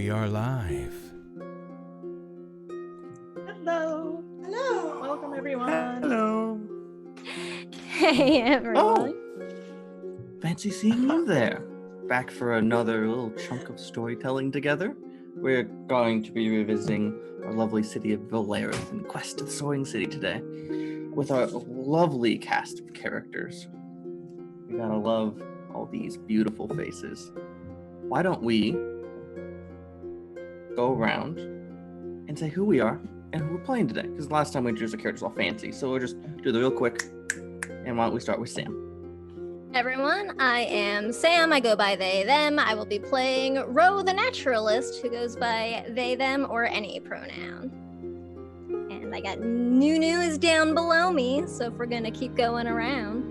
we are live. Hello. Hello. Welcome, everyone. Hello. Hey, everyone. Oh, fancy seeing you there. Back for another little chunk of storytelling together. We're going to be revisiting our lovely city of Valarith in Quest to the Soaring City today with our lovely cast of characters. We gotta love all these beautiful faces. Why don't we go around and say who we are and who we're playing today? Because last time we introduced the characters all fancy, so we'll just do the real quick. And why don't we start with Sam? Everyone, I am Sam. I go by they, them. I will be playing Ro the Naturalist, who goes by they, them, or any pronoun. And I got Nunu is down below me, so if we're going to keep going around.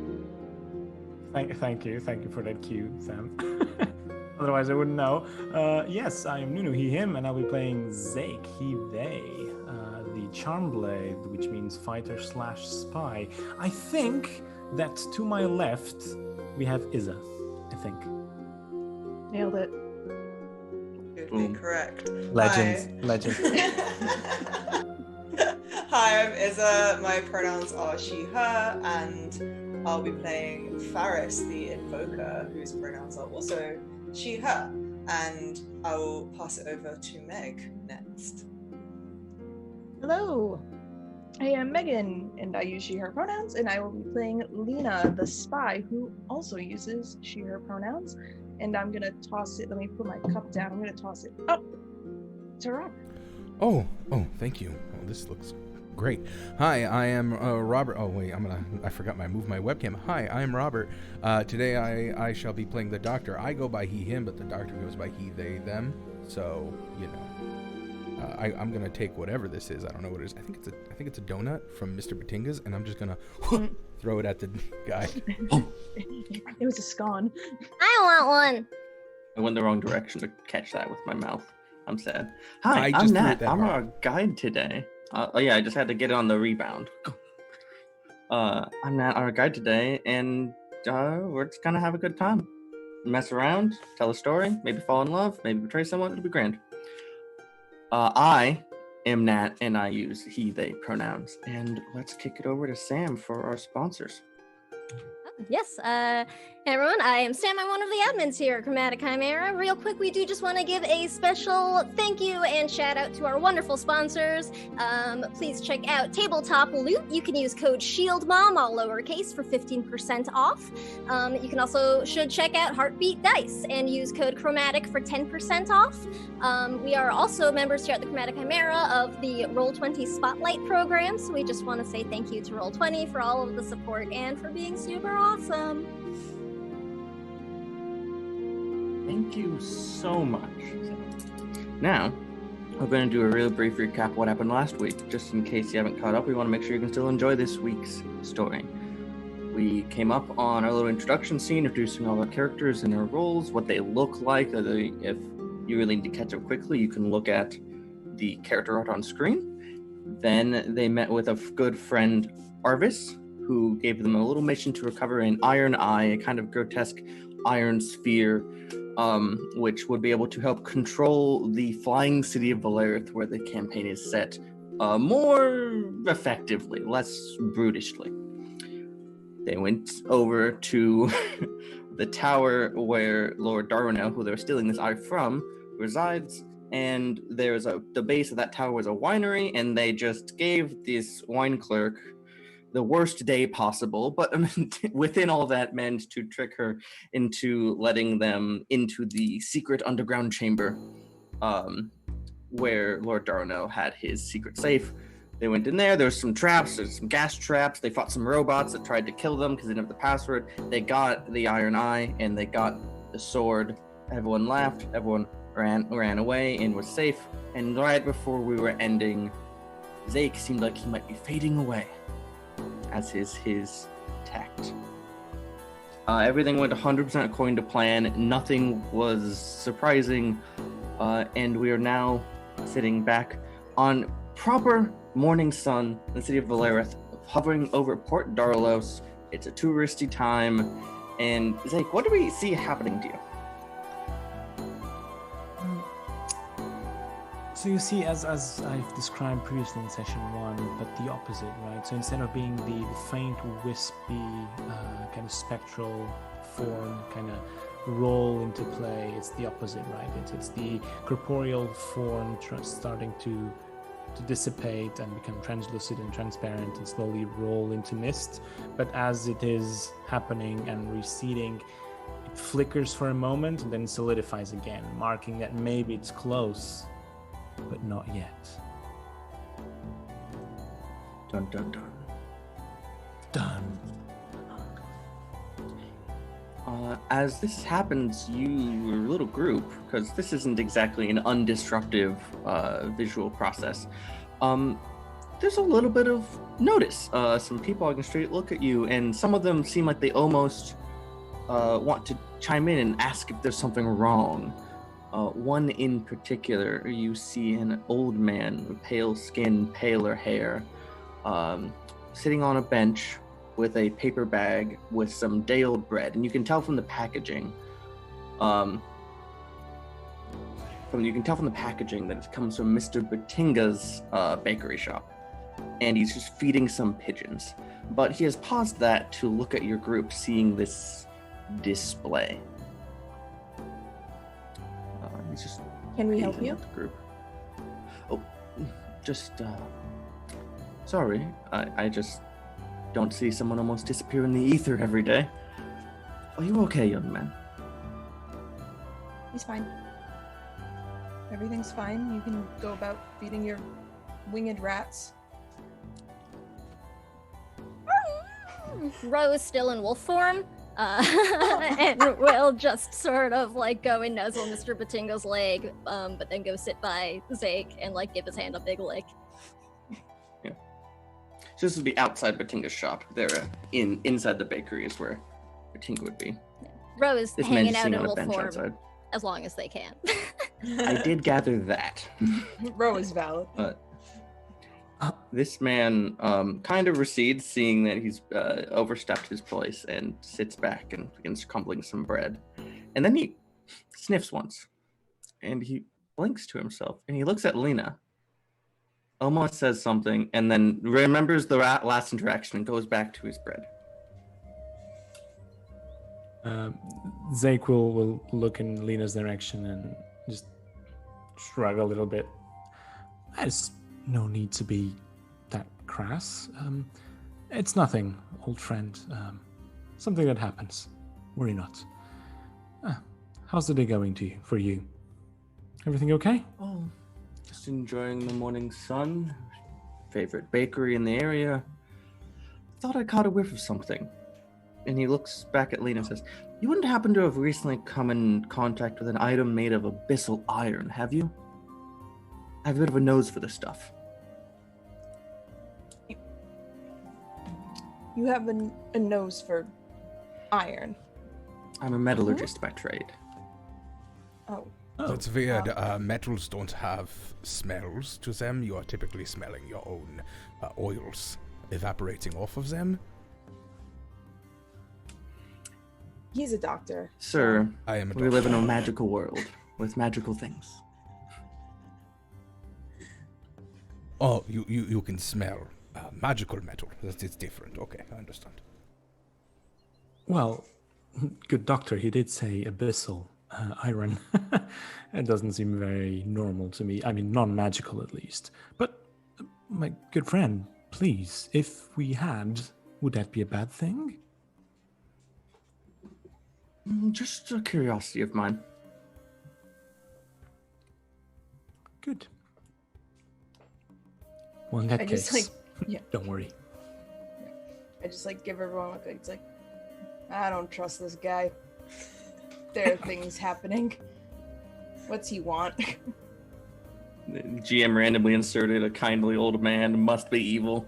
Thank you for that cue, Sam. Otherwise, I wouldn't know. Yes, I am Nunu, he, him, and I'll be playing Zake, he, they, the Charmblade, which means fighter/spy. I think that to my left, we have Iza, I think. Nailed it. Boom. Correct. Legend. Hi, I'm Iza. My pronouns are she, her, and I'll be playing Faris, the invoker, whose pronouns are also she, her. And I will pass it over to Meg next. Hello. I am Megan, and I use she, her pronouns, and I will be playing Lena, the spy, who also uses she, her pronouns. And I'm going to toss it. Let me put my cup down. I'm going to toss it up to Robert. Oh, thank you. Oh, this looks great. Hi, I am Robert. Oh, wait, I forgot move my webcam. Hi, I am Robert. Today I shall be playing the doctor. I go by he, him, but the doctor goes by he, they, them. So, you know. I'm gonna take whatever this is. I don't know what it is. I think it's a donut from Mr. Batinga's, and I'm just gonna throw it at the guy. It was a scone. I want one. I went the wrong direction to catch that with my mouth. I'm sad. Hi, I I'm just Nat. threw it that I'm hard. our guide today. I just had to get it on the rebound. I'm Nat, our guide today, and we're just gonna have a good time. Mess around, tell a story, maybe fall in love, maybe betray someone. It'll be grand. I am Nat, and I use he, they pronouns. And let's kick it over to Sam for our sponsors. Yes, everyone, I am Sam. I'm one of the admins here at Chromatic Chimera. Real quick, we do just want to give a special thank you and shout out to our wonderful sponsors. Please check out Tabletop Loot. You can use code SHIELDMOM, all lowercase, for 15% off. You can also check out Heartbeat Dice and use code Chromatic for 10% off. We are also members here at the Chromatic Chimera of the Roll20 Spotlight program, so we just want to say thank you to Roll20 for all of the support and for being super awesome. Thank you so much. Now, we're going to do a real brief recap of what happened last week. Just in case you haven't caught up, we want to make sure you can still enjoy this week's story. We came up on our little introduction scene, introducing all our characters and their roles, what they look like. If you really need to catch up quickly, you can look at the character art on screen. Then they met with a good friend, Arvis, who gave them a little mission to recover an iron eye, a kind of grotesque iron sphere, which would be able to help control the flying city of Valarith, where the campaign is set, more effectively, less brutishly. They went over to the tower where Lord Darwinell, who they were stealing this eye from, resides, and the base of that tower was a winery, and they just gave this wine clerk the worst day possible, but within all that managed to trick her into letting them into the secret underground chamber where Lord Darwinell had his secret safe. They went in there, there's some traps, there's some gas traps, they fought some robots that tried to kill them because they didn't have the password. They got the iron eye and they got the sword. Everyone laughed, everyone ran away and was safe. And right before we were ending, Zake seemed like he might be fading away, as is his tact. Everything went 100% according to plan. Nothing was surprising. And we are now sitting back on proper morning sun in the city of Valarith, hovering over Port Darlos. It's a touristy time. And Zake, what do we see happening to you? So you see, as I've described previously in session 1, but the opposite, right? So instead of being the faint, wispy, kind of spectral form, kind of roll into play, it's the opposite, right? It's the corporeal form starting to dissipate and become translucid and transparent and slowly roll into mist. But as it is happening and receding, it flickers for a moment and then solidifies again, marking that maybe it's close, but not yet. Dun dun dun. Done. As this happens, your little group, because this isn't exactly an undestructive visual process, there's a little bit of notice. Some people on the street look at you, and some of them seem like they almost want to chime in and ask if there's something wrong. One in particular, you see an old man with pale skin, paler hair, sitting on a bench with a paper bag with some day-old bread, and you can tell from the packaging. You can tell from the packaging that it comes from Mr. Batinga's bakery shop, and he's just feeding some pigeons. But he has paused that to look at your group, seeing this display. He's just. Can we help you? The group. Oh, just. Sorry, I just don't see someone almost disappear in the ether every day. Are you okay, young man? He's fine. Everything's fine. You can go about feeding your winged rats. Rose still in wolf form, and will just sort of like go and nuzzle Mr. Batinga's leg, but then go sit by Zake and like give his hand a big lick. So this would be outside Batinga's shop. There, inside the bakery is where Batinga would be. Rose This hanging man's out sitting in on a wolf bench form outside. as long as they can. I did gather that. Row is valid. This man kind of recedes, seeing that he's overstepped his place, and sits back and begins crumbling some bread. And then he sniffs once, and he blinks to himself, and he looks at Lena, almost says something, and then remembers the last interaction and goes back to his bread. Zake will look in Lena's direction and just shrug a little bit. There's no need to be that crass. It's nothing, old friend. Something that happens. Worry not. How's the day going for you? Everything okay? Oh, just enjoying the morning sun. Favorite bakery in the area. Thought I caught a whiff of something. And he looks back at Lena and says, "You wouldn't happen to have recently come in contact with an item made of abyssal iron, have you? I have a bit of a nose for this stuff." You have a nose for iron. I'm a metallurgist by trade. Oh. That's weird. Metals don't have smells to them. You are typically smelling your own oils evaporating off of them. He's a doctor. Sir, I am a we live in a doctor. magical world with magical things. Oh, you can smell magical metal. It's different. Okay, I understand. Well, good doctor, he did say abyssal iron. It doesn't seem very normal to me. I mean, non-magical at least. But, my good friend, please, if we had, would that be a bad thing? Just a curiosity of mine. Good. Well, in that I case, just don't worry. I just give everyone a look. It's I don't trust this guy. There are things happening. What's he want? The GM randomly inserted a kindly old man, must be evil.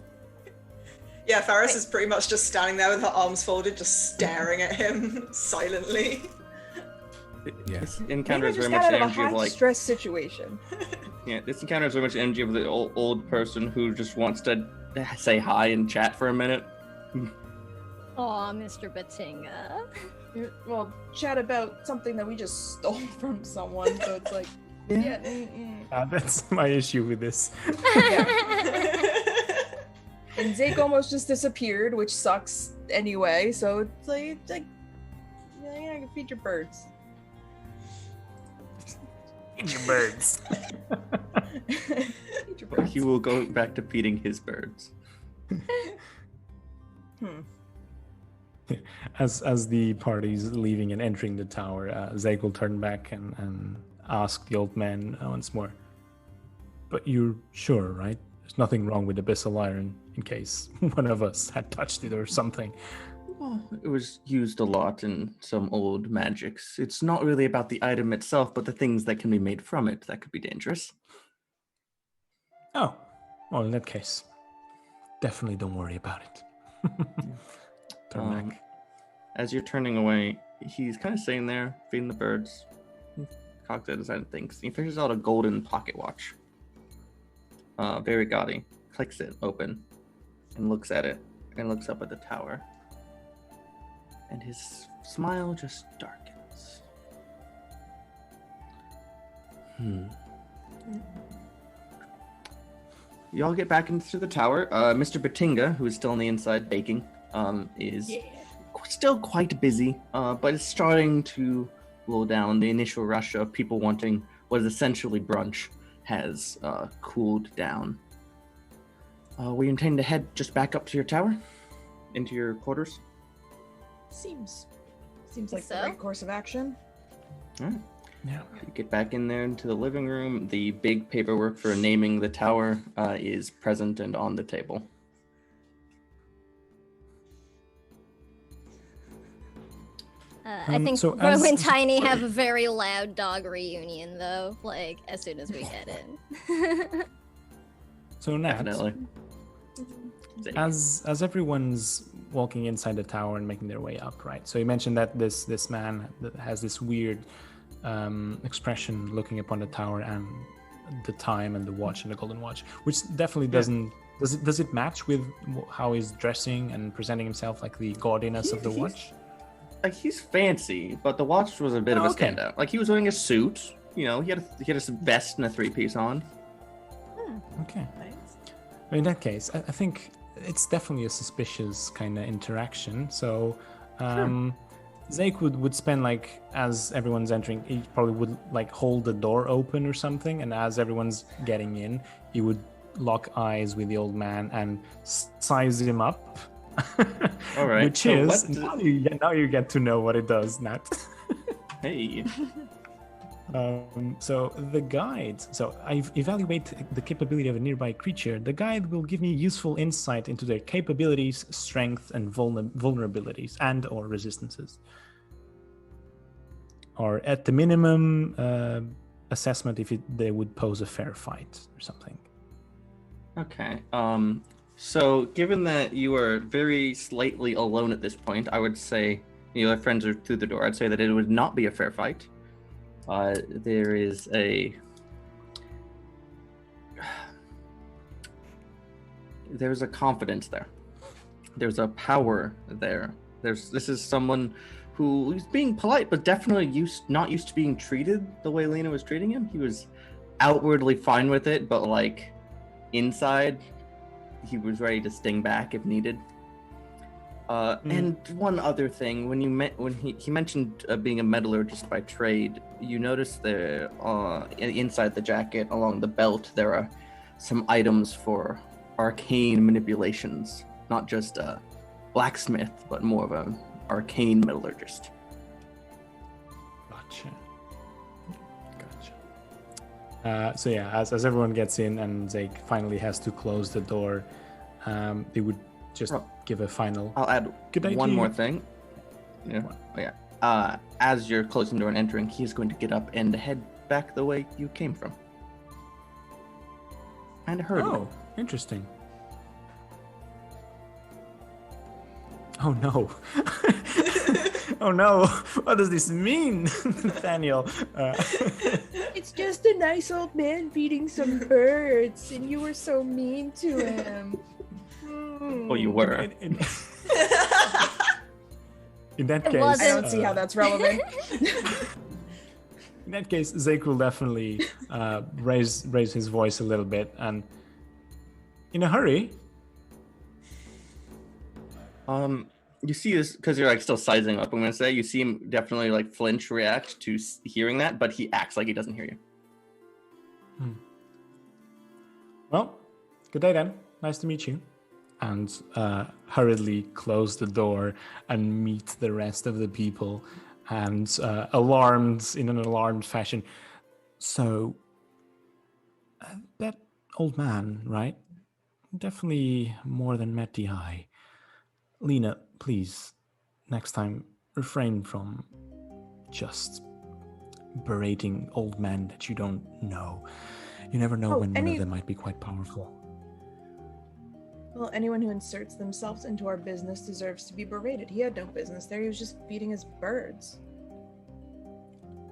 Yeah, Faris is pretty much just standing there with her arms folded, just staring at him silently. Yeah. This encounter is Maybe I very just much got out of a energy of high stress situation. Yeah, this encounter is very much energy of the old person who just wants to say hi and chat for a minute. Aw, Mr. Batinga. Well, chat about something that we just stole from someone, so it's Yeah. That's my issue with this. And Zeke almost just disappeared, which sucks anyway. So it's like yeah, I can feed your birds. Feed your birds. Feed your birds. He will go back to feeding his birds. As the party's leaving and entering the tower, Zeke will turn back and ask the old man once more. But you're sure, right? There's nothing wrong with Abyssal Iron in case one of us had touched it or something. Well, it was used a lot in some old magics. It's not really about the item itself, but the things that can be made from it that could be dangerous. Oh, well, in that case, definitely don't worry about it. Turn back. As you're turning away, he's kind of sitting there, feeding the birds. He cocks at his head and thinks. He figures out a golden pocket watch. Very gaudy. Clicks it open and looks at it and looks up at the tower. And his smile just darkens. Y'all get back into the tower. Mr. Batinga, who is still on the inside baking, is still quite busy, but is starting to slow down. The initial rush of people wanting what is essentially brunch has cooled down. We intend to head just back up to your tower, into your quarters. Seems like So? the right course of action. All right. Yeah. You get back in there into the living room. The big paperwork for naming the tower is present and on the table. I think so Bro as- and Tiny have a very loud dog reunion, though, like, as soon as we get in. So Nat, Definitely. as everyone's walking inside the tower and making their way up, right? So you mentioned that this man that has this weird expression looking upon the tower and the time and the watch and the golden watch, which definitely doesn't. Does it match with how he's dressing and presenting himself, like the gaudiness of the watch? Like, he's fancy, but the watch was a bit of a Okay. standout. Like, he was wearing a suit. You know, he had a vest and a three-piece on. Okay. Nice. In that case, I think it's definitely a suspicious kind of interaction. So, Zeke would spend, like, as everyone's entering, he probably would, like, hold the door open or something, and as everyone's getting in, he would lock eyes with the old man and size him up. All right. Which so is what- now you get to know what it does, Nat. Hey. So the guide. So I evaluate the capability of a nearby creature. The guide will give me useful insight into their capabilities, strengths, and vulnerabilities and/or resistances. Or at the minimum, assessment if they would pose a fair fight or something. Okay. So given that you are very slightly alone at this point, I would say your friends are through the door. I'd say that it would not be a fair fight. There is there's a confidence there. There's a power there. This is someone who is being polite, but definitely not used to being treated the way Lena was treating him. He was outwardly fine with it, but like inside, he was ready to sting back if needed. And one other thing, when he mentioned being a metallurgist by trade, you notice there inside the jacket along the belt there are some items for arcane manipulations, not just a blacksmith, but more of an arcane metallurgist. Gotcha. So yeah, as everyone gets in and Zeke finally has to close the door, they would just give a final. I'll add Good one idea. more thing. Yeah. Oh, yeah. As you're closing the door and entering, he's going to get up and head back the way you came from. And heard Oh, you. interesting. Oh no. Oh no. What does this mean, Nathaniel? It's just a nice old man feeding some birds, and you were so mean to him. Oh, you were. In that It case, wasn't. I don't see how that's relevant. in that case, Zeke will definitely raise his voice a little bit, and in a hurry. You see this because you're like still sizing up. I'm gonna say you see him definitely like flinch, react to hearing that, but he acts like he doesn't hear you. Well, good day then. Nice to meet you. And hurriedly close the door and meet the rest of the people, and alarmed in an alarmed fashion. So, that old man, right? Definitely more than met the eye. Lena, please, next time, refrain from just berating old men that you don't know. You never know when one of them might be quite powerful. Well, anyone who inserts themselves into our business deserves to be berated. He had no business there. He was just feeding his birds.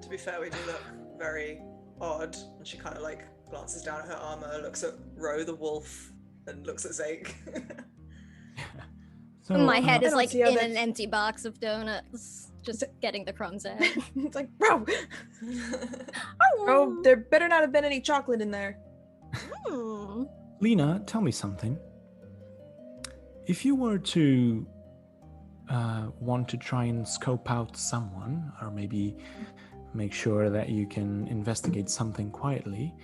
To be fair, we do look very odd. And she kind of like glances down at her armor, looks at Ro the wolf, and looks at Zeke. So, my head is don't like see how in that's- an empty box of donuts, just getting the crumbs out. It's like, bro! Oh, there better not have been any chocolate in there. Lena, tell me something. If you were to want to try and scope out someone, or maybe make sure that you can investigate something quietly,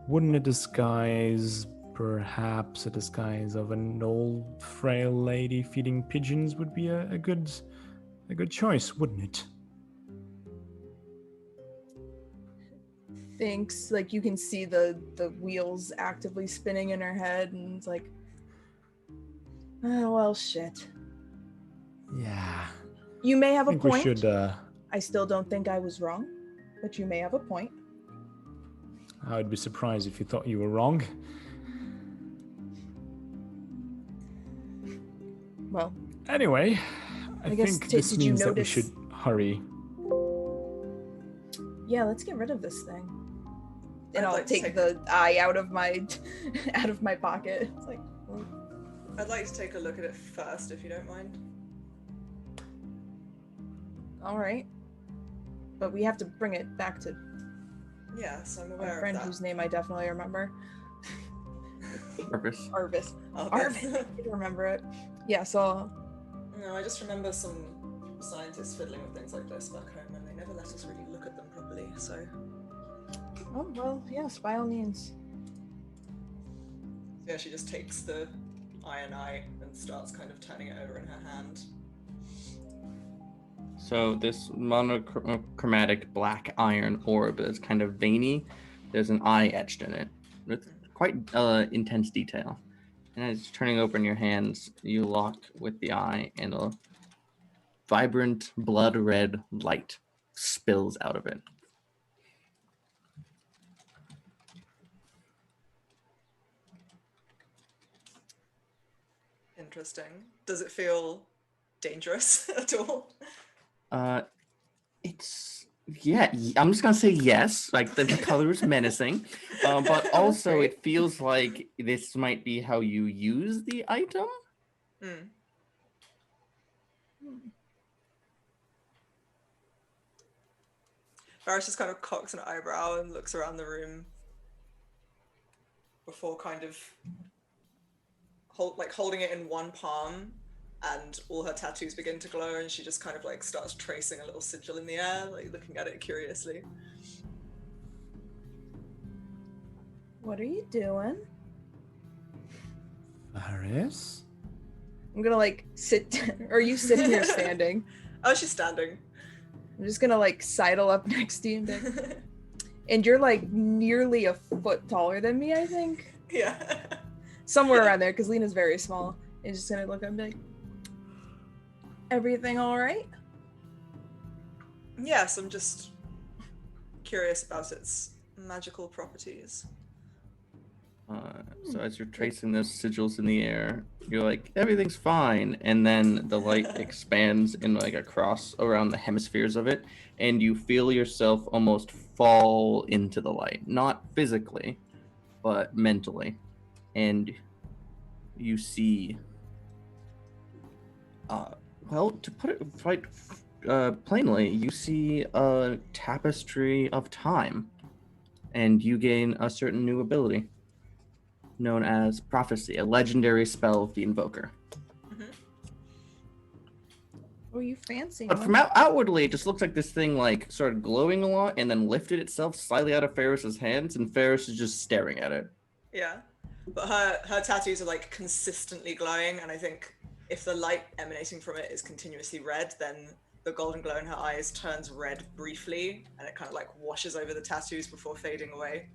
wouldn't a disguise, perhaps a disguise of an old, frail lady feeding pigeons, would be a good choice, wouldn't it? Thanks. Like, you can see the wheels actively spinning in her head, and it's like, oh, well, shit. Yeah. You may have I a think point. we should. I still don't think I was wrong, but you may have a point. I would be surprised if you thought you were wrong. Well, Anyway, I guess, think this did you means that we notice- should hurry. yeah, let's get rid of this thing. And I'd I'll like to take the eye out of my pocket. It's like, well, I'd like to take a look at it first, if you don't mind. all right. But we have to bring it back to Yes, I'm our aware friend of that. whose name I definitely remember. Purpose. Arvis. Oh, Arvis. yes. I remember it. Yeah, so No, I just remember some scientists fiddling with things like this back home, and they never let us really look at them properly, so... oh, well, yes, by all means. Yeah, she just takes the iron eye and starts kind of turning it over in her hand. So this monochromatic black iron orb is kind of veiny. There's an eye etched in it with quite intense detail. And as it's turning over in your hands, you lock with the eye, and a vibrant blood red light spills out of it. Interesting. Does it feel dangerous at all? It's I'm just gonna say yes. Like the color is menacing, but also great. it feels like this might be how you use the item. Hmm. Varys just kind of cocks an eyebrow and looks around the room before kind of holding it in one palm, and all her tattoos begin to glow, and she just kind of like starts tracing a little sigil in the air, like looking at it curiously. What are you doing? Varys? I'm gonna like sit. Are you sitting or standing? Oh, she's standing. I'm just gonna like sidle up next to you and be like, and you're like nearly a foot taller than me, I think. Yeah. Somewhere around there, because Lena's very small. And just gonna look up and be like, everything all right? Yes, I'm just curious about its magical properties. So as you're tracing those sigils in the air, you're like, everything's fine. And then the light expands in like a cross around the hemispheres of it, and you feel yourself almost fall into the light. Not physically, but mentally. And you see, well, to put it quite plainly, you see a tapestry of time, and you gain a certain new ability known as Prophecy, a legendary spell of the Invoker. Oh, you fancy? But from outwardly, it just looks like this thing like started glowing a lot and then lifted itself slightly out of Ferris's hands, and Ferris is just staring at it. Yeah, but her tattoos are like consistently glowing, and I think if the light emanating from it is continuously red, then the golden glow in her eyes turns red briefly, and it kind of like washes over the tattoos before fading away.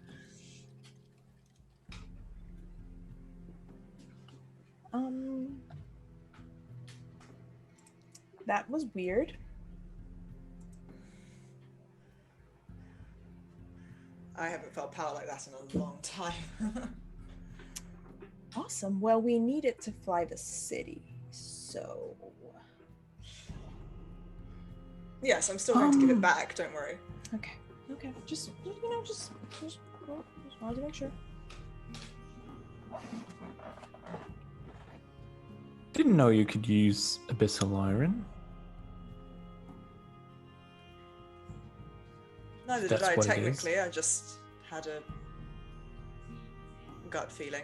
That was weird. I haven't felt power like that in a long time. Awesome. Well, we need it to fly the city, so... Yes, I'm still going to give it back, don't worry. Okay. Just wanted to make sure. Didn't know you could use abyssal iron. Neither did That's I what it technically, I just had a gut feeling.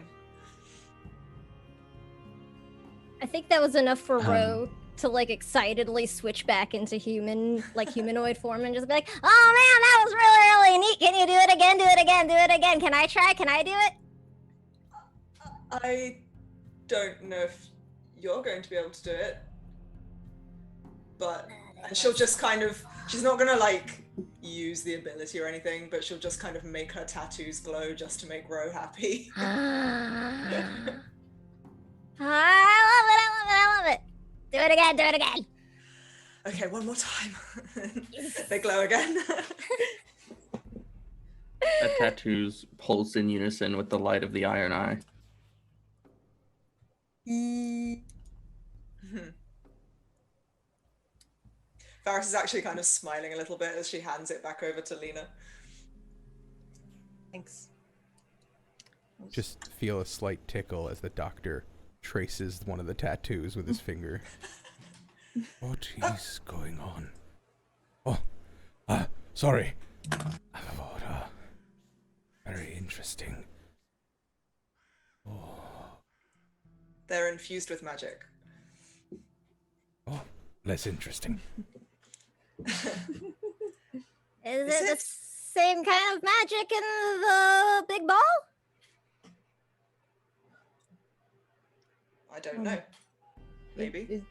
I think that was enough for Ro to like excitedly switch back into humanoid form and just be like, "Oh man, that was really neat. Can you do it again? Do it again. Do it again. Can I try? Can I do it?" I don't know if you're going to be able to do it, but and she'll just kind of, she's not gonna like use the ability or anything, but she'll just kind of make her tattoos glow just to make Ro happy. I love it. Do it again. Okay, one more time. They glow again. The tattoos pulse in unison with the light of the iron eye. Varys is actually kind of smiling a little bit as she hands it back over to Lena. Thanks. Just feel a slight tickle as the doctor traces one of the tattoos with his finger. What is going on? Oh, sorry. Very interesting. They're infused with magic. Oh, less interesting. Is it the same kind of magic in the big ball? I don't know. Maybe.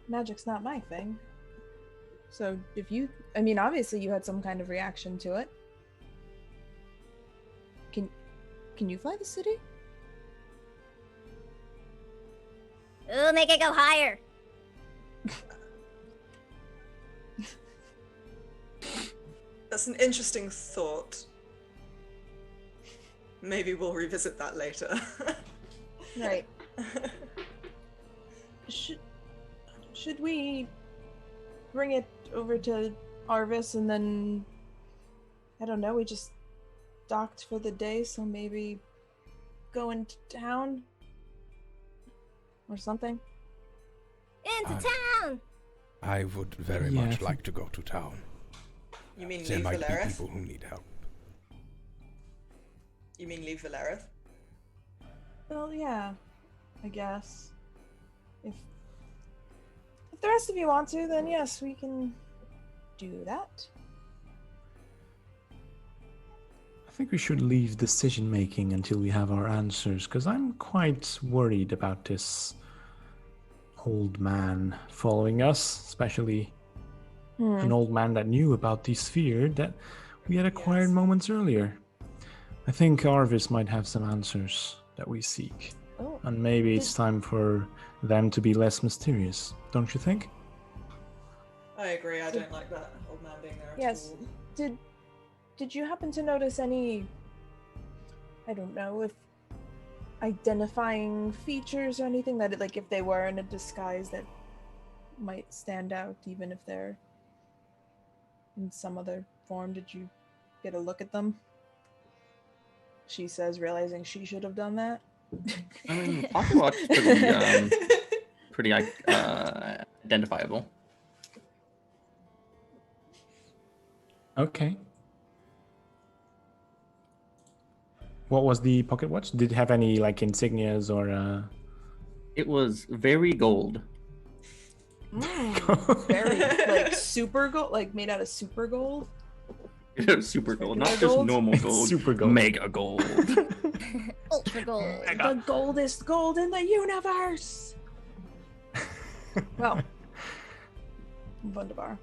Magic's not my thing. So obviously you had some kind of reaction to it. Can you fly the city? Ooh, make it go higher. That's an interesting thought. Maybe we'll revisit that later. Right. Should we bring it over to Arvis and then, I don't know, we just docked for the day, so maybe go into town or something? Into town! I would very much like to go to town. You mean There leave might be Valarith? people who need help. You mean leave Valarith? Well, yeah, I guess. If the rest of you want to, then yes, we can do that. I think we should leave decision making until we have our answers, because I'm quite worried about this old man following us, especially an old man that knew about the sphere that we had acquired moments earlier. I think Arvis might have some answers that we seek. Oh, And maybe it's time for them to be less mysterious, don't you think? I agree, I don't like that old man being there at yes. all. Did you happen to notice any, I don't know, if identifying features or anything that, like, if they were in a disguise that might stand out, even if they're in some other form? Did you get a look at them? She says, realizing she should have done that. I mean, pocket watch is pretty identifiable. Okay. What was the pocket watch? Did it have any like insignias or? It was very gold. Very like super gold, like made out of super gold. It was super gold, not Regular just gold? normal gold. Super gold. Mega gold. Ultra gold. The goldest gold in the universe. Well, wunderbar.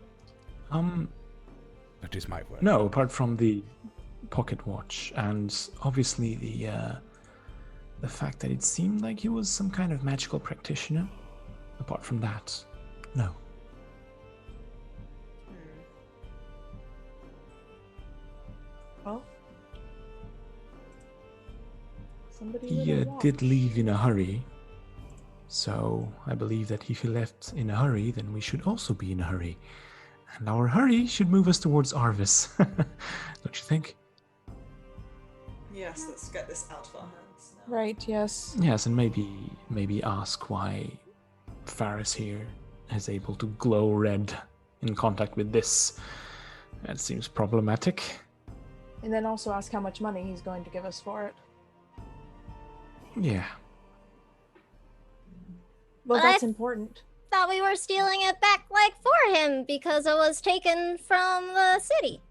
That is my word. No, apart from the pocket watch and obviously the fact that it seemed like he was some kind of magical practitioner. Apart from that, no. Well, somebody He little watch. did leave in a hurry, so I believe that if he left in a hurry, then we should also be in a hurry. And our hurry should move us towards Arvis. Don't you think? Yes, let's get this out of our hands now. Right, yes. Yes, and maybe ask why Faris here is able to glow red in contact with this. That seems problematic. And then also ask how much money he's going to give us for it. Yeah. Well, But that's I- important. Thought we were stealing it back like for him because it was taken from the city.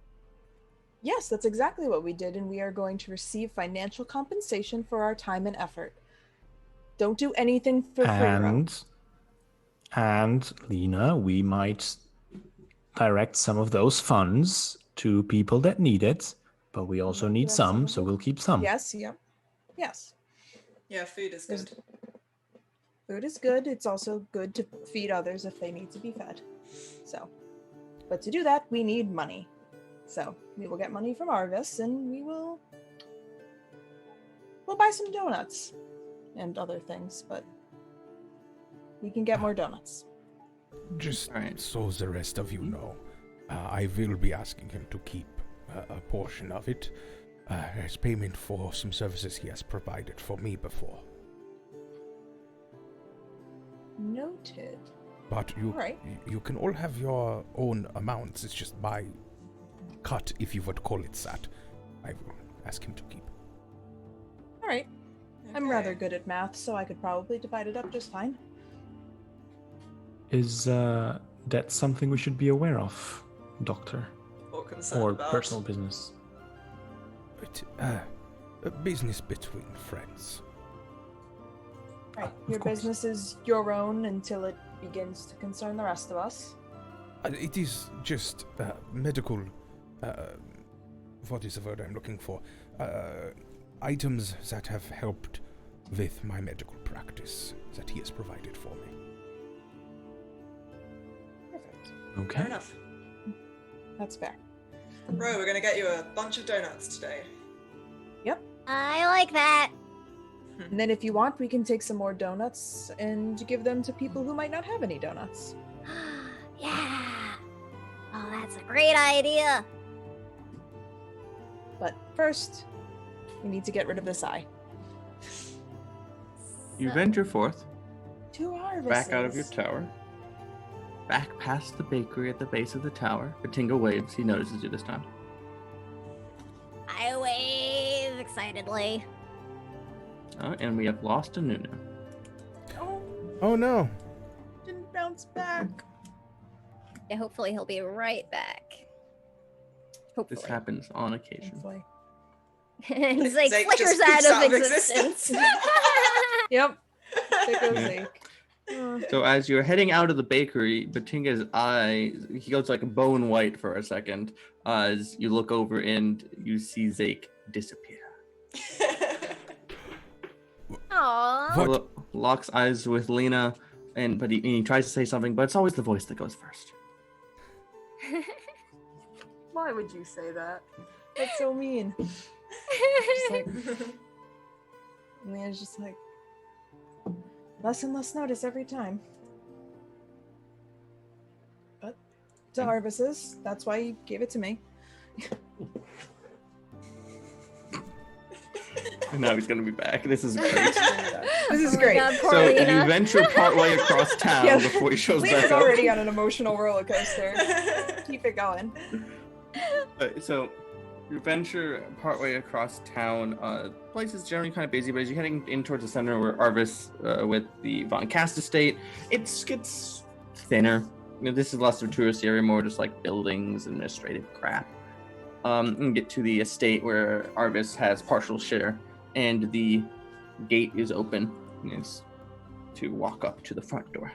Yes, that's exactly what we did, and we are going to receive financial compensation for our time and effort. Don't do anything for free, Ro. And Lena, we might direct some of those funds to people that need it, but we also need Direct some some, of so it? we'll keep some. Yes, yep. Yes. Yeah, food is There's- good. Food is good. It's also good to feed others if they need to be fed. So, but to do that, we need money. So, we will get money from Arvis, and we'll buy some donuts and other things, but we can get more donuts. Just Alright. so the rest of you know, I will be asking him to keep a portion of it as payment for some services he has provided for me before. Noted. But Alright. you can all have your own amounts. It's just my cut, if you would call it that. I will ask him to keep. All right. I'm Okay. rather good at math, so I could probably divide it up just fine. Is that something we should be aware of, Doctor? Or concerned Or about. personal business? But, a business between friends. Right. Of Your course. business is your own until it begins to concern the rest of us. It is just medical. What is the word I'm looking for? Items that have helped with my medical practice that he has provided for me. Perfect. Fair Okay. enough. That's fair. Bro, we're gonna get you a bunch of donuts today. I like that. And then if you want, we can take some more donuts and give them to people who might not have any donuts. Yeah. Oh, that's a great idea. But first, we need to get rid of this eye. You So- venture forth, To Arvis. back out of your tower, back past the bakery at the base of the tower. Batinga waves. He notices you this time. I wave excitedly. And we have lost a Nunu. Oh, Oh no! didn't bounce back. Yeah, hopefully he'll be right back. Hopefully. This happens on occasion. Hopefully. And Zeke Zeke flickers just out poops of out of existence. Yep. There goes Yeah. Zeke. So as you're heading out of the bakery, Batinga's eye, he goes like bone white for a second as you look over and you see Zeke disappear. Aww. What? Locks eyes with Lena, but he tries to say something, but it's always the voice that goes first. Why would you say that? That's so mean. Just like, and it's just like less and less notice every time. But to Arvis's, that's why he gave it to me. And now he's gonna be back. This is great. This is Oh my great. God, poor So Lena. you venture partway across town Yeah. before he shows Lena's back up. already on an emotional roller coaster. Keep it going. So you venture partway across town. The place is generally kind of busy, but as you're heading in towards the center where Arvis with the Von Cast estate, it gets thinner. You know, this is less of a tourist area, more just like buildings, administrative crap. And get to the estate where Arvis has partial share, and the gate is open. Is to walk up to the front door.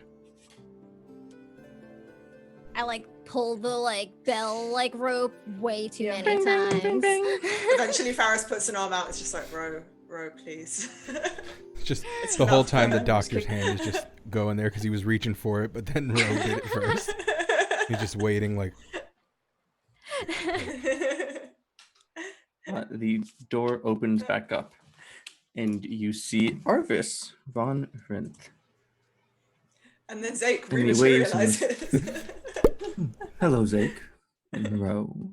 I like pull the bell rope way too many Bing, bing, times. bing, bing. Eventually, Faris puts an arm out. It's just like, row, please. Just It's the whole enough. time the doctor's hand is just going there because he was reaching for it, but then Ro did it first. He's just waiting like, The door opens back up, and you see Arvis von Rinth. And then Zake And he waves and- rematerializes. Hello, Zake, and Ro,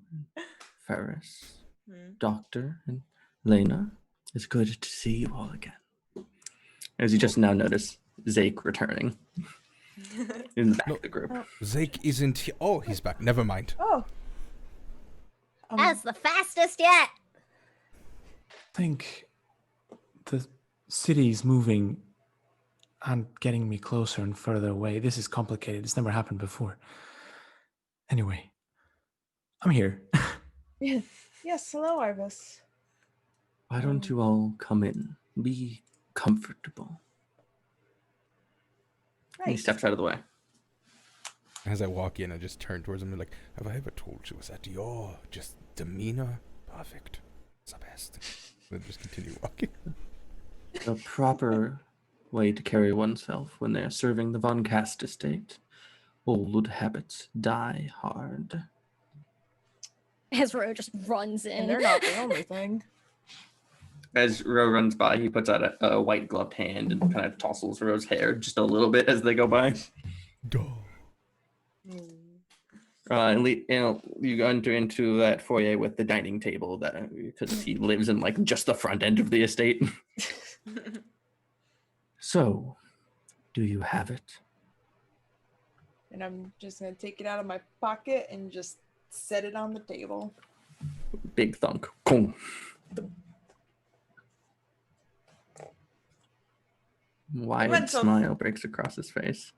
Ferris, Hmm. Doctor, and Lena. It's good to see you all again. As you just now notice, Zake returning in the back of the group. Zake isn't here. Oh, he's back. Never mind. Oh. That's the fastest yet. Think the city's moving and getting me closer and further away. This is complicated. It's never happened before. Anyway, I'm here. Yes, hello, Arvis. Why don't you all come in? Be comfortable. And he Right. steps out of the way. As I walk in, I just turn towards him and like, have I ever told you that your just demeanor perfect? It's the best. Then just continue walking. The proper way to carry oneself when they're serving the Von Cast estate. Old habits die hard. As Ro just runs in. And they're not the only thing. As Ro runs by, he puts out a white gloved hand and kind of tousles Ro's hair just a little bit as they go by. Duh. And you enter into that foyer with the dining table that because he lives in like just the front end of the estate. So, do you have it? And I'm just gonna take it out of my pocket and just set it on the table. Big thunk. Kong. Wide went off- smile breaks across his face.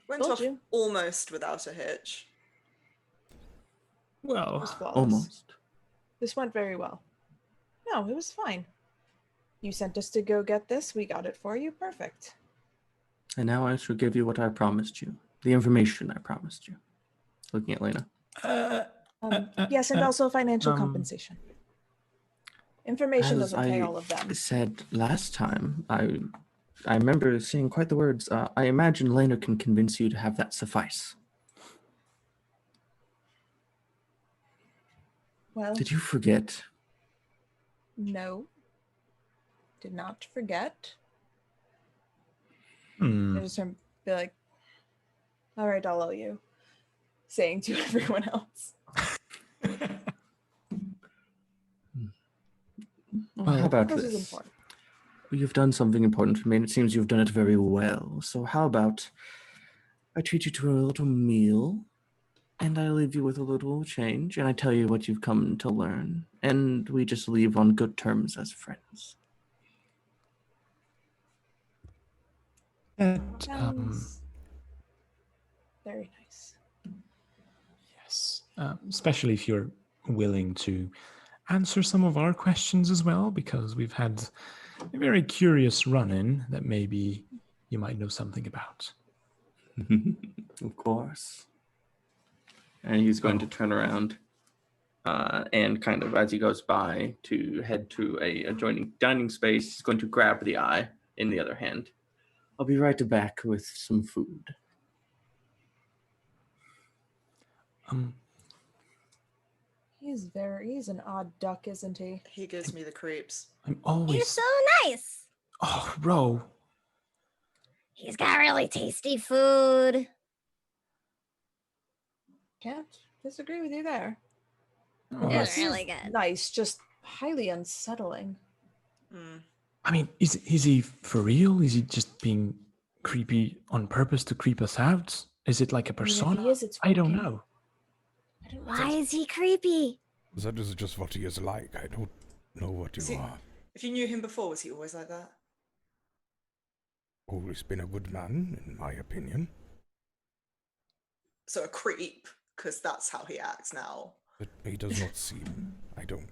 Went Told off you. almost without a hitch. It Well, was flawless. Almost. This went very well. No, it was fine. You sent us to go get this. We got it for you. Perfect. And now I shall give you what I promised you. The information I promised you. Looking at Lena. Yes, and also financial um, compensation. Information As doesn't pay I all of them. said last time, I remember saying quite the words, I imagine Lena can convince you to have that suffice. Well, Did you forget? no. Did not forget. hmm. I just be like, all right, I'll owe you. Saying to everyone else. Well, how about This is this? important. You've done something important for me, and it seems you've done it very well. So how about I treat you to a little meal, and I leave you with a little change, and I tell you what you've come to learn, and we just leave on good terms as friends. Sounds very nice. Yes, especially if you're willing to answer some of our questions as well, because we've had a very curious run-in that maybe you might know something about. Of course. And he's going to turn around and kind of, as he goes by, to head to a adjoining dining space. He's going to grab the eye in the other hand. I'll be right back with some food. He's an odd duck, isn't he? He gives me the creeps. I'm You're always... so nice. Oh, Ro. He's got really tasty food. Can't disagree with you there. Oh, It's Yes. really good. Nice, just highly unsettling. Mm. I mean, is he for real? Is he just being creepy on purpose to creep us out? Is it like a I mean, if persona? he is, it's I don't working. know. I don't know. Why is he creepy? That is just what he is like. I don't know what you are. If you knew him before, was he always like that? Always been a good man, in my opinion. So a creep, because that's how he acts now. But he does not seem. I don't.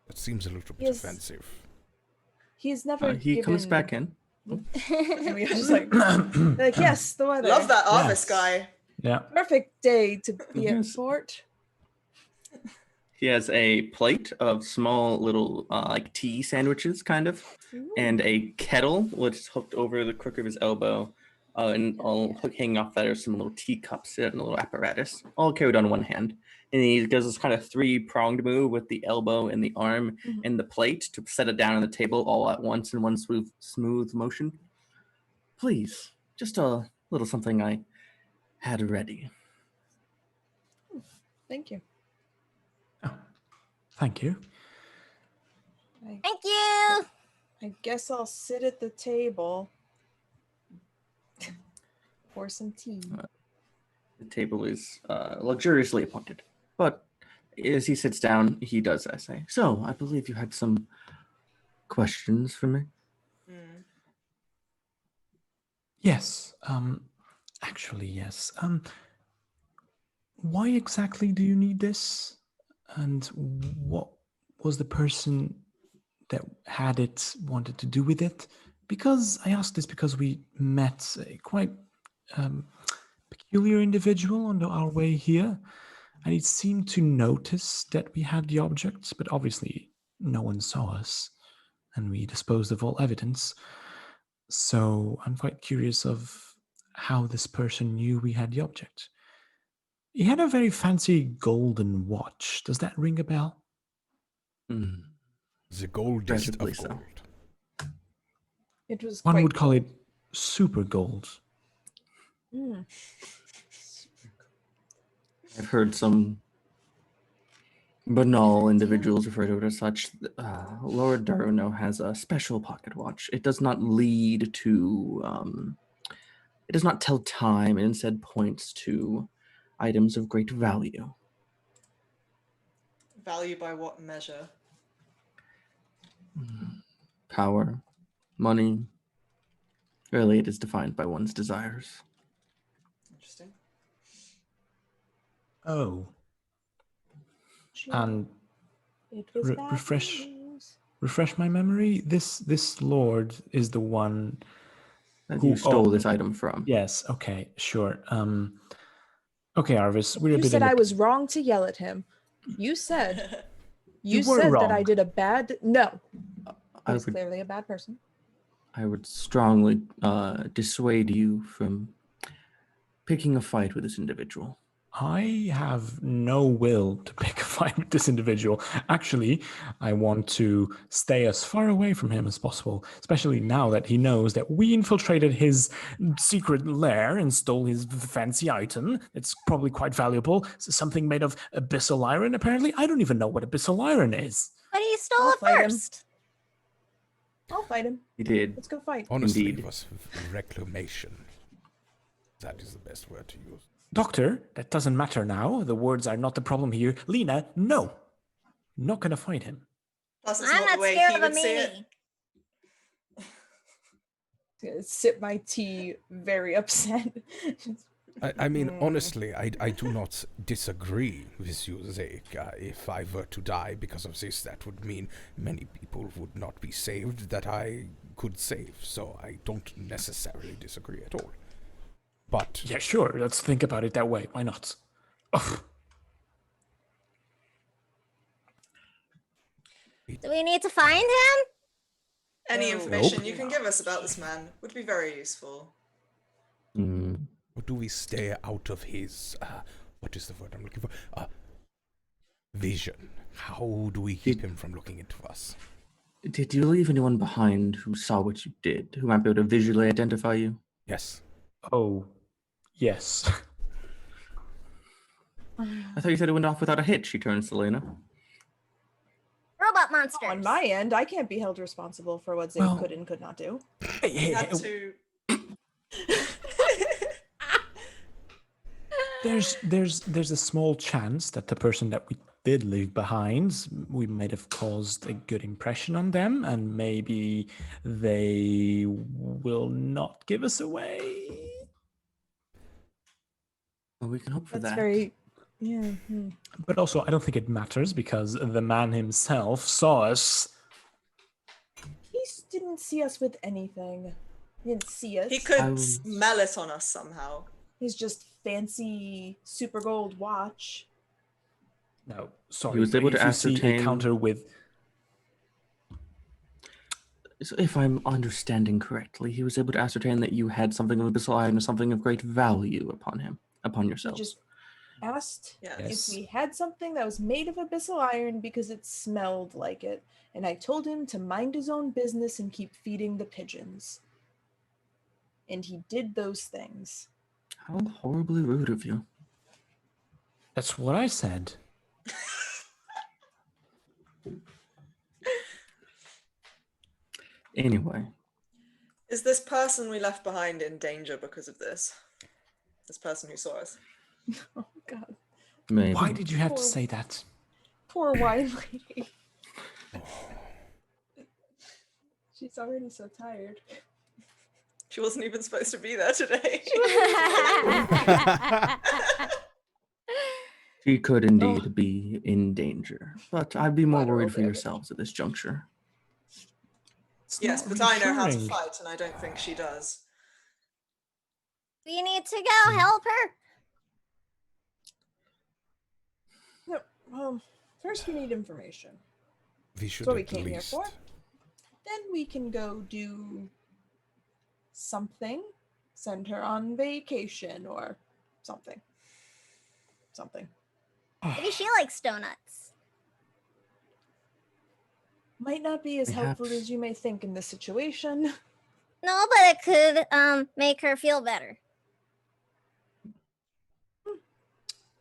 That seems a little bit Yes. offensive. He's never He given... comes back in. And we just like, yes, the weather. Love that Arvis Yes. guy. Yeah. Perfect day to be at Yes. fort. He has a plate of small little like tea sandwiches, kind of, and a kettle which is hooked over the crook of his elbow, and all hanging off that are some little teacups and a little apparatus, all carried on one hand. And he does this kind of three-pronged move with the elbow and the arm and the plate to set it down on the table all at once in one smooth motion. Please, just a little something I had ready. Thank you. Thank you. Thank you. I guess I'll sit at the table. Pour some tea. The table is luxuriously appointed. But as he sits down, he does say, "So, I believe you had some questions for me?" Mm. Yes. Actually, yes. Why exactly do you need this? And what was the person that had it wanted to do with it? Because I ask this because we met a quite peculiar individual on our way here, and he seemed to notice that we had the objects, but obviously no one saw us, and we disposed of all evidence. So I'm quite curious of how this person knew we had the object. He had a very fancy golden watch. Does that ring a bell? Mm. The goldest of Incredibly so. gold. It was One quite would call it super gold. Mm. I've heard some banal individuals refer to it as such. Lord Daruno has a special pocket watch. It does not lead to, it does not tell time, and instead points to items of great value. Value by what measure? Power, money. Really, it is defined by one's desires. Interesting. Oh. And It was bad refresh news. my memory. This lord is the one That who you stole owned- this item from. Yes. Okay. Sure. Okay, Arvis. We're a You bit. said in I the- was wrong to yell at him. You said You you were said that I wrong. did a bad. No, I he was would, clearly a bad person. I would strongly dissuade you from picking a fight with this individual. I have no will to pick a fight with this individual. Actually, I want to stay as far away from him as possible, especially now that he knows that we infiltrated his secret lair and stole his fancy item. It's probably quite valuable. It's something made of abyssal iron, apparently. I don't even know what abyssal iron is. But he stole I'll it fight him. first. I'll fight him. He did. Let's go fight. Honestly, Indeed. it was reclamation. That is the best word to use. Doctor, that doesn't matter now. The words are not the problem here. Lena, no. Not gonna fight him. Plus, it's I'm not not the way scared he of a would see it. meanie. Sip my tea, very upset. I mean, honestly, I do not disagree with you, Zeke. If I were to die because of this, that would mean many people would not be saved that I could save. So I don't necessarily disagree at all. But Yeah, sure. Let's think about it that way. Why not? Ugh. Do we need to find him? Any No. information Nope. you can give us about this man would be very useful. Mm. or do we stay out of his, what is the word I'm looking for? Vision. How do we keep him from looking into us? Did you leave anyone behind who saw what you did, who might be able to visually identify you? Yes. Oh, yes. I thought you said it went off without a hitch, she turns to Lena. monsters. On my end, I can't be held responsible for what Zay could and could not do. He had to. There's a small chance that the person that we did leave behind, we might have caused a good impression on them, and maybe they will not give us away. Well, we can hope for That's that. very. Yeah. But also, I don't think it matters because the man himself saw us. He didn't see us with anything. He didn't see us. He could smell it on us somehow. He's just fancy super gold watch. No, sorry. He was able to if you see ascertain- a counter with. So if I'm understanding correctly, he was able to ascertain that you had something of abyssal iron or something of great value upon He yourself. just asked Yes. if we had something that was made of abyssal iron because it smelled like it, and I told him to mind his own business and keep feeding the pigeons. And he did those things. How horribly rude of you. That's what I said. Anyway, Is this person we left behind in danger because of this? This person who saw us? Oh God, maybe. Why did you have to say that? poor wine lady. She's already so tired. She wasn't even supposed to be there today. She could indeed be in danger, but I'd be more Lateral worried for damage. yourselves at this juncture. It's Yes, not but I know how to reassuring. fight, and I don't think she does. We need to go help her. First we need information. We should That's what we at came here least. for. Then we can go do something. Send her on vacation or something. Something. Maybe she likes donuts. Might not be as helpful Perhaps. as you may think in this situation. No, but it could make her feel better.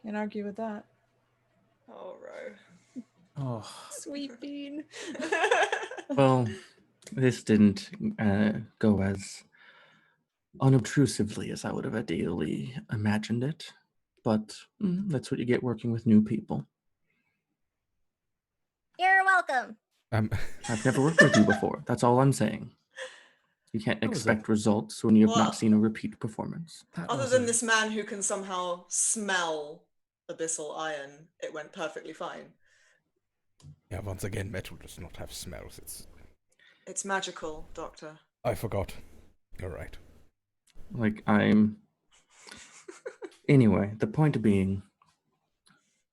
Can't argue with that. Oh, Ro. Oh, Sweet bean. Well, this didn't go as unobtrusively as I would have ideally imagined it, but that's what you get working with new people. You're welcome. I've never worked with you before. That's all I'm saying. You can't That was expect results when you have Well- not seen a repeat performance. that Other was than a- this man who can somehow smell abyssal iron, it went perfectly fine. Yeah, once again, metal does not have smells. It's magical, Doctor. I forgot. You're right. Like, Anyway, the point being,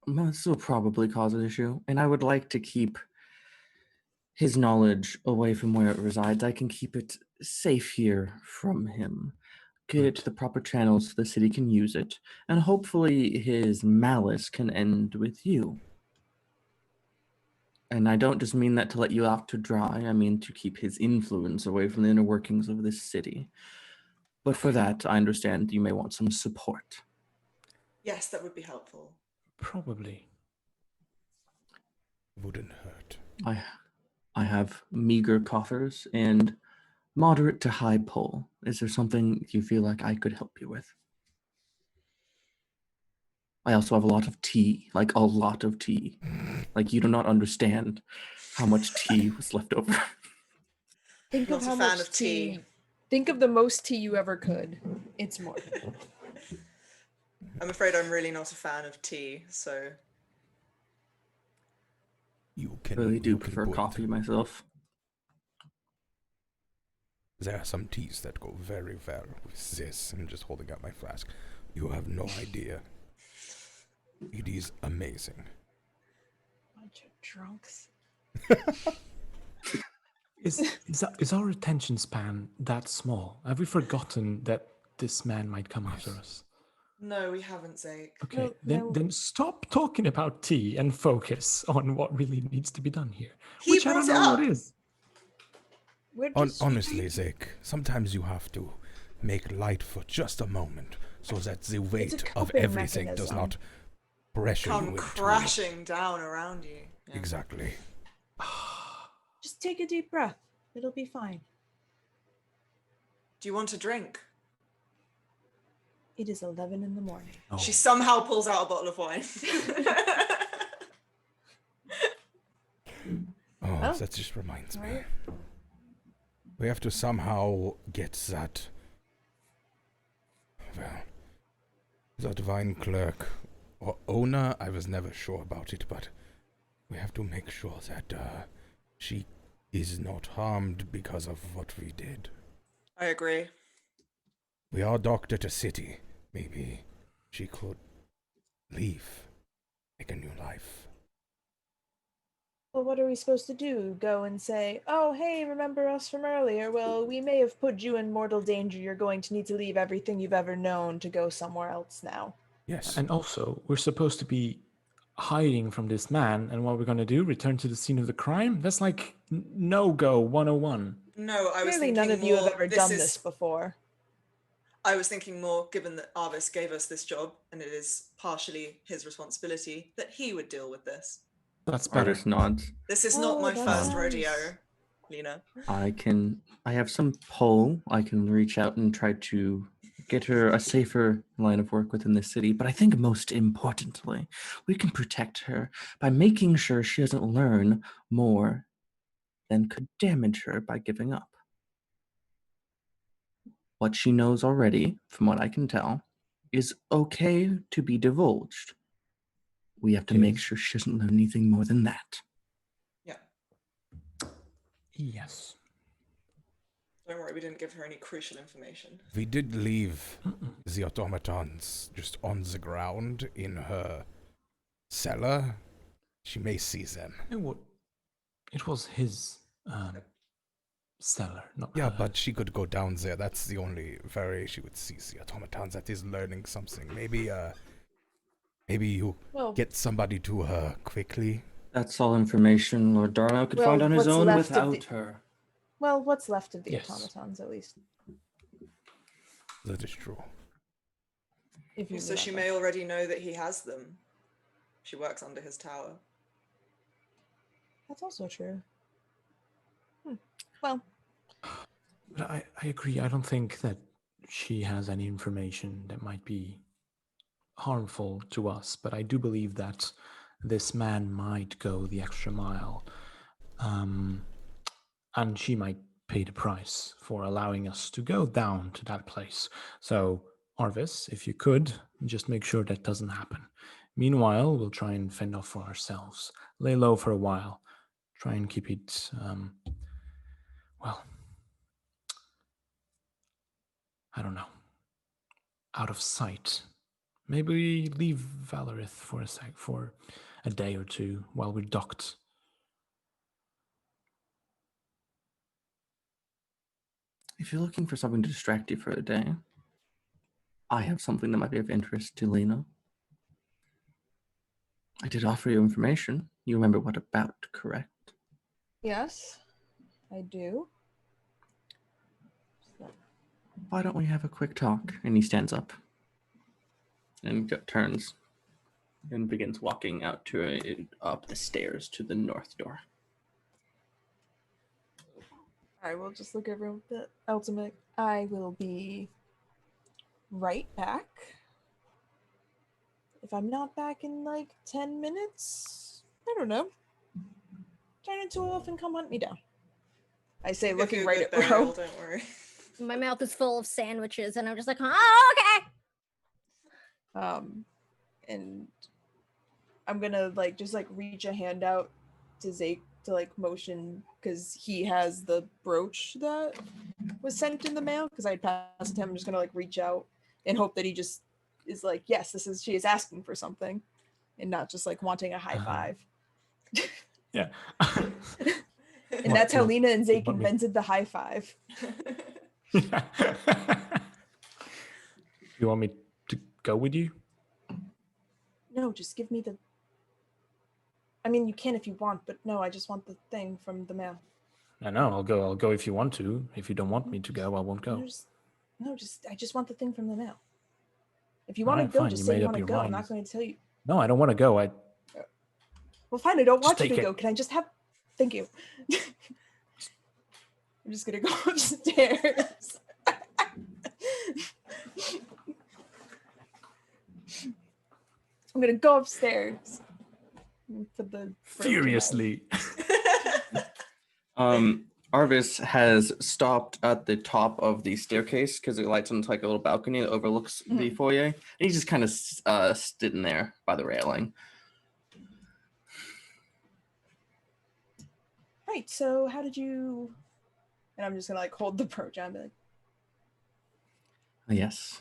this will probably cause an issue, and I would like to keep his knowledge away from where it resides. I can keep it safe here from him. Get it to the proper channels so the city can use it, and hopefully his malice can end with you. And I don't just mean that to let you off to dry, I mean to keep his influence away from the inner workings of this city. But for that, I understand you may want some support. Yes, that would be helpful. Probably. Wouldn't hurt. I have meager coffers and moderate to high pull. Is there something you feel like I could help you with? I also have a lot of tea, like a lot of tea. Like you do not understand how much tea was left over. Think Not of a how fan much of tea. Think of the most tea you ever could. It's more. I'm afraid I'm really not a fan of tea, so You I can. really do you can prefer put- coffee myself. There are some teas that go very well with this. I'm just holding out my flask. You have no idea. It is amazing. Bunch of drunks. Is our attention span that small? Have we forgotten that this man might come after us? no, we haven't, Zake. Okay, No. then stop talking about tea and focus on what really needs to be done here. He Which I brought don't it know up. what is. We're just Honestly, Zeke, sometimes you have to make light for just a moment so that the weight of coping everything does mechanism. not pressure you Come into. crashing down around you. Yeah. Exactly. Just take a deep breath. It'll be fine. Do you want a drink? It is 11 in the morning. Oh. She somehow pulls out a bottle of wine. Oh, that just reminds me. Right. We have to somehow get that. Well, that wine clerk or owner, I was never sure about it, but we have to make sure that she is not harmed because of what we did. I agree. We are doctor to city. Maybe she could leave, make a new life. Well, what are we supposed to do? Go and say, oh, hey, remember us from earlier? Well, we may have put you in mortal danger. You're going to need to leave everything you've ever known to go somewhere else now. Yes. And also, we're supposed to be hiding from this man, and what we're going to do, return to the scene of the crime? That's like no-go 101. No, I was Clearly thinking none of you have more, ever done this before. I was thinking more, given that Arvis gave us this job, and it is partially his responsibility, that he would deal with this. That's better. Artist nods. This is not my that's first nice. rodeo, Lena. I have some pull. I can reach out and try to get her a safer line of work within the city. But I think most importantly, we can protect her by making sure she doesn't learn more than could damage her by giving up. What she knows already, from what I can tell, is okay to be divulged. We have to make Yes. sure she doesn't learn anything more than that. Yeah. Yes. Don't worry, we didn't give her any crucial information. We did leave the automatons just on the ground in her cellar. She may see them. It was his cellar, not Yeah, hers. but she could go down there. That's the only way she would see the automatons. That is learning something. Maybe you get somebody to her quickly. That's all information Lord Darnell could Well, find on his what's own left of without the- her. Well, what's left of the Yes. automatons, at least. That is true. If you So she remember. may already know that he has them. She works under his tower. That's also true. Well, But I agree. I don't think that she has any information that might be harmful to us. But I do believe that this man might go the extra mile. And she might pay the price for allowing us to go down to that place. So, Arvis, if you could, just make sure that doesn't happen. Meanwhile, we'll try and fend off for ourselves. Lay low for a while. Try and keep it, well, I don't know, out of sight. Maybe leave Valarith for a day or two while we're docked. If you're looking for something to distract you for a day, I have something that might be of interest to Lena. I did offer you information. You remember what about, correct? yes, I do. Why don't we have a quick talk? And he stands up and turns and begins walking out up the stairs to the north door. I will just look over the ultimate. I will be right back. If I'm not back in like 10 minutes, I don't know. Turn into a wolf and come hunt me down. I say, Give looking you a right good at burial, Ro. don't worry. My mouth is full of sandwiches, and I'm just like, oh, okay. And I'm gonna just reach a hand out to Zake to motion, because he has the brooch that was sent in the mail, because I passed him. I'm just gonna reach out and hope that he just is like, yes, she is asking for something, and not just wanting a high five. Yeah. And that's how Lena and Zake want me- invented the high five. You want me to go with you? No, just give me the. I mean, you can if you want, but no, I just want the thing from the mail. I know. I'll go if you want to. If you don't want me to go, I won't go. I just want the thing from the mail. If you want to Alright, go, fine, just you say made you up want to your go. I'm mind. not going to tell you. No, I don't want to go. Well, fine. I don't want Just you to take go. it. Can I just have? Thank you. I'm just gonna go upstairs. I'm gonna go upstairs. Put the Furiously. Arvis has stopped at the top of the staircase because it lights onto like a little balcony that overlooks the foyer. And he's just kind of sitting there by the railing. Right, so how did you... And I'm just gonna like hold the brooch and be like, Yes.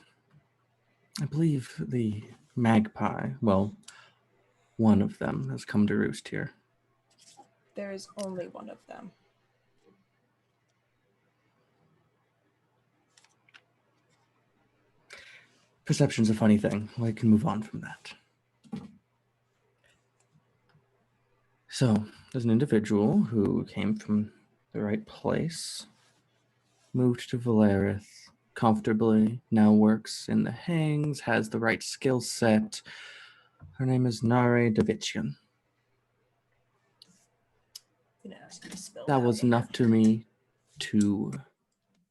I believe the magpie, well, one of them has come to roost here. there is only one of them. Perception's a funny thing. I can move on from that. So, there's an individual who came from the right place, moved to Valarith comfortably, now works in the hangs, has the right skill set. Her name is Nare Davician. I'm gonna ask you to spell That was enough to me to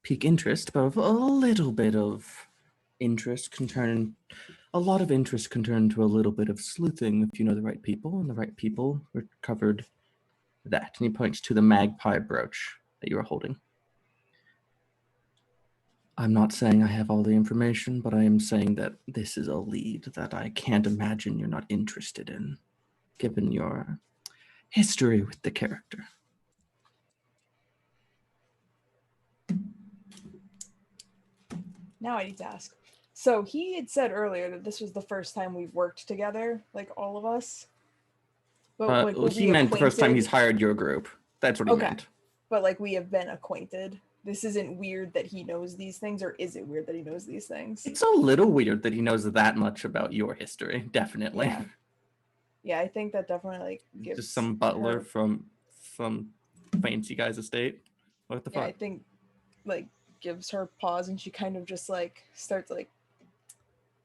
pique interest, but a little bit of interest can turn... A lot of interest can turn to a little bit of sleuthing if you know the right people, and the right people recovered that. And he points to the magpie brooch that you are holding. I'm not saying I have all the information, but I am saying that this is a lead that I can't imagine you're not interested in, given your history with the character. Now I need to ask. So he had said earlier that this was the first time we've worked together, like all of us. But like, were He we meant the first time acquainted? he's hired your group. That's what he meant. But like, we have been acquainted. This isn't weird that he knows these things, or is it weird that he knows these things? It's a little weird that he knows that much about your history, definitely. Yeah, I think that definitely like gives Just some butler her... from some fancy guy's estate. What the Yeah, I fuck? think like gives her pause, and she kind of just like starts like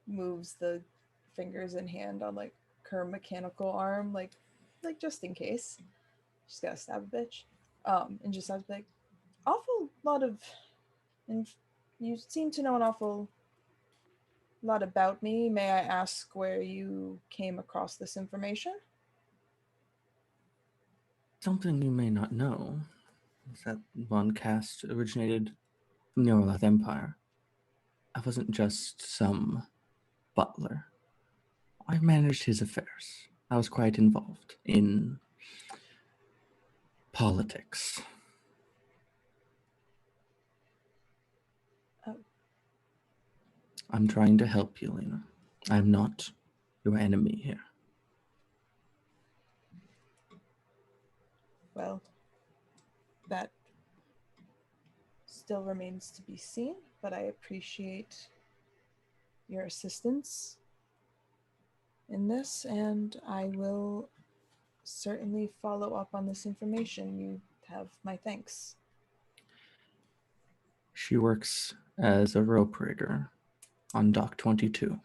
moves the fingers and hand on like her mechanical arm, like just in case. She's gotta stab a bitch. And just sounds like awful lot of, and you seem to know an awful lot about me. May I ask where you came across this information? Something you may not know is that one cast originated from the Orlath Empire. I wasn't just some butler. I managed his affairs. I was quite involved in politics. Oh. I'm trying to help you, Lena. I'm not your enemy here. Well, that still remains to be seen, but I appreciate your assistance in this, and I will certainly follow up on this information. You have my thanks. She works as a rope rigger on Dock 22.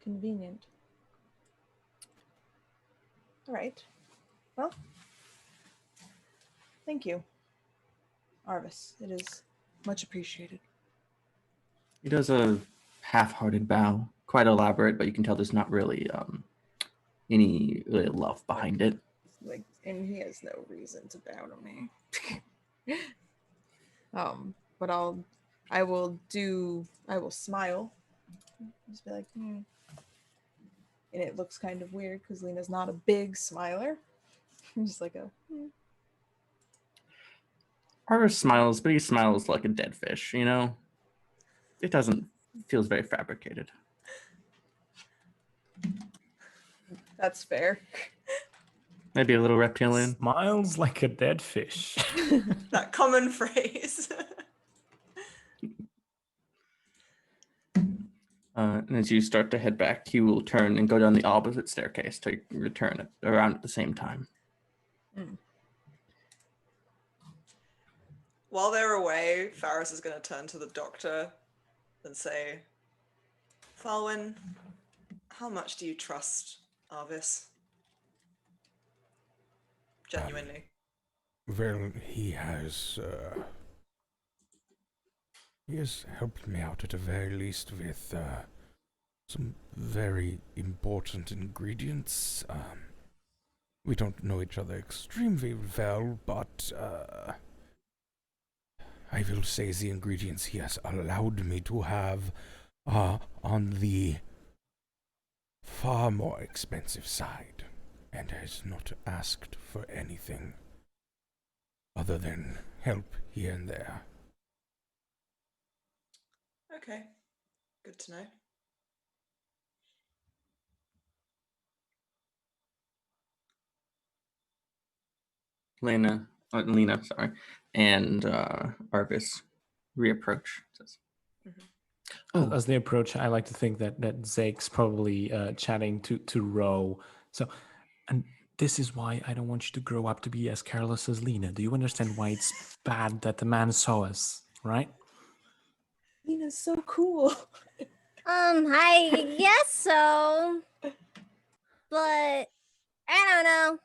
Convenient. All right. Well, thank you, Arvis. It is much appreciated. He does a half-hearted bow, quite elaborate, but you can tell there's not really any really love behind it. Like, and he has no reason to bow to me. But I will smile. Just be like, And it looks kind of weird because Lena's not a big smiler. Just like a. Arvis smiles, but he smiles like a dead fish, you know? It feels very fabricated. That's fair. Maybe a little reptilian. Smiles like a dead fish. That common phrase. And as you start to head back, he will turn and go down the opposite staircase to return around at the same time. While they're away, Faris is going to turn to the doctor and say, Falwyn, how much do you trust Arvis? Genuinely. Well, he has helped me out at the very least with some very important ingredients. We don't know each other extremely well, but I will say the ingredients he has allowed me to have are on the far more expensive side, and has not asked for anything other than help here and there. Okay. Good to know. Lena, sorry, and Arvis reapproach. Says, Oh. As they approach, I like to think that Zake's probably chatting to Ro. So, and this is why I don't want you to grow up to be as careless as Lena. Do you understand why it's bad that the man saw us, right? Lena's so cool. I guess so. But I don't know.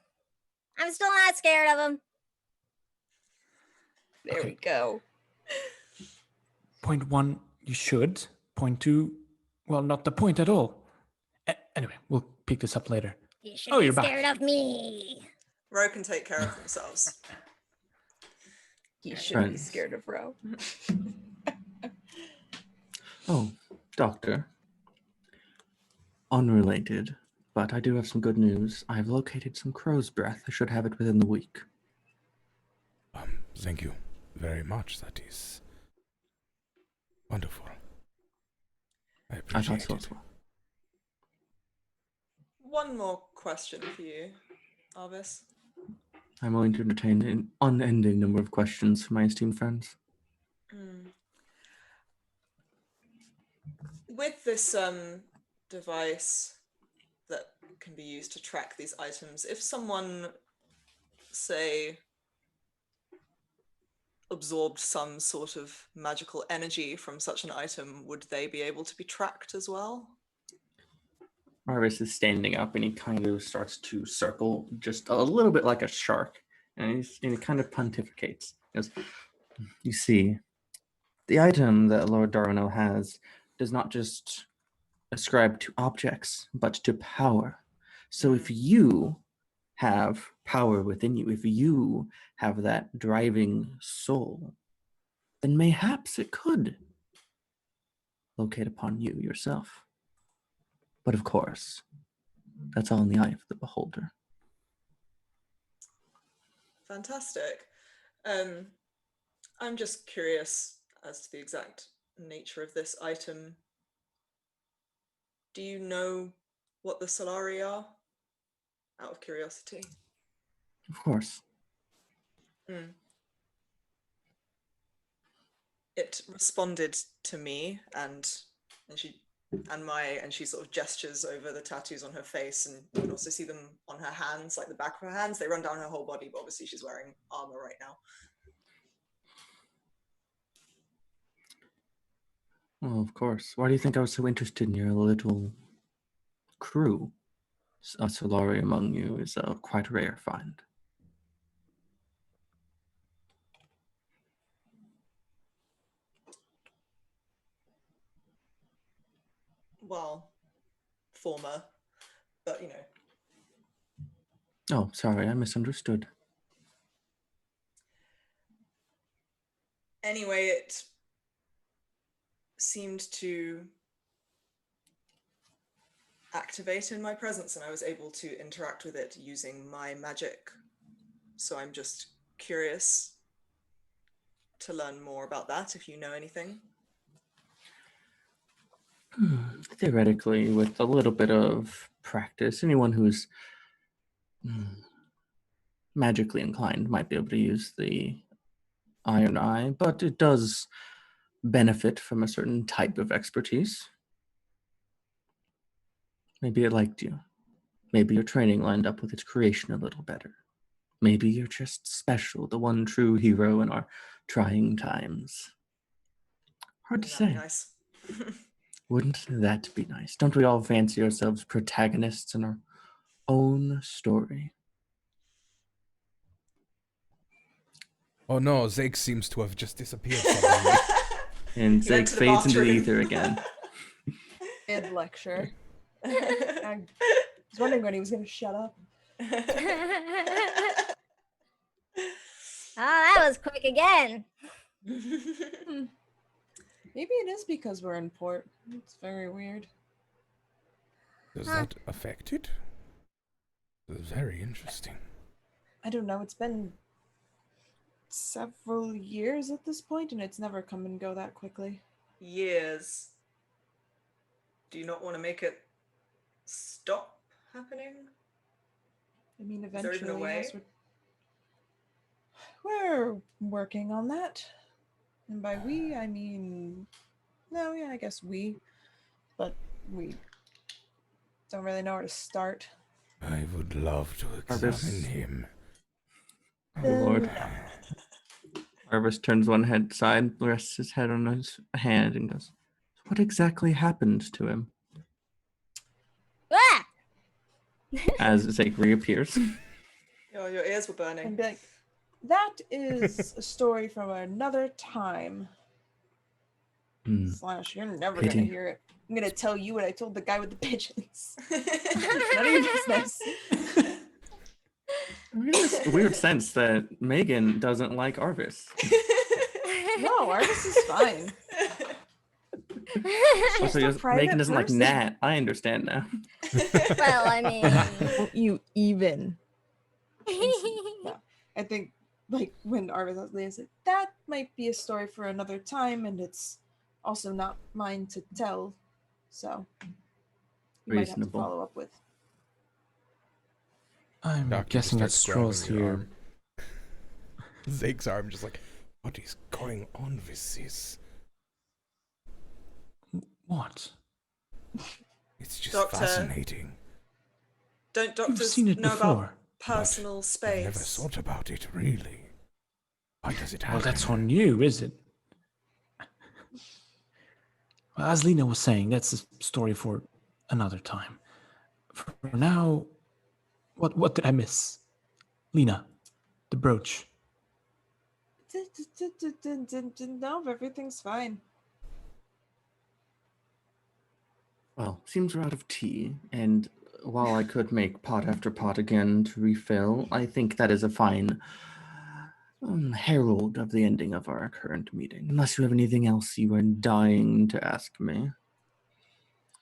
I'm still not scared of him. There we go. Point 1, you should. Point 2, well, not the point at all. Anyway, we'll pick this up later. You should be scared back. of me. Ro can take care of themselves. He should be scared of Ro. Oh, Doctor. Unrelated, but I do have some good news. I've located some crow's breath. I should have it within the week. Thank you very much. That is wonderful. I appreciate it. As well. One more question for you, Arvis. I'm willing to entertain an unending number of questions from my esteemed friends. With this device that can be used to track these items, if someone, say, absorbed some sort of magical energy from such an item, would they be able to be tracked as well? Marvis is standing up and he kind of starts to circle just a little bit like a shark. And he kind of pontificates. He goes, you see, the item that Lord Darwinell has does not just ascribe to objects, but to power. So if you have power within you, if you have that driving soul, then mayhaps it could locate upon you yourself. But of course, that's all in the eye of the beholder. Fantastic. I'm just curious as to the exact nature of this item. Do you know what the Solari are? Out of curiosity. Of course. It responded to me, and she sort of gestures over the tattoos on her face, and you can also see them on her hands, like the back of her hands. They run down her whole body, but obviously she's wearing armor right now. Well, of course. Why do you think I was so interested in your little crew? A Solari among you is a quite rare find. Well, former, but you know. Oh, sorry, I misunderstood. Anyway, it seemed to activate in my presence, and I was able to interact with it using my magic. So I'm just curious to learn more about that, if you know anything. Theoretically, with a little bit of practice, anyone who's magically inclined might be able to use the Iron Eye, but it does benefit from a certain type of expertise. Maybe it liked you. Maybe your training lined up with its creation a little better. Maybe you're just special, the one true hero in our trying times. Hard to say. Nice. Wouldn't that be nice? Don't we all fancy ourselves protagonists in our own story? Oh no, Zeke seems to have just disappeared suddenly. And He went Zeke to the fades into the bathroom. ether again. Ed lecture. I was wondering when he was going to shut up. Oh, that was quick again. Maybe it is because we're in port. It's very weird. Does that affect it? That's very interesting. I don't know. It's been several years at this point, and it's never come and go that quickly. Years. Do you not want to make it stop happening? I mean, Is there even a eventually, way? yes, we're working on that. And by we, I mean, no, yeah, I guess we, but we don't really know where to start. I would love to examine him. Oh Lord. No. Arvis turns one head side, rests his head on his hand, and goes, "What exactly happened to him?" Ah! As Zeke reappears. Your ears were burning. And be like, that is a story from another time. Hmm. / you're never Pity. gonna hear it. I'm gonna tell you what I told the guy with the pigeons. None of your business. I get this weird sense that Megan doesn't like Arvis. No, Arvis is fine. Also, a private Megan doesn't like person. Nat. I understand now. Well, I mean. Don't you even? No. I think, like, when Arvis asked Leah, said, that might be a story for another time, and it's also not mine to tell. So, you might have to Reasonable. follow up with. I'm Doc, you guessing that just start Stroll's grabbing your here. arm. Zake's arm just like, what is going on with this? What? It's just Doctor. fascinating. Don't You've doctors seen it know before. about personal I've space? never thought about it, really. Why does it happen? Well, that's on you, is it? Well, as Lena was saying, that's a story for another time. For now, what did I miss? Lena, the brooch. No, everything's fine. Well, seems we're out of tea, and while I could make pot after pot again to refill, I think that is a fine herald of the ending of our current meeting. Unless you have anything else you are dying to ask me.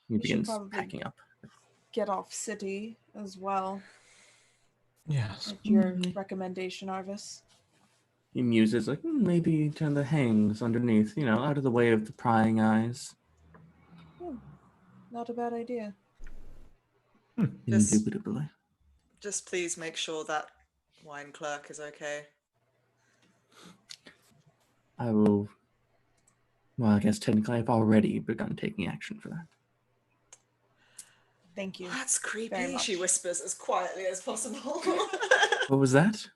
He We should begins probably packing up. get off city as well. Yes. At your recommendation, Arvis. He muses, like, maybe turn the hangs underneath, out of the way of the prying eyes. Not a bad idea. Indubitably. Just please make sure that wine clerk is okay. I will. Well, I guess technically I've already begun taking action for that. Thank you. That's Very creepy, much. she whispers as quietly as possible. What was that?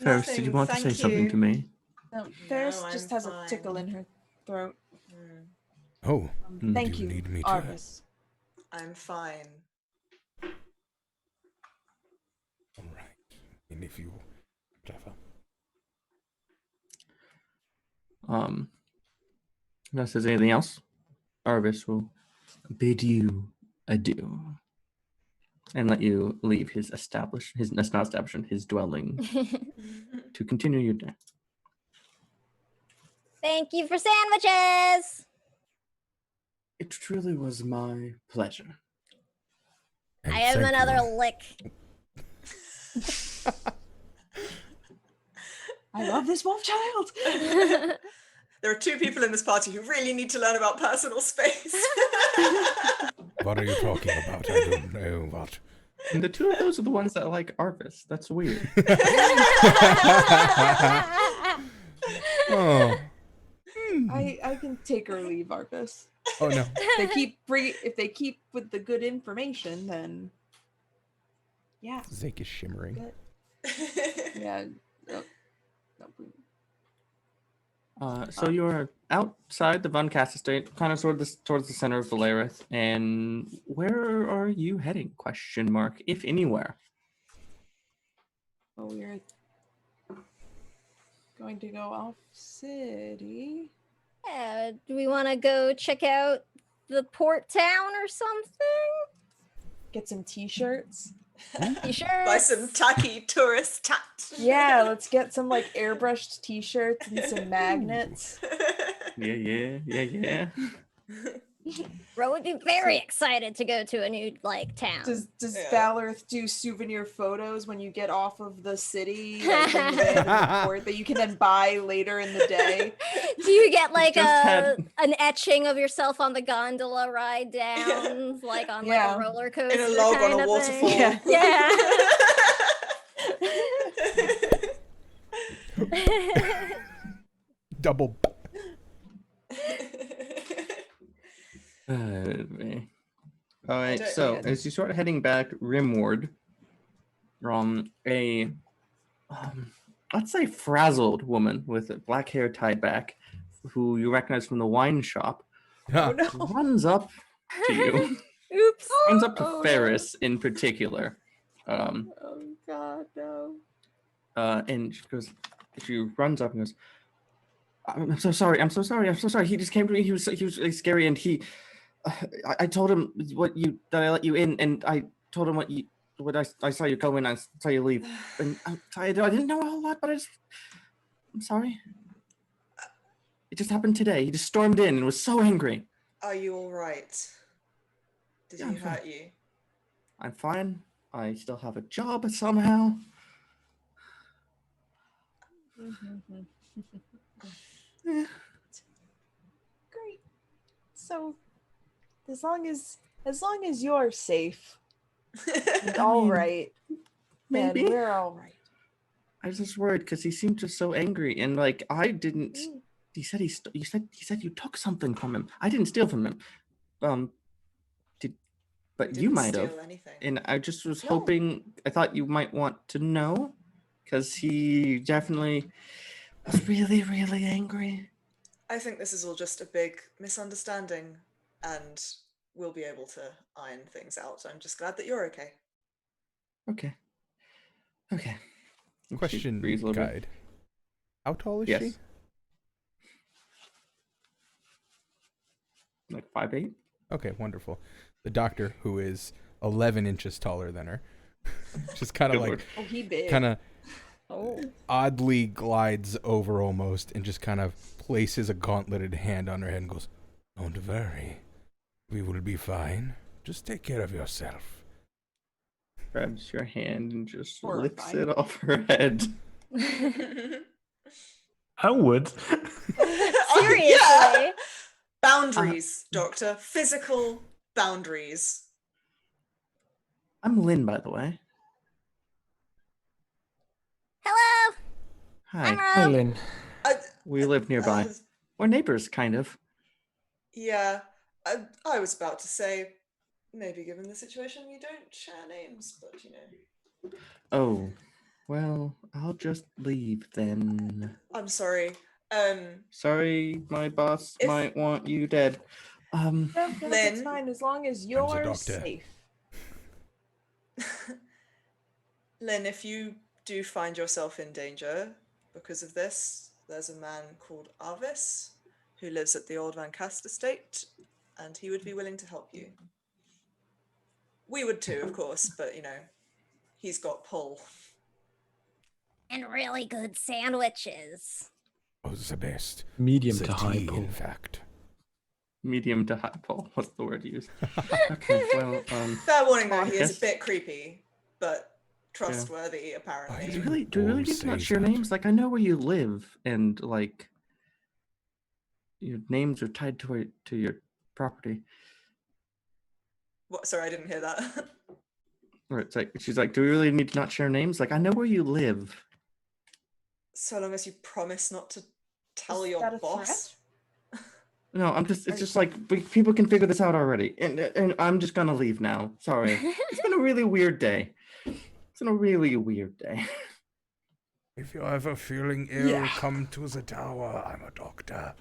Ferris, did you Nothing, want to thank say something you. to me? No, Ferris No, just I'm has a tickle fine. in her throat. Oh, Thank do you you, need me to- Arvis. I'm fine. all right. And if you, whatever. Unless there's anything else, Arvis will bid you adieu and let you leave his dwelling to continue your day. Thank you for sandwiches. It truly was my pleasure. And I have thank another you. lick. I love this wolf child. There are two people in this party who really need to learn about personal space. What are you talking about? I don't know what. And the two of those are the ones that like Arvis. That's weird. Oh. I can take or leave Arvis. Oh no. If they keep with the good information, then yeah. Zeke is shimmering. Good. Yeah. No. So you're outside the Von Cass estate, kind of towards the center of Valarith, and where are you heading? ? If anywhere. Oh, we're going to go off city. Do we want to go check out the port town or something? Get some t-shirts. T-shirts? Buy some tacky tourist tat. Yeah, let's get some like airbrushed t-shirts and some magnets. Yeah. Ro would be very excited to go to a new town. Does Yeah. Valarith do souvenir photos when you get off of the city, like when you land in the port that you can then buy later in the day? Do you get like Just had- an etching of yourself on the gondola ride down, like on Yeah. like a roller coaster? In a log on kind a of waterfall. thing? Yeah. Yeah. Double. All right, don't so get- as you start heading back rimward, let's say frazzled woman with black hair tied back, who you recognize from the wine shop, Oh no. runs up to you. Oops. Runs up to Oh, no. Ferris in particular, Oh god, no. and she runs up and goes, I'm so sorry. He just came to me. He was really scary, and I told him that I let you in, and I told him I saw you come in, I saw you leave, and I didn't know a whole lot, but I'm sorry. It just happened today. He just stormed in and was so angry. Are you all right? Did Yeah, he I'm fine. hurt you? I'm fine. I still have a job somehow. Eh, Great. So as long as you're safe and all right, then maybe. we're all right. I was just worried because he seemed just so angry, and I didn't. He said he said you took something from him. I didn't steal from him. But We you didn't might steal have. anything. And I just was No. hoping. I thought you might want to know, because he definitely was really, really angry. I think this is all just a big misunderstanding, and we'll be able to iron things out. I'm just glad that you're okay. Okay. She Question breathes a little bit. guide. How tall is Yes. she? Like 5'8". Okay, wonderful. The doctor, who is 11 inches taller than her, just kind of Good like, lord. Oh, he big. kind of Oh. oddly glides over almost and just kind of places a gauntleted hand on her head and goes, "Don't worry. We will be fine. Just take care of yourself." Grabs your hand and just licks Horrifying. it off her head. I would. Seriously. Yeah. Boundaries, Doctor. Physical boundaries. I'm Lynn, by the way. Hello. Hi. I'm Hi, Ro. Lynn. We live nearby. We're neighbors, kind of. Yeah, I was about to say, maybe given the situation, you don't share names, but you know. Oh, well, I'll just leave then. I'm sorry. Sorry, my boss If- might want you dead. No, it's Lynn? fine as long as the you're doctor. safe. Lynn, if you do find yourself in danger because of this, there's a man called Arvis who lives at the Old Van Cast estate, and he would be willing to help you. We would too, of course, but you know, he's got pull. And really good sandwiches. Oh, the best. Medium It's a to high tea, pull. in fact. Medium to high pull. What's the word used? Okay, well, Fair warning though, I he is guess- a bit creepy, but trustworthy apparently. do we really Always need to not say share that. names? Like, I know where you live, and like, your names are tied to your property. What? Sorry, I didn't hear that. Or it's like, she's like, do we really need to not share names? Like, I know where you live. So long as you promise not to tell Is your that a boss. No, it's just like, people can figure this out already. And I'm just gonna leave now. Sorry. It's been a really weird day. It's been a really weird day. If you're ever feeling ill, Yeah. come to the tower. I'm a doctor.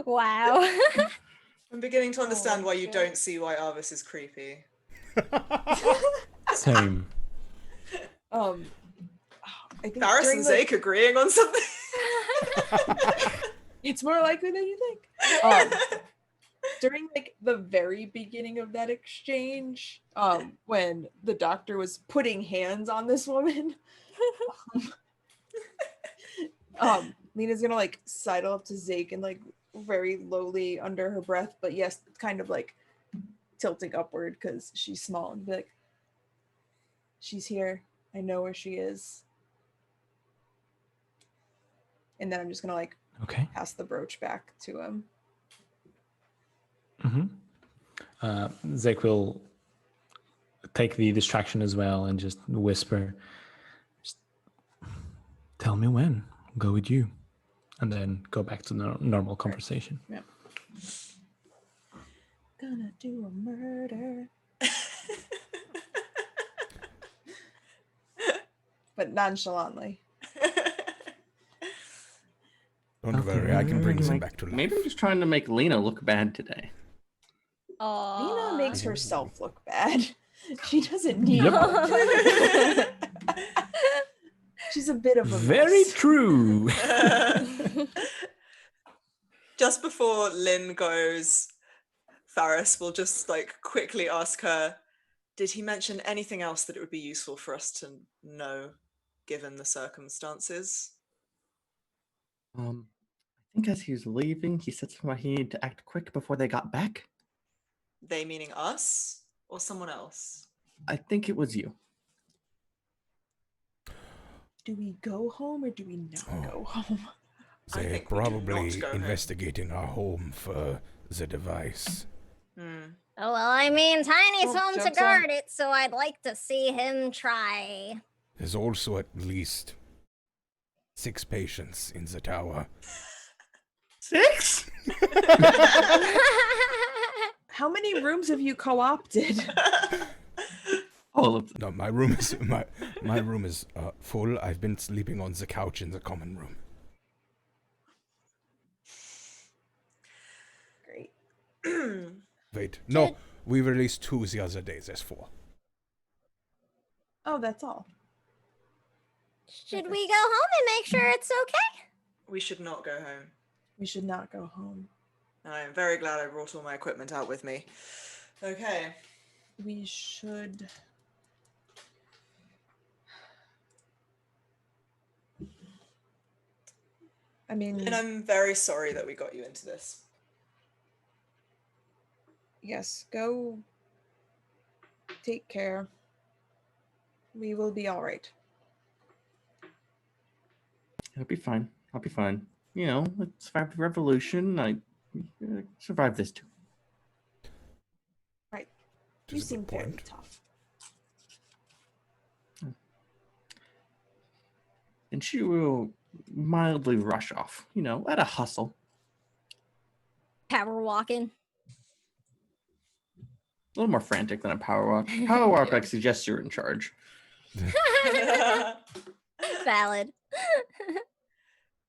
Wow. I'm beginning to understand Oh, why you shit. don't see why Arvis is creepy. Same. I think Varys during and the- Zeke agreeing on something. It's more likely than you think. During like the very beginning of that exchange, when the doctor was putting hands on this woman, Lena's gonna like sidle up to Zeke and like very lowly under her breath, but yes, kind of like tilting upward because she's small, and be like, "She's here. I know where she is." And then I'm just gonna like Okay. pass the brooch back to him. Zeke will take the distraction as well and just whisper, just tell me when. I'll go with you. And then go back to the normal conversation. Yeah. Gonna do a murder. But nonchalantly. Don't worry, I can bring him back to life. Maybe I'm just trying to make Lena look bad today. Lena makes herself look bad. She doesn't need Yep. help. She's a bit of a Very mess. true. Just before Lynn goes, Varys will just like quickly ask her, did he mention anything else that it would be useful for us to know given the circumstances? I think as he was leaving, he said something about he needed to act quick before they got back. They meaning us or someone else? I think it was you. Do we go home or do we not go home? I They're think we do not probably go home. investigating our home for the device. Oh, well, I mean, Tiny's Well, home to joke's on- guard it, so I'd like to see him try. There's also at least 6 patients in the tower. 6? How many rooms have you co-opted? All of them. No, my room is my room is full. I've been sleeping on the couch in the common room. Great. Wait, no, we released 2 the other day. There's 4. Oh, that's all. Should we go home and make sure it's okay? We should not go home. We should not go home. I am very glad I brought all my equipment out with me. Okay. We should... I mean, And I'm very sorry that we got you into this. yes, go take care. We will be all right. It'll be fine. I'll be fine. You know, let's survive the revolution. I survived this too. Right. Which You is a seem good fairly point. tough. And she will mildly rush off, you know, at a hustle. Power walking. A little more frantic than a power walk. Power walk, like, suggests you're in charge. Valid.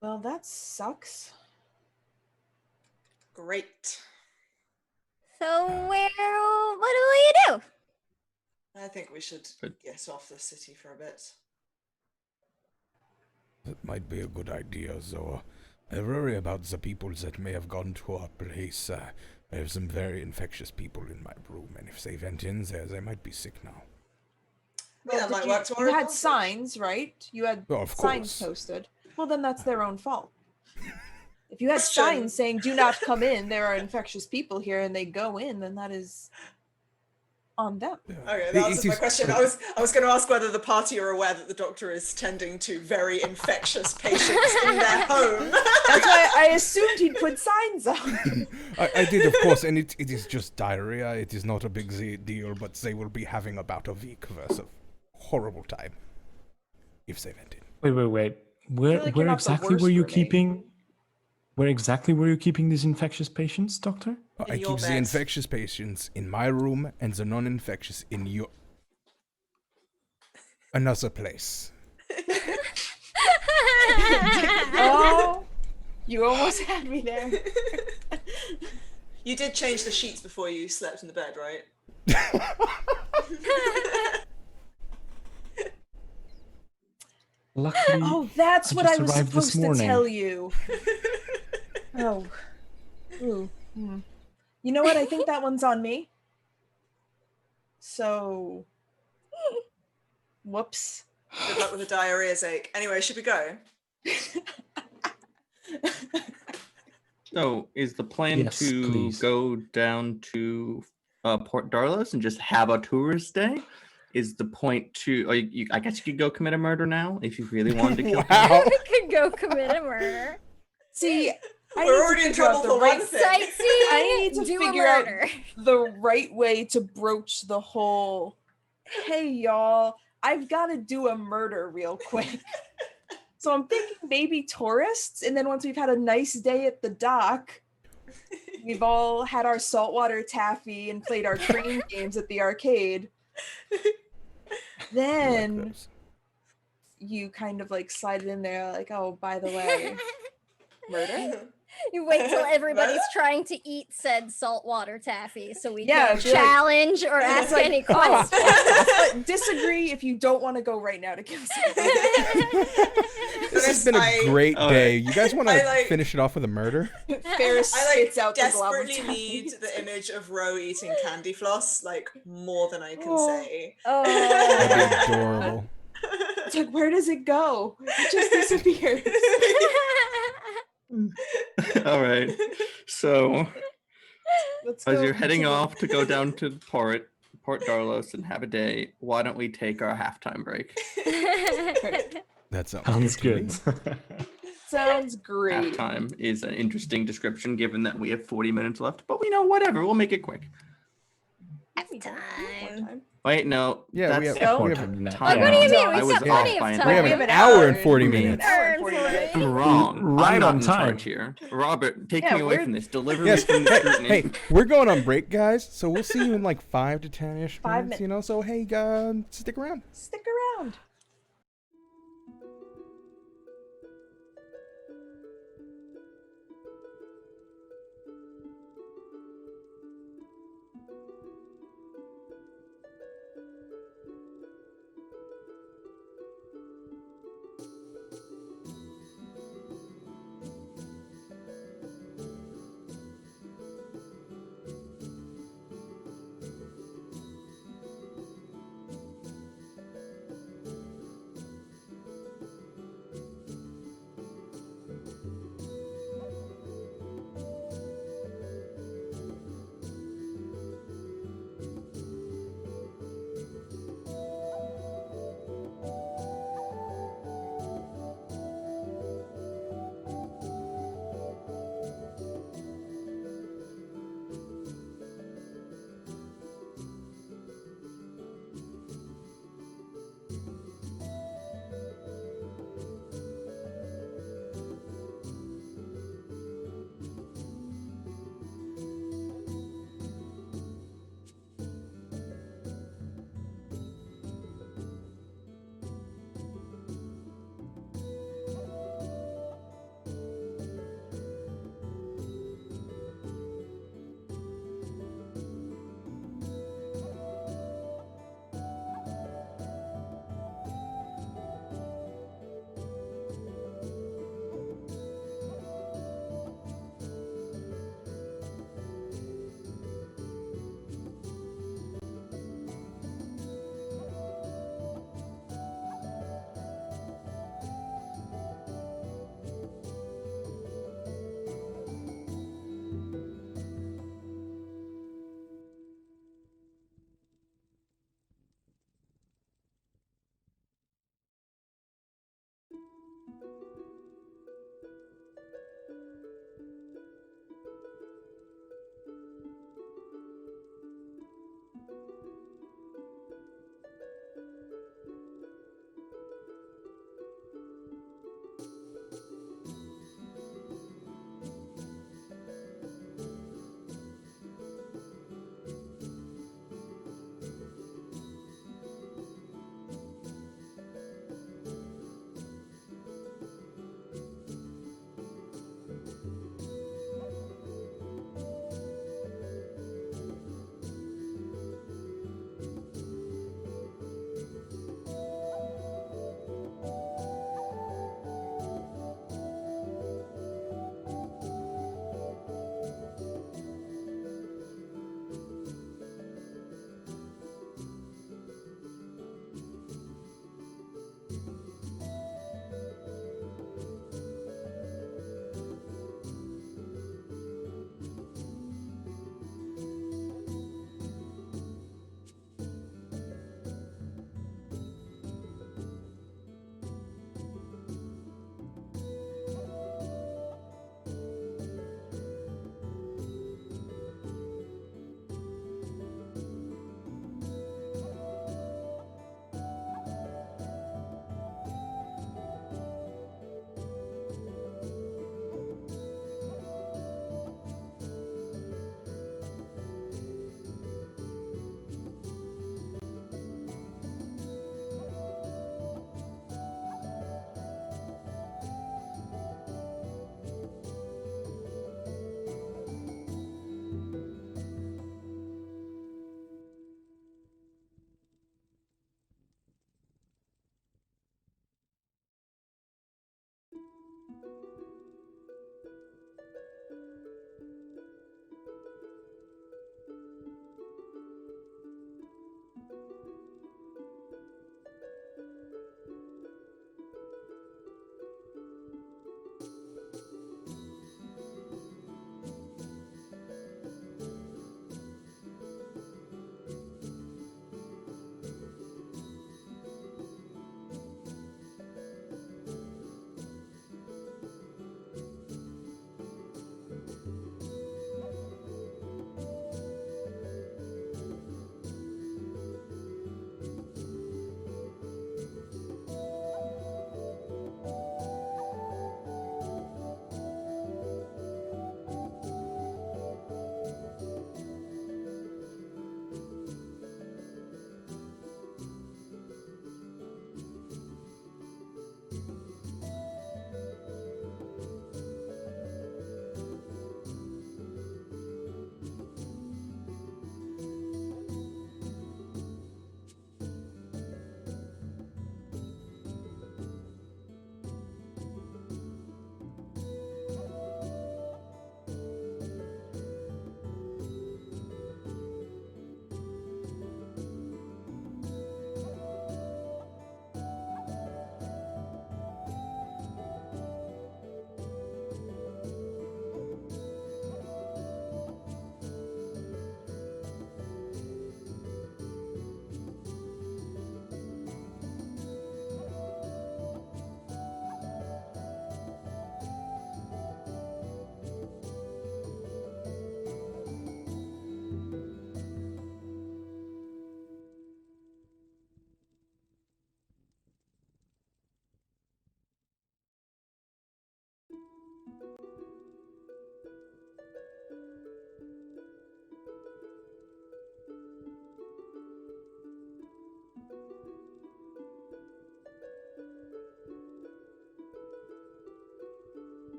Well, that sucks. Great. So what will you do? I think we should Good. get off the city for a bit. That might be a good idea, though. I worry about the people that may have gone to our place. I have some very infectious people in my room, and if they went in there, they might be sick now. Yeah, that did might you, work to our you had advantage. signs, right? You had Well, of signs course. posted. Well, then that's their own fault. If you had Question. signs saying "Do not come in," there are infectious people here, and they go in, then that is on them. Okay, It- that answers it my is- question. I was going to ask whether the party are aware that the doctor is tending to very infectious patients in their home. That's why I assumed he'd put signs up. I did, of course, and it is just diarrhea. It is not a big deal, but they will be having about a week worth of horrible time if they went in. Wait. Where like you're not the exactly worst were you roommate. keeping? Where exactly were you keeping these infectious patients, Doctor? In I your keep the bed. infectious patients in my room and the non-infectious in your another place. Oh, you almost had me there. You did change the sheets before you slept in the bed, right? Luckily, Oh, that's I what I just was arrived this supposed to morning. tell you. Oh. Ooh. You know what? I think that one's on me. So. Whoops. Good luck with the diarrhea, Zake. Anyway, should we go? So, is the plan Yes, to please. go down to Port Darlos and just have a tourist day? Is the point to? Or I guess you could go commit a murder now if you really wanted to kill. Wow. We could go commit a murder. See, I We're need already to in figure out trouble the for right one thing. Sightseeing. I need to do figure a out murder. the right way to broach the whole, hey y'all, I've got to do a murder real quick. So I'm thinking maybe tourists, and then once we've had a nice day at the dock, we've all had our saltwater taffy and played our train games at the arcade. Then you kind of like slide it in there like, oh, by the way, murder? You wait till everybody's trying to eat said saltwater taffy so we Yeah, can be like- challenge or It's ask like, any oh, questions. but disagree if you don't want to go right now to kill someone. This has been a great All day. right. You guys want I to like- finish it off with a murder? Ferris I spits out the glob of desperately taffy. need the image of Ro eating candy floss, like more than I can Oh. say. That'd Oh. be adorable. It's like, where does it go? It just disappears. All right. So, Let's as go you're heading to the- off to go down to Port Darlos and have a day, why don't we take our halftime break? That sounds Sounds good. to me. good. Sounds great. Halftime is an interesting description given that we have 40 minutes left, but we know whatever, we'll make it quick. Time. Wait, no. Yeah, we that's have- we have- time. Like, Like, what do you mean? I We've was got plenty off of by an time. We have We an have an hour hour and 40 and- minutes. Hour and 40 minutes. I'm wrong. Right I'm not on in time. charge here. Robert, take Yeah, me away we're- from this. Deliver Yes. me from the scrutiny. Hey, we're going on break, guys. So we'll see you in like 5 to 10-ish 5 minutes, you know? So, hey, stick around. Stick around.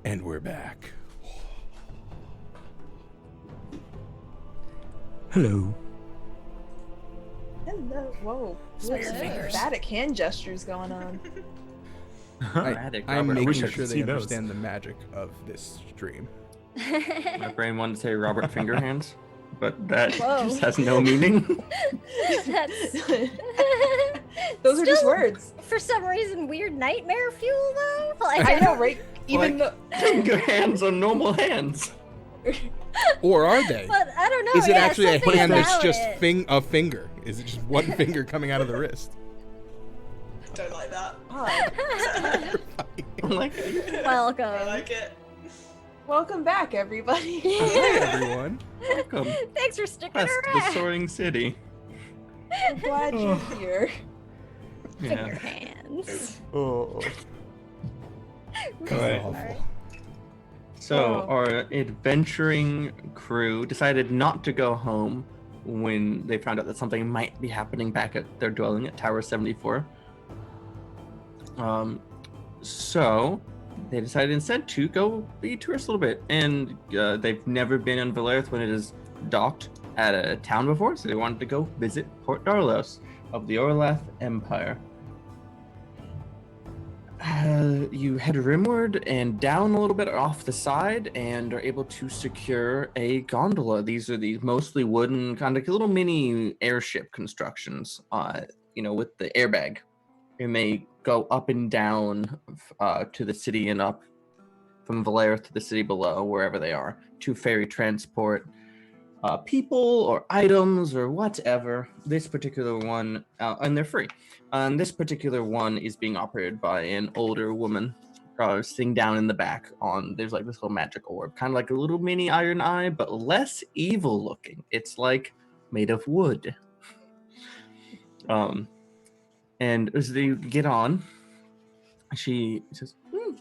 And we're back. Hello. Hello. Whoa. Spirit fingers. Dramatic hand gestures going on. Dramatic, I'm Robert. I wish making I sure could they see those. understand the magic of this stream. My brain wanted to say Robert Fingerhands, but that Whoa. just has no meaning. That's Those are just Still- words. for some reason weird nightmare fuel though. Like, I know, right? Even Like, finger hands are normal hands. Or are they? But I don't know. Is it yeah, actually a something hand that's about just it. a finger? Is it just one finger coming out of the wrist? Don't like that. Odd. Like, I Welcome. like it. Welcome back, everybody. Hey, everyone. welcome. Thanks for sticking Quest to around. Soaring City. I'm glad you're here. Finger Yeah. hands. Oh, Alright. awful. So Oh. our adventuring crew decided not to go home when they found out that something might be happening back at their dwelling at Tower 74. So they decided instead to go be tourists a little bit, and they've never been in Valarith when it is docked at a town before, so they wanted to go visit Port Darlos of the Orlath Empire. You head rimward and down a little bit off the side and are able to secure a gondola. These are these mostly wooden, kind of like little mini airship constructions, with the airbag. And they go up and down to the city and up from Valarith to the city below, wherever they are, to ferry transport people or items or whatever. This particular one, and they're free. This particular one is being operated by an older woman sitting down in the back there's like this little magic orb, kind of like a little mini iron eye, but less evil looking. It's like made of wood. And as they get on, she says,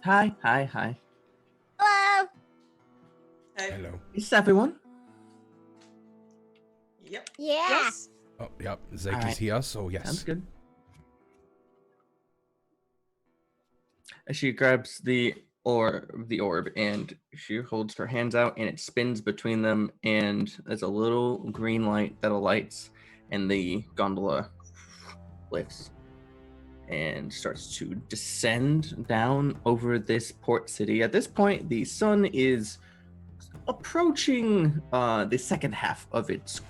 hi. Hello. Hey. Hello. Is everyone? Yep. Yeah. Yes. Oh, yep. Zeke Alright. is here, so yes. Sounds good. As she grabs the orb and she holds her hands out and it spins between them, and there's a little green light that lights and the gondola lifts and starts to descend down over this port city. At this point, the sun is approaching the second half of its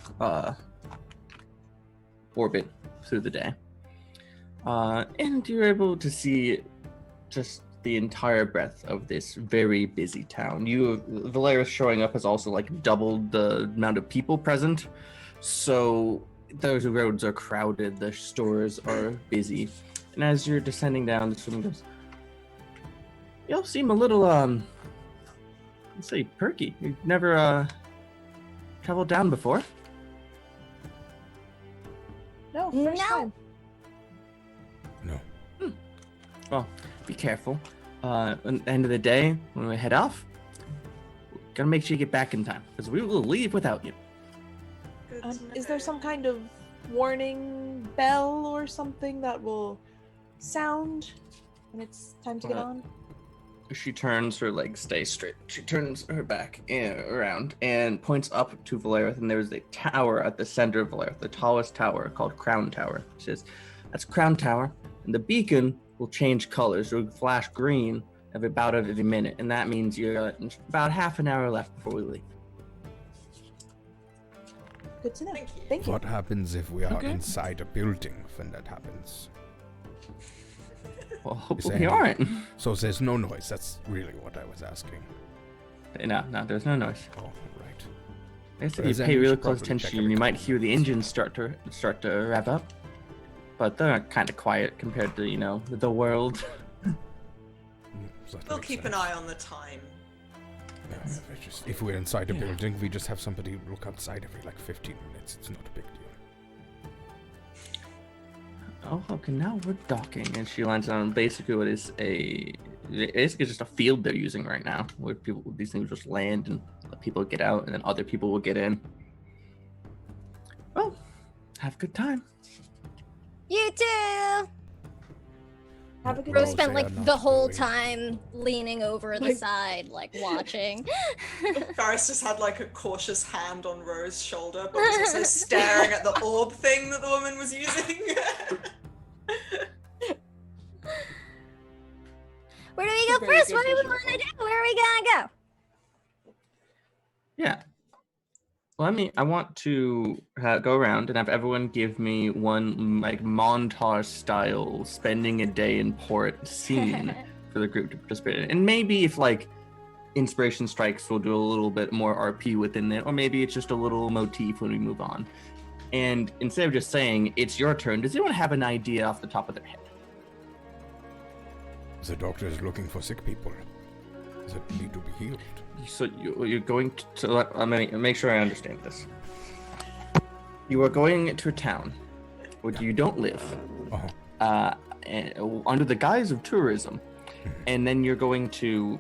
orbit through the day. And you're able to see just the entire breadth of this very busy town. Valarith showing up has also like doubled the amount of people present. So those roads are crowded, the stores are busy. And as you're descending down, this woman goes, "You all seem a little, let's say perky. You've never, traveled down before?" No, first No. time. No. Well, be careful. At the end of the day, when we head off, gotta make sure you get back in time, because we will leave without you. Good to Is there know. some kind of warning bell or something that will sound when it's time to get on? She turns, her legs stay straight. She turns her back around and points up to Valarith, and there's a tower at the center of Valarith, the tallest tower called Crown Tower. She says, "That's Crown Tower, and the beacon will change colors. It will flash green about every minute, and that means you're about half an hour left before we leave." Good to know. Thank you. Thank you. What happens if we are Okay. inside a building when that happens? Well, hopefully saying- we aren't. So there's no noise. That's really what I was asking. No, there's no noise. Oh, right. I guess But if you as in, pay we really should close probably check attention, every you might couple hear the minutes. engines start to rev up. But they're kind of quiet compared to the world. So that We'll makes keep an sense. eye on the time. Yeah, if we're inside a Yeah. building, we just have somebody look outside every like 15 minutes. It's not a big deal. Oh, okay, now we're docking. And she lands on basically what is basically just a field they're using right now, where these things just land and let people get out, and then other people will get in. Well, have a good time. You too. Have a good Rose day. spent They are like not the whole doing. time leaning over the Like- side, like watching. Faris just had like a cautious hand on Rose's shoulder, but was also staring at the orb thing that the woman was using. Where do we go Very first? good What do we visual. want to do? Where are we gonna go? Yeah. Well, I want to go around and have everyone give me one like montage style spending a day in port scene for the group to participate in. And maybe if like inspiration strikes, we'll do a little bit more RP within it, or maybe it's just a little motif when we move on. And instead of just saying it's your turn, does anyone have an idea off the top of their head? The doctor is looking for sick people that need to be healed. So you're going to let me make sure I understand this. You are going to a town where you don't live, under the guise of tourism, and then you're going to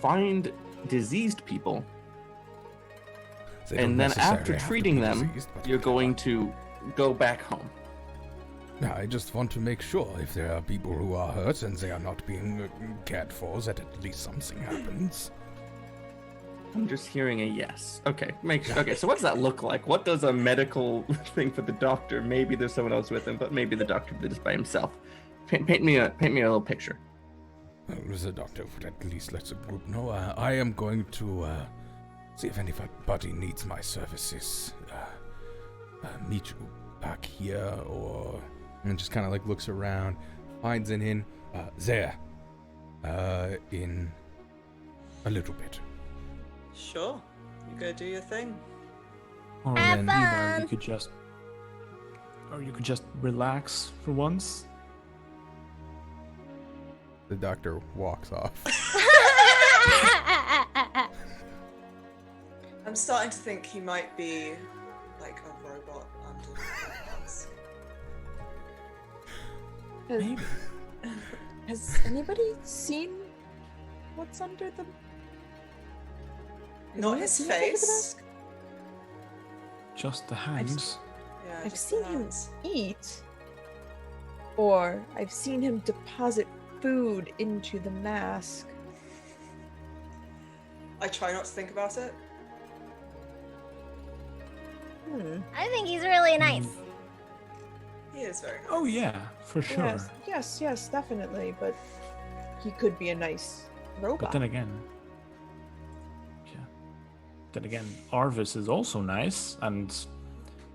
find diseased people, They don't and then necessarily after have to treating be them, diseased, but you're they going are. to go back home. Yeah, I just want to make sure if there are people who are hurt and they are not being cared for, that at least something happens. I'm just hearing a yes. Okay, okay. So what does that look like? What does a medical thing for the doctor? Maybe there's someone else with him, but maybe the doctor did this by himself. Paint me a little picture. Well, the doctor would at least let the group know. I am going to see if anybody needs my services. Meet you back here, or and just kind of like looks around, finds an inn there. In a little bit. Sure, you go do your thing. Or Have then either fun. you could just relax for once. The doctor walks off. I'm starting to think he might be like a robot under the covers. Maybe. Has anybody seen what's under the? Not anyone his seen what's under the face. mask? Just the hands. Yeah, I've just seen the him hands. eat, or I've seen him deposit food into the mask. I try not to think about it. I think he's really nice. He is very nice. Oh yeah, for sure. Yes, definitely. But he could be a nice robot. But then again, Arvis is also nice, and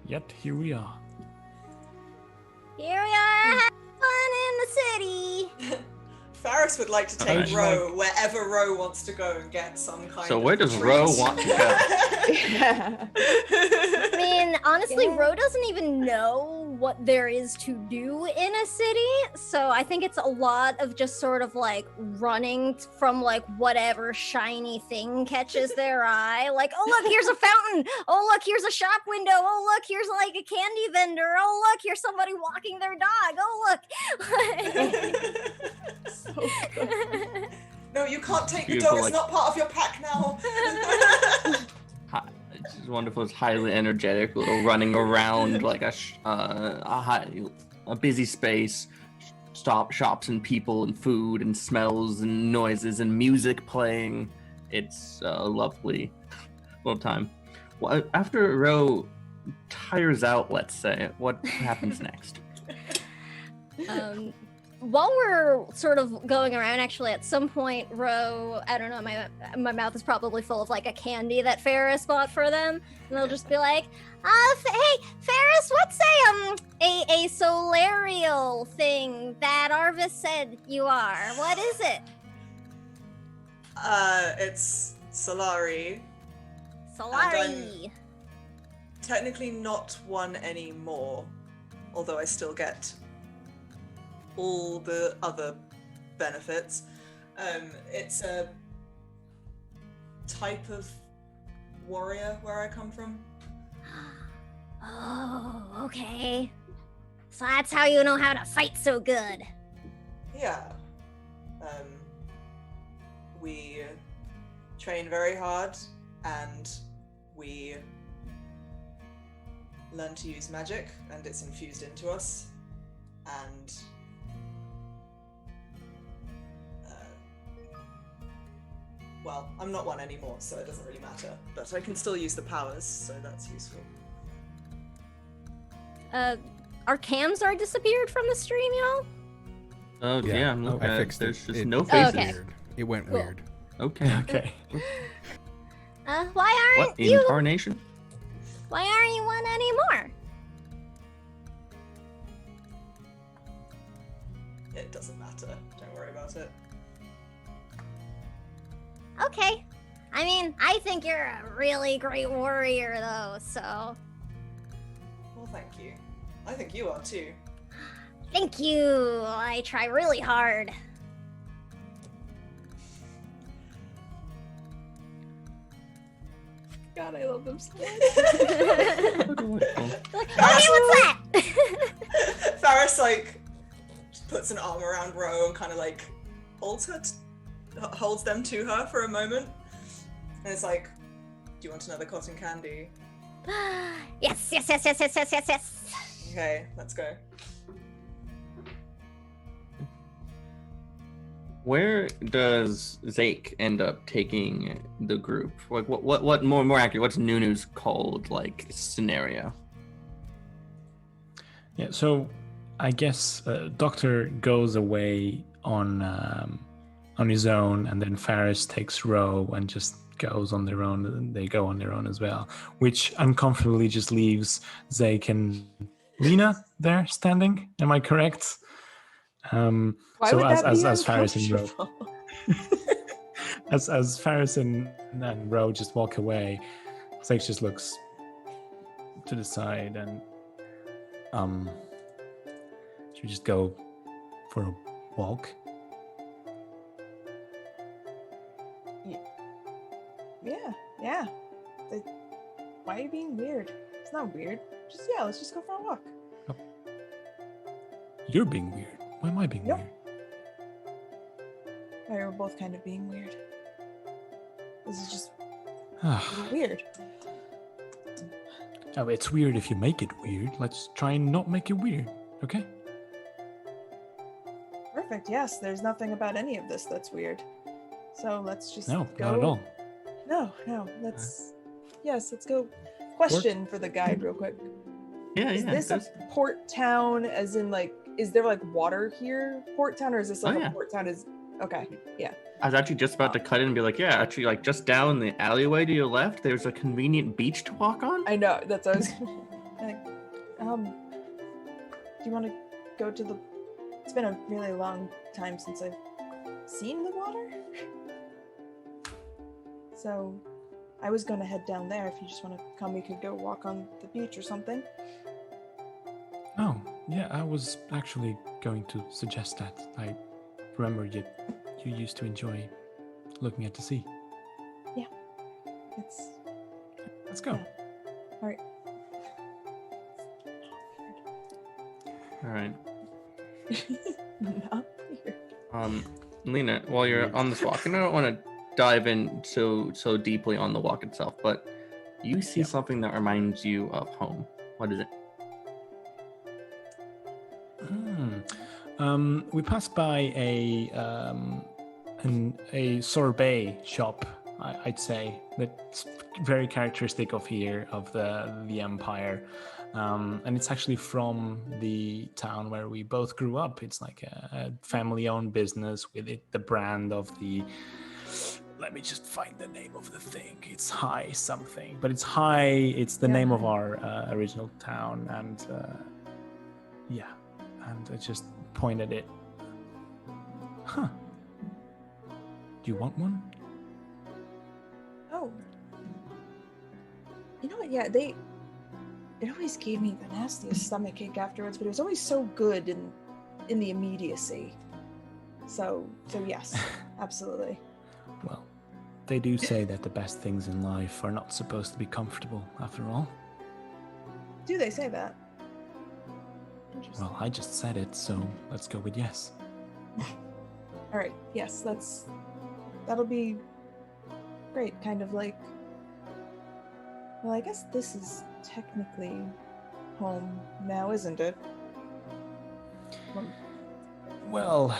yet here we are. Here we are having fun in the city. Faris would like to take Alright. Ro wherever Ro wants to go and get some kind So of where does treat. Ro want to go? Yeah. I mean, honestly, Yeah. Ro doesn't even know what there is to do in a city, so I think it's a lot of just sort of like running from like whatever shiny thing catches their eye. Like, oh look, here's a fountain. Oh look, here's a shop window. Oh look, here's like a candy vendor. Oh look, here's somebody walking their dog. Oh look. So good. No, you can't take the Beautiful, dog. like- It's not part of your pack now. It's just wonderful. It's highly energetic, little running around like a busy space, shops and people and food and smells and noises and music playing. It's a lovely little time. Well, after Ro tires out, let's say, what happens next? While we're sort of going around, actually, at some point, Ro, I don't know, my mouth is probably full of like a candy that Ferris bought for them, and they'll just be like, hey, Ferris, what's a solarial thing that Arvis said you are? What is it? It's Solari. Solari. Technically not one anymore, although I still get all the other benefits. It's a type of warrior where I come from. Oh, okay. So that's how you know how to fight so good. Yeah. We train very hard and we learn to use magic, and it's infused into us. And well, I'm not one anymore, so it doesn't really matter. But I can still use the powers, so that's useful. Our cams are disappeared from the stream, y'all? Oh, yeah, I'm looking I at fixed There's it. just It no went faces. Okay. weird. It went Cool. weird. Okay. Okay. Why What aren't you? incarnation? Why aren't you one anymore? It doesn't matter. Don't worry about it. Okay. I mean, I think you're a really great warrior, though, so. Well, thank you. I think you are too. Thank you. I try really hard. God, I love them so much. Like, oh, hey, what's that? Faris like puts an arm around Ro and kind of like holds them to her for a moment, and it's like, "Do you want another cotton candy?" Yes. Okay, let's go. Where does Zake end up taking the group? Like, what more accurate? What's Nunu's cold like scenario? Yeah, so I guess Doctor goes away on his own, and then Faris takes Ro and just goes on their own, and they go on their own as well, which uncomfortably just leaves Zake and Lena there standing. Am I correct? Why So would that be as Faris and Ro, uncomfortable? as Faris and Ro just walk away, Zake just looks to the side and should we just go for a walk? Yeah. Why are you being weird? It's not weird. Let's just go for a walk. You're being weird. Why am I being Nope. weird? We're both kind of being weird. This is just Ah, really weird. oh, it's weird if you make it weird. Let's try and not make it weird, okay? Perfect. Yes, there's nothing about any of this that's weird. So let's just No, go. not at all. No. Let's go. Question for the guide, real quick. Yeah, Is this there's- a port town? As in, like, is there like water here, port town, or is this like Oh, yeah. a port town? Is okay. Yeah. I was actually just about to cut in and be like, yeah, actually, like just down the alleyway to your left, there's a convenient beach to walk on. I know. That's what I was. Like, do you want to go to the? It's been a really long time since I've seen the water. So, I was gonna head down there. If you just want to come, we could go walk on the beach or something. Oh, yeah, I was actually going to suggest that. I remember you used to enjoy looking at the sea. It's Let's go. yeah. All right. All right. Not weird. Lena, while you're on this walk, and I don't want to dive in so deeply on the walk itself, but you see Yep. something that reminds you of home. What is it? We passed by a sorbet shop. I'd say that's very characteristic of here, of the Empire, and it's actually from the town where we both grew up. It's like a family-owned business with the brand of the. Let me just find the name of the thing. It's High something, but it's High. It's the name of our original town, and and I just pointed it. Huh. Do you want one? Oh. You know what? Yeah, it always gave me the nastiest stomachache afterwards, but it was always so good in the immediacy. So yes, absolutely. Well, they do say that the best things in life are not supposed to be comfortable, after all. Do they say that? Interesting. Well, I just said it, so let's go with yes. All right. Yes, that'll be great. Kind of like. Well, I guess this is technically home now, isn't it? Well,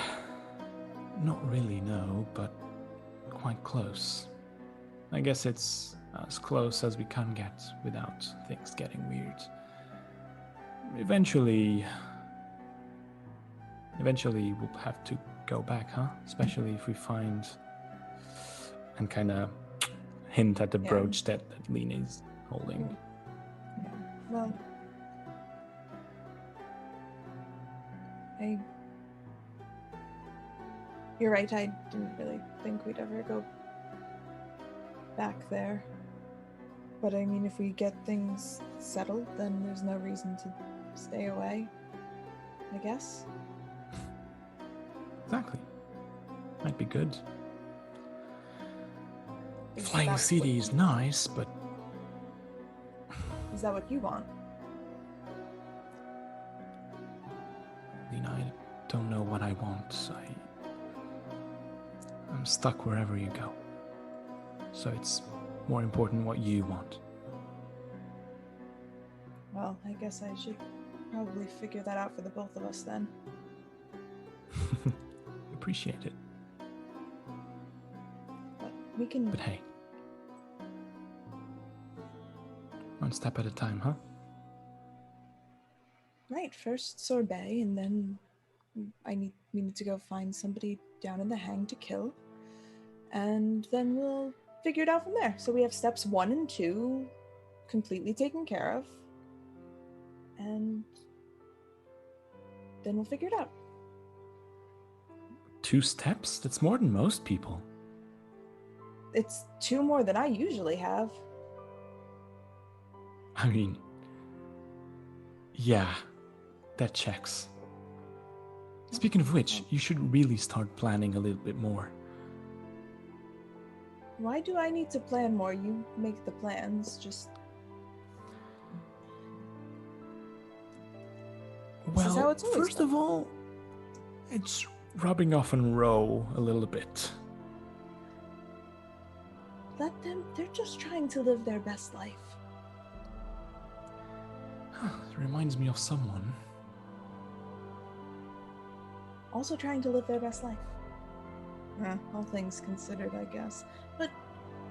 not really, no, but quite close. I guess it's as close as we can get without things getting weird. Eventually we'll have to go back, huh? Especially if we find and kind of hint at the brooch that Lena is holding. Yeah. Well, you're right, I didn't really think we'd ever go back there. But I mean, if we get things settled, then there's no reason to stay away, I guess. Exactly. Might be good. Is Flying that City what is you nice, but Is that what you want? Lena, I don't know what I want. I'm stuck wherever you go. So it's more important what you want. Well, I guess I should probably figure that out for the both of us then. Appreciate it. But we can... But hey, one step at a time, huh? Right, first sorbet, and then we need to go find somebody down in the hang to kill. And then we'll figure it out from there. So we have steps 1 and 2 completely taken care of. And then we'll figure it out. 2 steps? That's more than most people. It's 2 more than I usually have. I mean, yeah, that checks. Speaking of which, you should really start planning a little bit more. Why do I need to plan more? You make the plans, just... This is how Well, it's always first been. of all, it's rubbing off on Ro a little bit. Let them, they're just trying to live their best life. It reminds me of someone. Also trying to live their best life. All things considered, I guess. But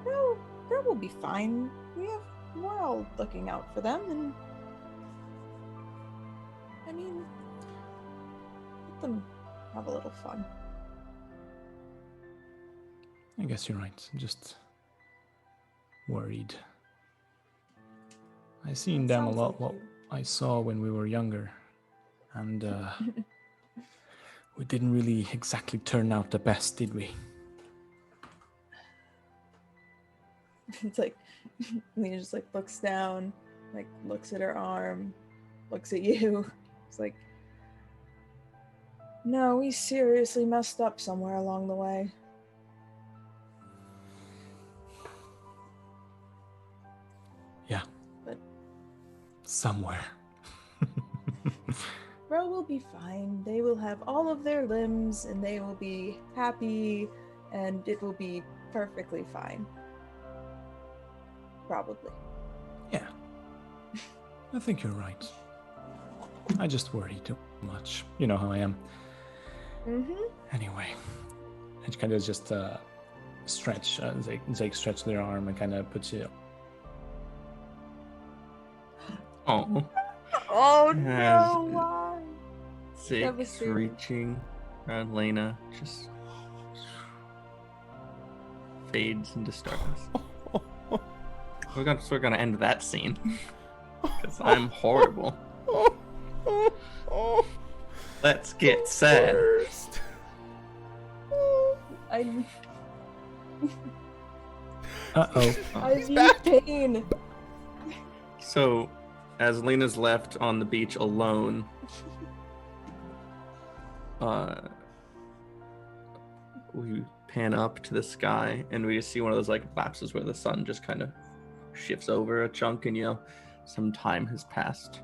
Bro will be fine. We're all looking out for them, and I mean, let them have a little fun. I guess you're right. Just worried. I seen them a Sounds lot like what you. I saw when we were younger. And we didn't really exactly turn out the best, did we? It's like Lena just like looks down, like looks at her arm, looks at you. It's like, no, we seriously messed up somewhere along the way. Yeah. But somewhere. Bro will be fine. They will have all of their limbs and they will be happy and it will be perfectly fine. Probably. Yeah. I think you're right. I just worry too much. You know how I am. Mm-hmm. Anyway, it kind of just stretch. Zeke stretch their arm and kind of puts it. Oh, Oh Yes. no, why? Zake's Devastating. reaching around Lena, just fades into darkness. We're gonna end that scene because I'm horrible. Let's get sad. Worst. I Uh-oh. need pain. So, as Lena's left on the beach alone, we pan up to the sky and we just see one of those like lapses where the sun just kind of shifts over a chunk, and some time has passed.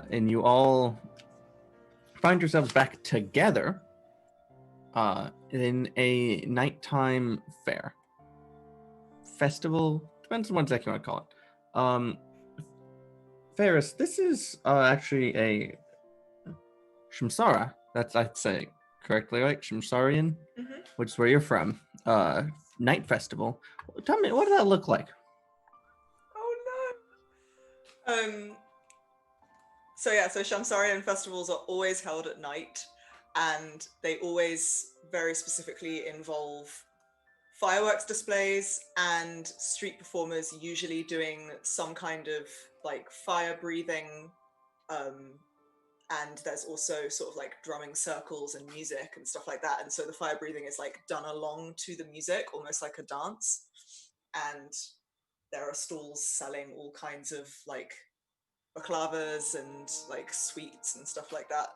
And you all find yourselves back together in a nighttime fair. Festival, depends on what exactly you want to call it. Ferris, this is actually a Shimsara. That's, I'd say correctly, right? Shimsarian which is where you're from, night festival. Tell me, what did that look like? Oh no. So Shamsarian festivals are always held at night, and they always very specifically involve fireworks displays and street performers usually doing some kind of like fire breathing, and there's also sort of like drumming circles and music and stuff like that, and so the fire breathing is like done along to the music, almost like a dance. And there are stalls selling all kinds of like baklavas and like sweets and stuff like that.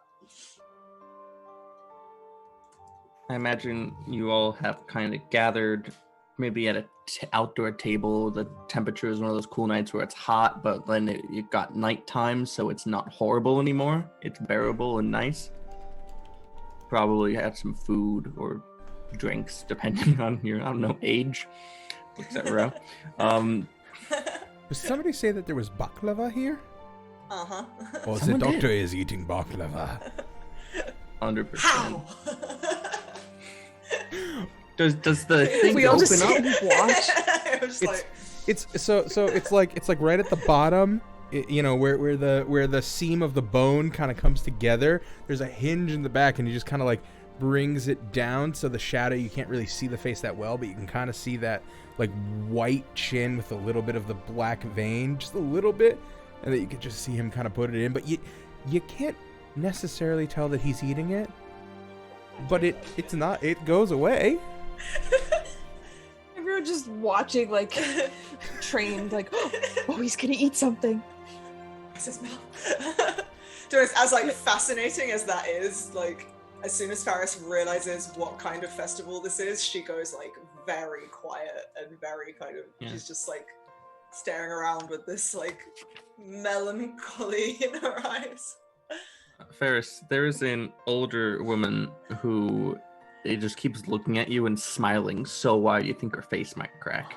I imagine you all have kind of gathered maybe at a outdoor table. The temperature is one of those cool nights where it's hot, but then it got nighttime, so it's not horrible anymore. It's bearable and nice. Probably had some food or drinks, depending on your, I don't know, age, etc. Did somebody say that there was baklava here? Uh-huh. Or Someone the doctor did. is eating baklava. 100%. How? Does the thing We all open just up? sit and watch. I was just It's it's like right at the bottom, you know, where the seam of the bone kind of comes together. There's a hinge in the back, and he just kind of like brings it down, so the shadow, you can't really see the face that well, but you can kind of see that like white chin with a little bit of the black vein, just a little bit, and then you can just see him kind of put it in. But you can't necessarily tell that he's eating it, but it's not. It goes away. Everyone just watching, like, trained, like, oh, he's gonna eat something. What's his mouth? To us, as like fascinating as that is, like as soon as Faris realizes what kind of festival this is, she goes like very quiet and very kind of she's just like staring around with this like melancholy in her eyes. Ferris, there is an older woman who just keeps looking at you and smiling so wide you think her face might crack.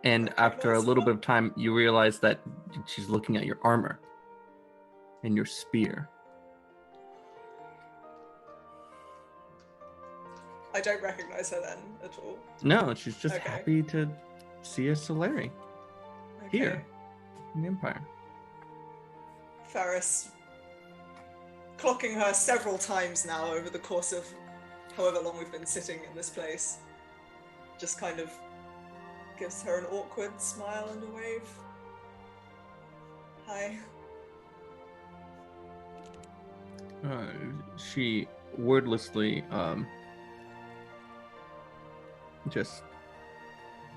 And after a little bit of time, you realize that she's looking at your armor and your spear. I don't recognize her then at all. No, she's just Okay. happy to see a Solari Okay. here in the Empire. Faris, clocking her several times now over the course of however long we've been sitting in this place, just kind of gives her an awkward smile and a wave. Hi. She wordlessly just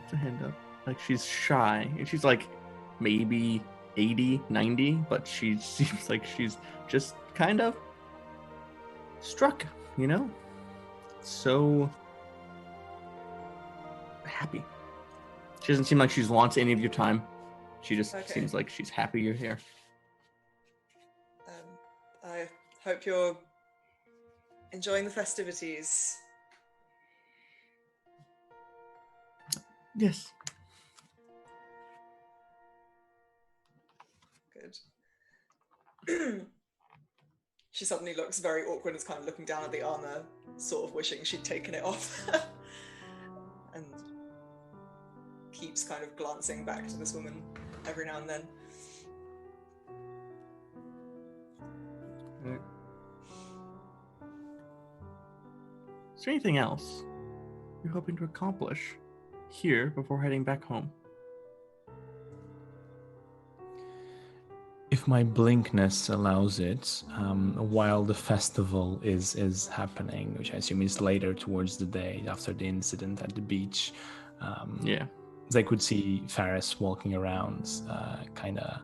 puts a hand up. Like she's shy. And she's like maybe 80, 90, but she seems like she's just kind of struck, you know? So happy. She doesn't seem like she wants any of your time. She just seems like she's happy you're here. I hope you're enjoying the festivities. Yes. Good. She suddenly looks very awkward, is kind of looking down at the armor, sort of wishing she'd taken it off. And keeps kind of glancing back to this woman every now and then. Is there anything else you're hoping to accomplish here before heading back home? If my blinkness allows it, while the festival is happening, which I assume is later towards the day after the incident at the beach, they could see Faris walking around kind of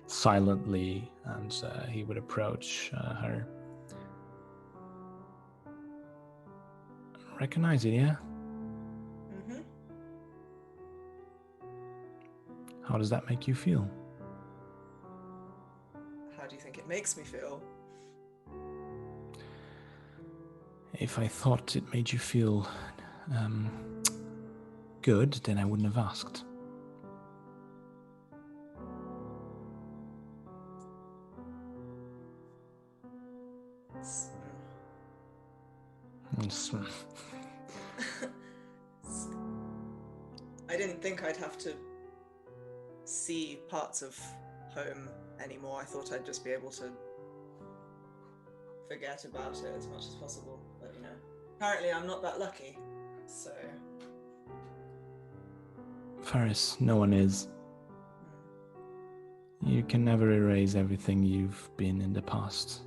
silently, and he would approach her. Recognize it, yeah? Mm-hmm. How does that make you feel? How do you think it makes me feel? If I thought it made you feel good, then I wouldn't have asked. I didn't think I'd have to see parts of home anymore. I thought I'd just be able to forget about it as much as possible. But, you know, apparently I'm not that lucky, so... Faris, no one is. You can never erase everything you've been in the past.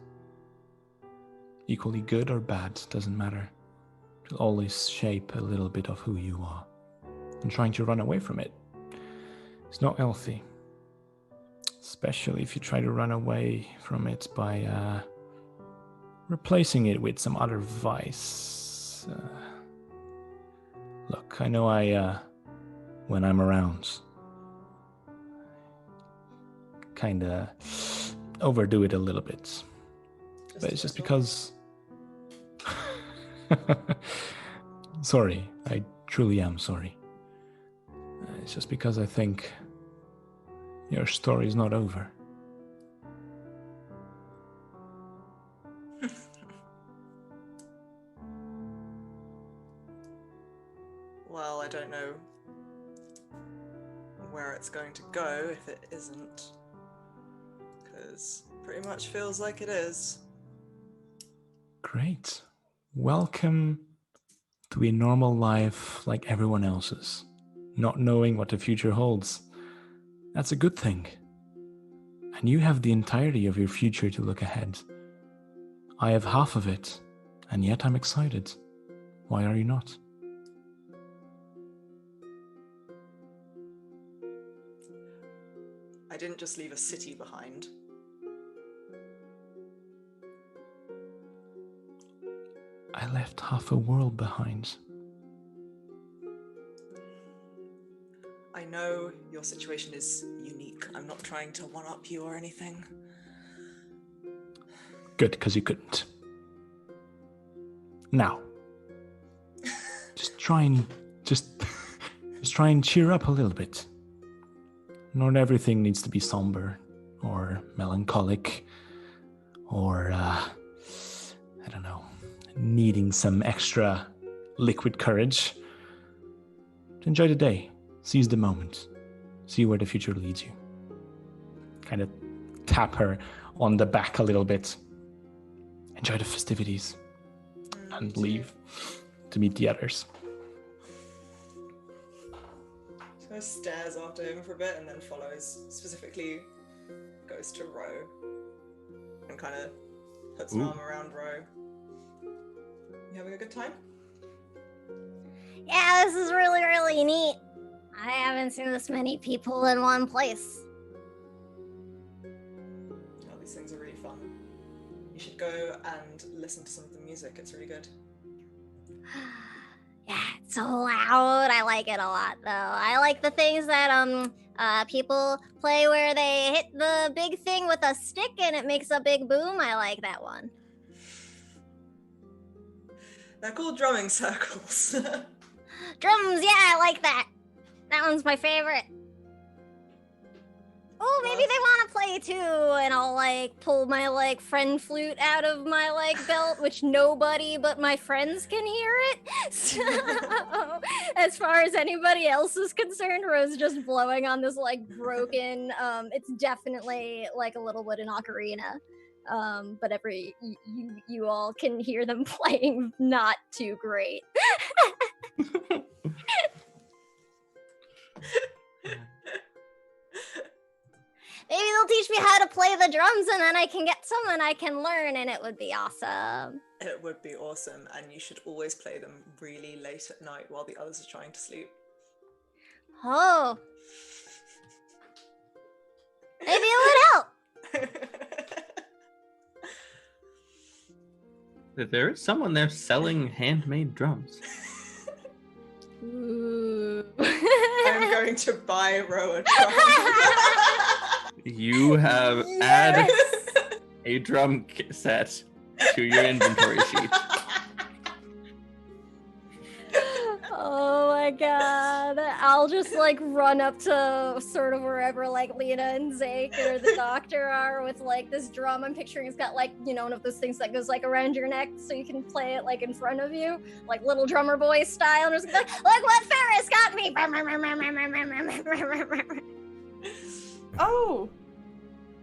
Equally good or bad, doesn't matter. It'll always shape a little bit of who you are. And trying to run away from it is not healthy. Especially if you try to run away from it by replacing it with some other vice. Look, I know when I'm around, kinda overdo it a little bit. But it's just because... Sorry, I truly am sorry. It's just because I think your story's not over. Well, I don't know where it's going to go if it isn't, because pretty much feels like it is. Great. Welcome to a normal life like everyone else's, not knowing what the future holds. That's a good thing. And you have the entirety of your future to look ahead. I have half of it, and yet I'm excited. Why are you not? I didn't just leave a city behind. I left half a world behind. I know your situation is unique. I'm not trying to one-up you or anything. Good, because you couldn't. Now, just try and cheer up a little bit. Not everything needs to be somber or melancholic or I don't know, needing some extra liquid courage. Enjoy the day. Seize the moment. See where the future leads you. Kind of tap her on the back a little bit. Enjoy the festivities. And leave to meet the others. She kind of stares after him for a bit and then follows. Specifically goes to Ro. And kind of puts an arm around Ro. You having a good time? Yeah, this is really, really neat. I haven't seen this many people in one place. Oh, these things are really fun. You should go and listen to some of the music. It's really good. Yeah, it's so loud. I like it a lot, though. I like the things that people play where they hit the big thing with a stick and it makes a big boom. I like that one. They're called drumming circles. Drums, yeah, I like that. That one's my favorite. Oh, maybe they want to play too, and I'll like pull my like friend flute out of my like belt, which nobody but my friends can hear it. So, as far as anybody else is concerned, Rose just blowing on this like broken. It's definitely like a little wooden ocarina. But you all can hear them playing not too great. Maybe they'll teach me how to play the drums and then I can get some and I can learn and it would be awesome. It would be awesome, and you should always play them really late at night while the others are trying to sleep. Oh. Maybe it would help. There is someone there selling handmade drums. Ooh. I'm going to buy Ro a drum. You have add a drum set to your inventory sheet. Oh my god. I'll just like run up to sort of wherever like Lena and Zake or the doctor are with like this drum. I'm picturing it's got like, you know, one of those things that goes like around your neck so you can play it like in front of you, like little drummer boy style. And just like, look what Ferris got me. Oh,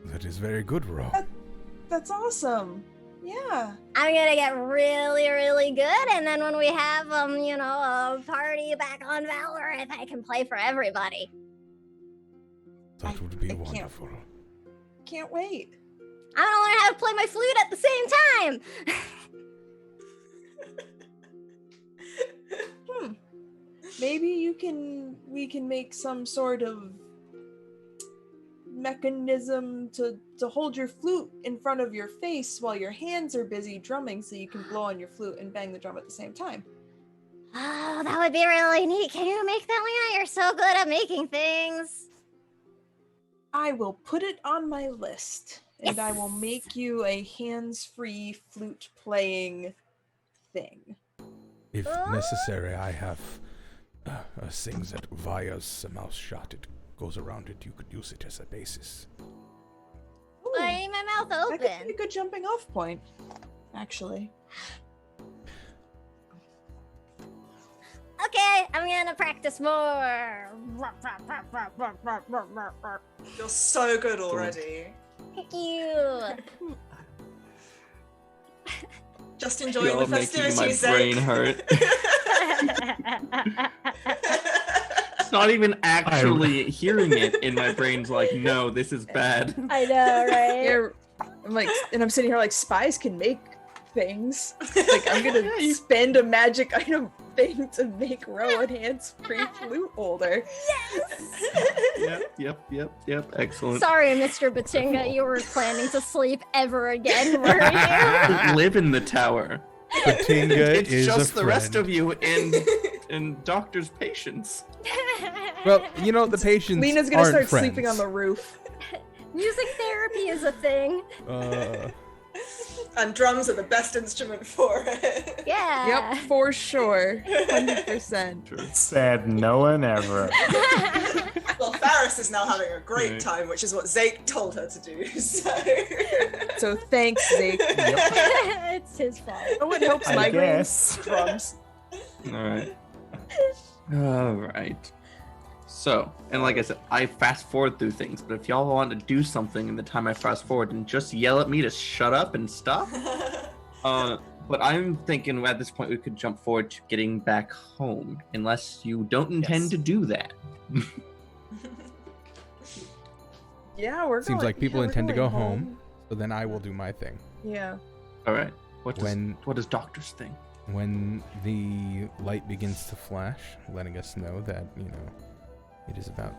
That is very good, Ro. that's awesome. Yeah. I'm gonna get really, really good, and then when we have you know, a party back on Valarith, I can play for everybody. That would be I can't- wonderful. Can't wait. I'm gonna learn how to play my flute at the same time. Maybe we can make some sort of mechanism to hold your flute in front of your face while your hands are busy drumming so you can blow on your flute and bang the drum at the same time. Oh, that would be really neat. Can you make that, Lena? You're so good at making things. I will put it on my list and I will Yes. make you a hands-free flute playing thing. If necessary, I have things that vias a mouse shot. It goes around it. You could use it as a basis. Ooh, I need my mouth that could be a open. good jumping off point, actually. Okay, I'm gonna practice more. You're so good already. Thank you. Just enjoying You're the making my festivities, brain Zach. hurt. It's not even actually hearing it in my brain's like, no, this is bad. I know, right? I'm sitting here like spies can make things. Like I'm gonna spend a magic item thing to make Rowan hands-free flute holder. Yep. Excellent. Sorry, Mr. Batinga, you were planning to sleep ever again, were you? I don't live in the tower. Batinga It's is just a the rest friend. of you and doctor's patients. Well, you know, the patients Lena's gonna aren't start friends. sleeping on the roof. Music therapy is a thing. And drums are the best instrument for it. Yeah. Yep, for sure. 100%. Said no one ever. Well, Faris is now having a great Right. time, which is what Zake told her to do. So, So thanks, Zeke. It's his fault. You know what helps I migraines? guess. Drums. All right. So, and like I said, I fast forward through things, but if y'all want to do something in the time I fast forward, then just yell at me to shut up and stop. But I'm thinking at this point we could jump forward to getting back home, unless you don't intend Yes. to do that. Yeah, we're Seems going- like people yeah, we're intend to go going home, so then I will do my thing. Yeah. All right. What does doctor's thing? When the light begins to flash, letting us know that, you know, it is about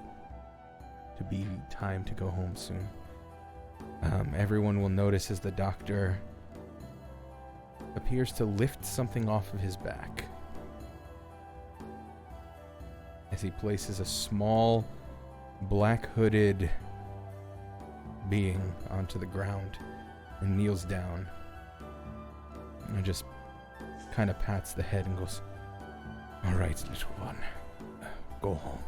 to be time to go home soon. Everyone will notice as the doctor appears to lift something off of his back. As he places a small, black-hooded being onto the ground and kneels down. And just kind of pats the head and goes, "All right, little one, go home.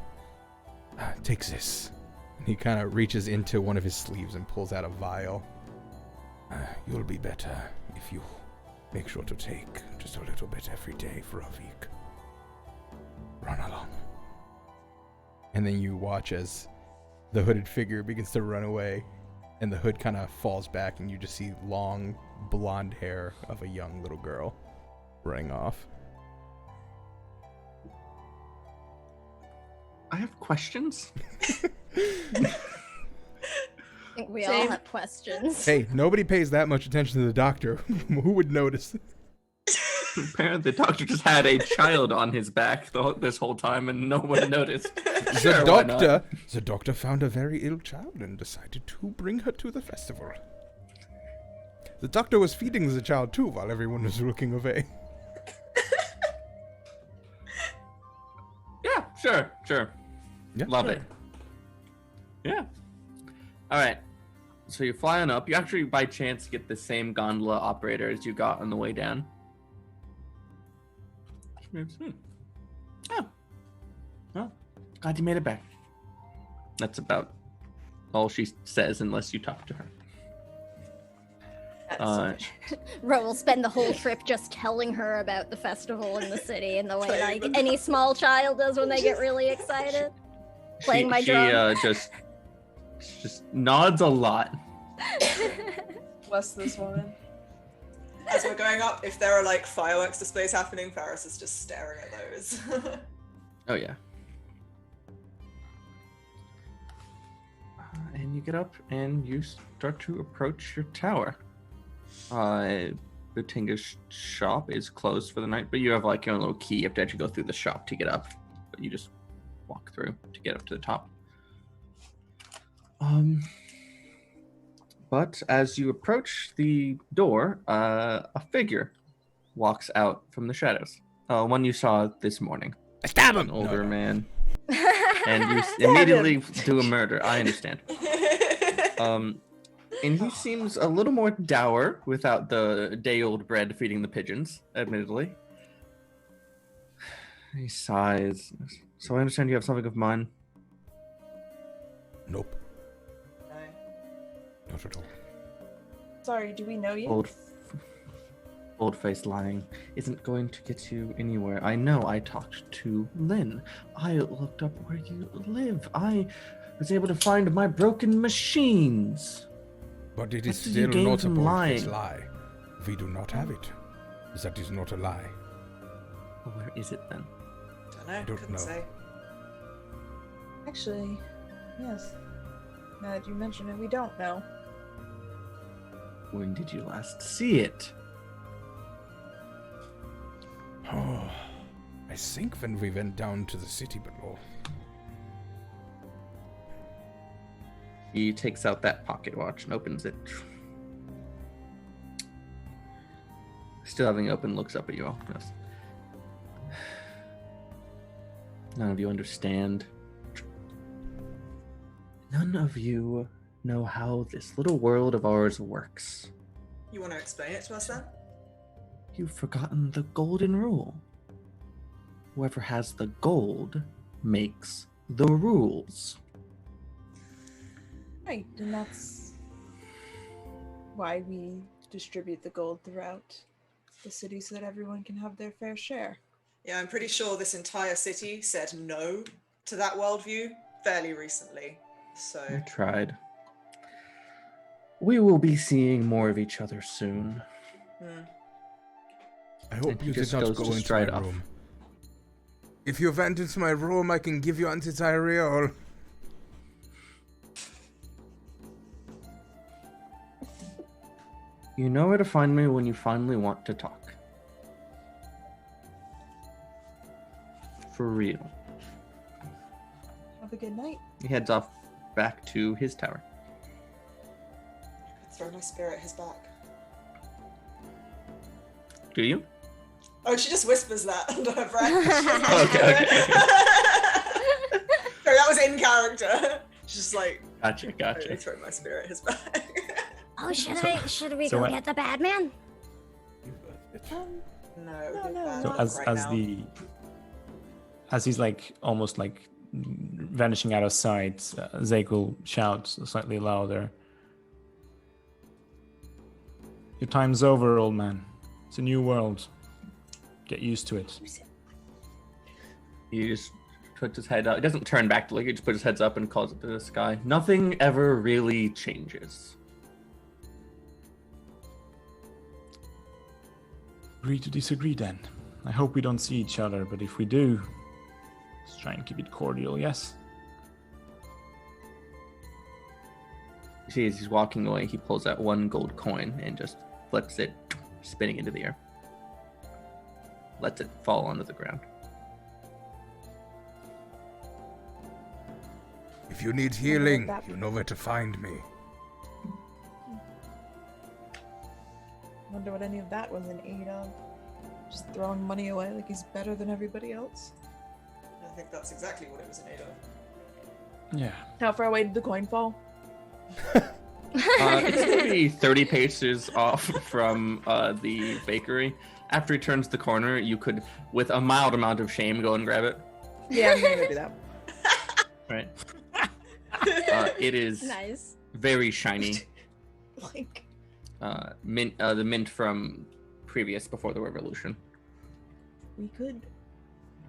Take this." And he kind of reaches into one of his sleeves and pulls out a vial. You'll be better if you make sure to take just a little bit every day for a week. Run along. And then you watch as the hooded figure begins to run away, and the hood kind of falls back, and you just see long blonde hair of a young little girl running off. I have questions. I think we all Same. have questions. Hey, nobody pays that much attention to the doctor. Who would notice? Apparently, the doctor just had a child on his back this whole time, and no one noticed. Sure, why not? The doctor found a very ill child and decided to bring her to the festival. The doctor was feeding the child too while everyone was looking away. Yeah, sure. Yeah, Love sure. it. Yeah. All right. So you're flying up. You actually, by chance, get the same gondola operator as you got on the way down. Oh. Glad you made it back. That's about all she says unless you talk to her. Ro will spend the whole trip just telling her about the festival in the city and the way like any small child does when they get really excited. Playing my drum. She just nods a lot. Bless this woman. As we're going up, if there are like fireworks displays happening, Faris is just staring at those. Oh yeah. And you get up and you start to approach your tower. Batinga's shop is closed for the night, but you have like your own little key. You have to actually go through the shop to get up, but you just walk through to get up to the top. But as you approach the door, a figure walks out from the shadows. One you saw this morning. Stab him! An older man. And you immediately do a murder. I understand. And he seems a little more dour without the day-old bread feeding the pigeons, admittedly. He sighs. So I understand you have something of mine. Nope. No. Not at all. Sorry, do we know you? Bold-faced lying isn't going to get you anywhere. I know. I talked to Lynn. I looked up where you live. I was able to find my broken machines. But it is What did you still gain not a from bold-faced lying? lie. We do not have it. That is not a lie. Well, where is it then? Don't know. Don't Couldn't know. say. Actually, yes. Now that you mention it, we don't know. When did you last see it? Oh, I think when we went down to the city below. He takes out that pocket watch and opens it. Still having it open, looks up at you all. Yes. None of you understand. None of you know how this little world of ours works. You want to explain it to us then? You've forgotten the golden rule. Whoever has the gold makes the rules. Right, and that's why we distribute the gold throughout the city so that everyone can have their fair share. Yeah, I'm pretty sure this entire city said no to that worldview fairly recently. So I tried. We will be seeing more of each other soon. I hope And he you did just not goes go to into stride my off. room. If you went into my room, I can give you anti-diarrheal. You know where to find me when you finally want to talk. For real. Have a good night. He heads off back to his tower. throw my spear at his back. Do you? Oh, she just whispers that under her breath. Okay. Sorry, that was in character. She's just like, Gotcha. I throw my spear at his back. Oh, should we so go what- get the bad man? No. So not as right as now. the as he's like almost like vanishing out of sight, Zeke will shout slightly louder. Your time's over, old man. It's a new world. Get used to it. He just puts his head up. He doesn't turn back to look. He just puts his heads up and calls it to the sky. Nothing ever really changes. Agree to disagree then. I hope we don't see each other, but if we do, let's try and keep it cordial, yes? You see, as he's walking away, he pulls out one gold coin and just flips it, spinning into the air. Lets it fall onto the ground. If you need healing, you know where to find me. Wonder what any of that was in aid of. Just throwing money away like he's better than everybody else. I think that's exactly what it was in aid of. Yeah. How far away did the coin fall? It's maybe 30 paces off from the bakery. After he turns the corner, you could, with a mild amount of shame, go and grab it. Yeah, I'm gonna go do that. Right. It is Nice. very shiny. Like, Mint, the mint from previous before the revolution. we could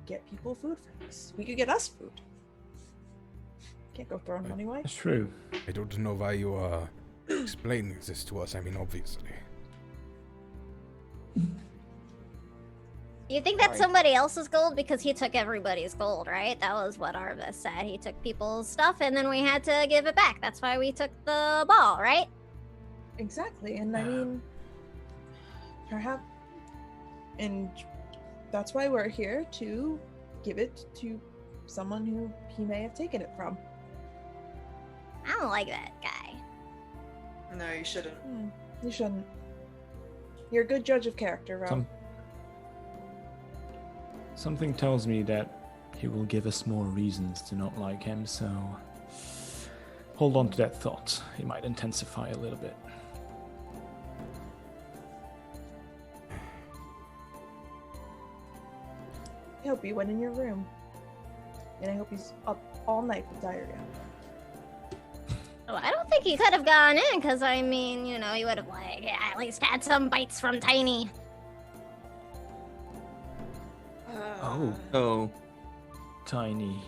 get people food for this. We could get us food. Can't go throwing money away. That's true. I don't know why you are explaining this to us. I mean, obviously. You think that's Sorry. somebody else's gold? Because he took everybody's gold, right? That was what Arvis said. He took people's stuff and then we had to give it back. That's why we took the ball, right? Exactly, and I mean, perhaps, and that's why we're here to give it to someone who he may have taken it from. I don't like that guy. No, you shouldn't. You shouldn't. You're a good judge of character, Rob. Something tells me that he will give us more reasons to not like him, so hold on to that thought. He might intensify a little bit. I hope he went in your room. And I hope he's up all night with diarrhea. Oh, I don't think he could have gone in, because I mean, you know, he would have like at least had some bites from Tiny. Oh. So Tiny.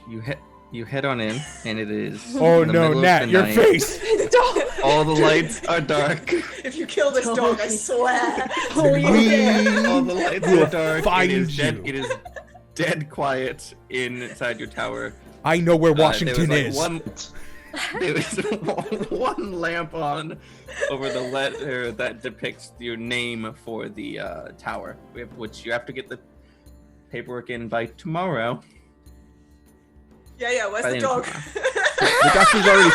you head on in, and it is. Oh in the no, middle of Nat, the your night. face! The dog! All the lights are dark. If you kill this dog, I swear. All the lights will are dark. find It is dead. you. It is dead quiet inside your tower. I know where There Washington was, is. there was one lamp on over the letter that depicts your name for the tower, which you have to get the paperwork in by tomorrow. Yeah, where's By the the end of dog? The doctor's already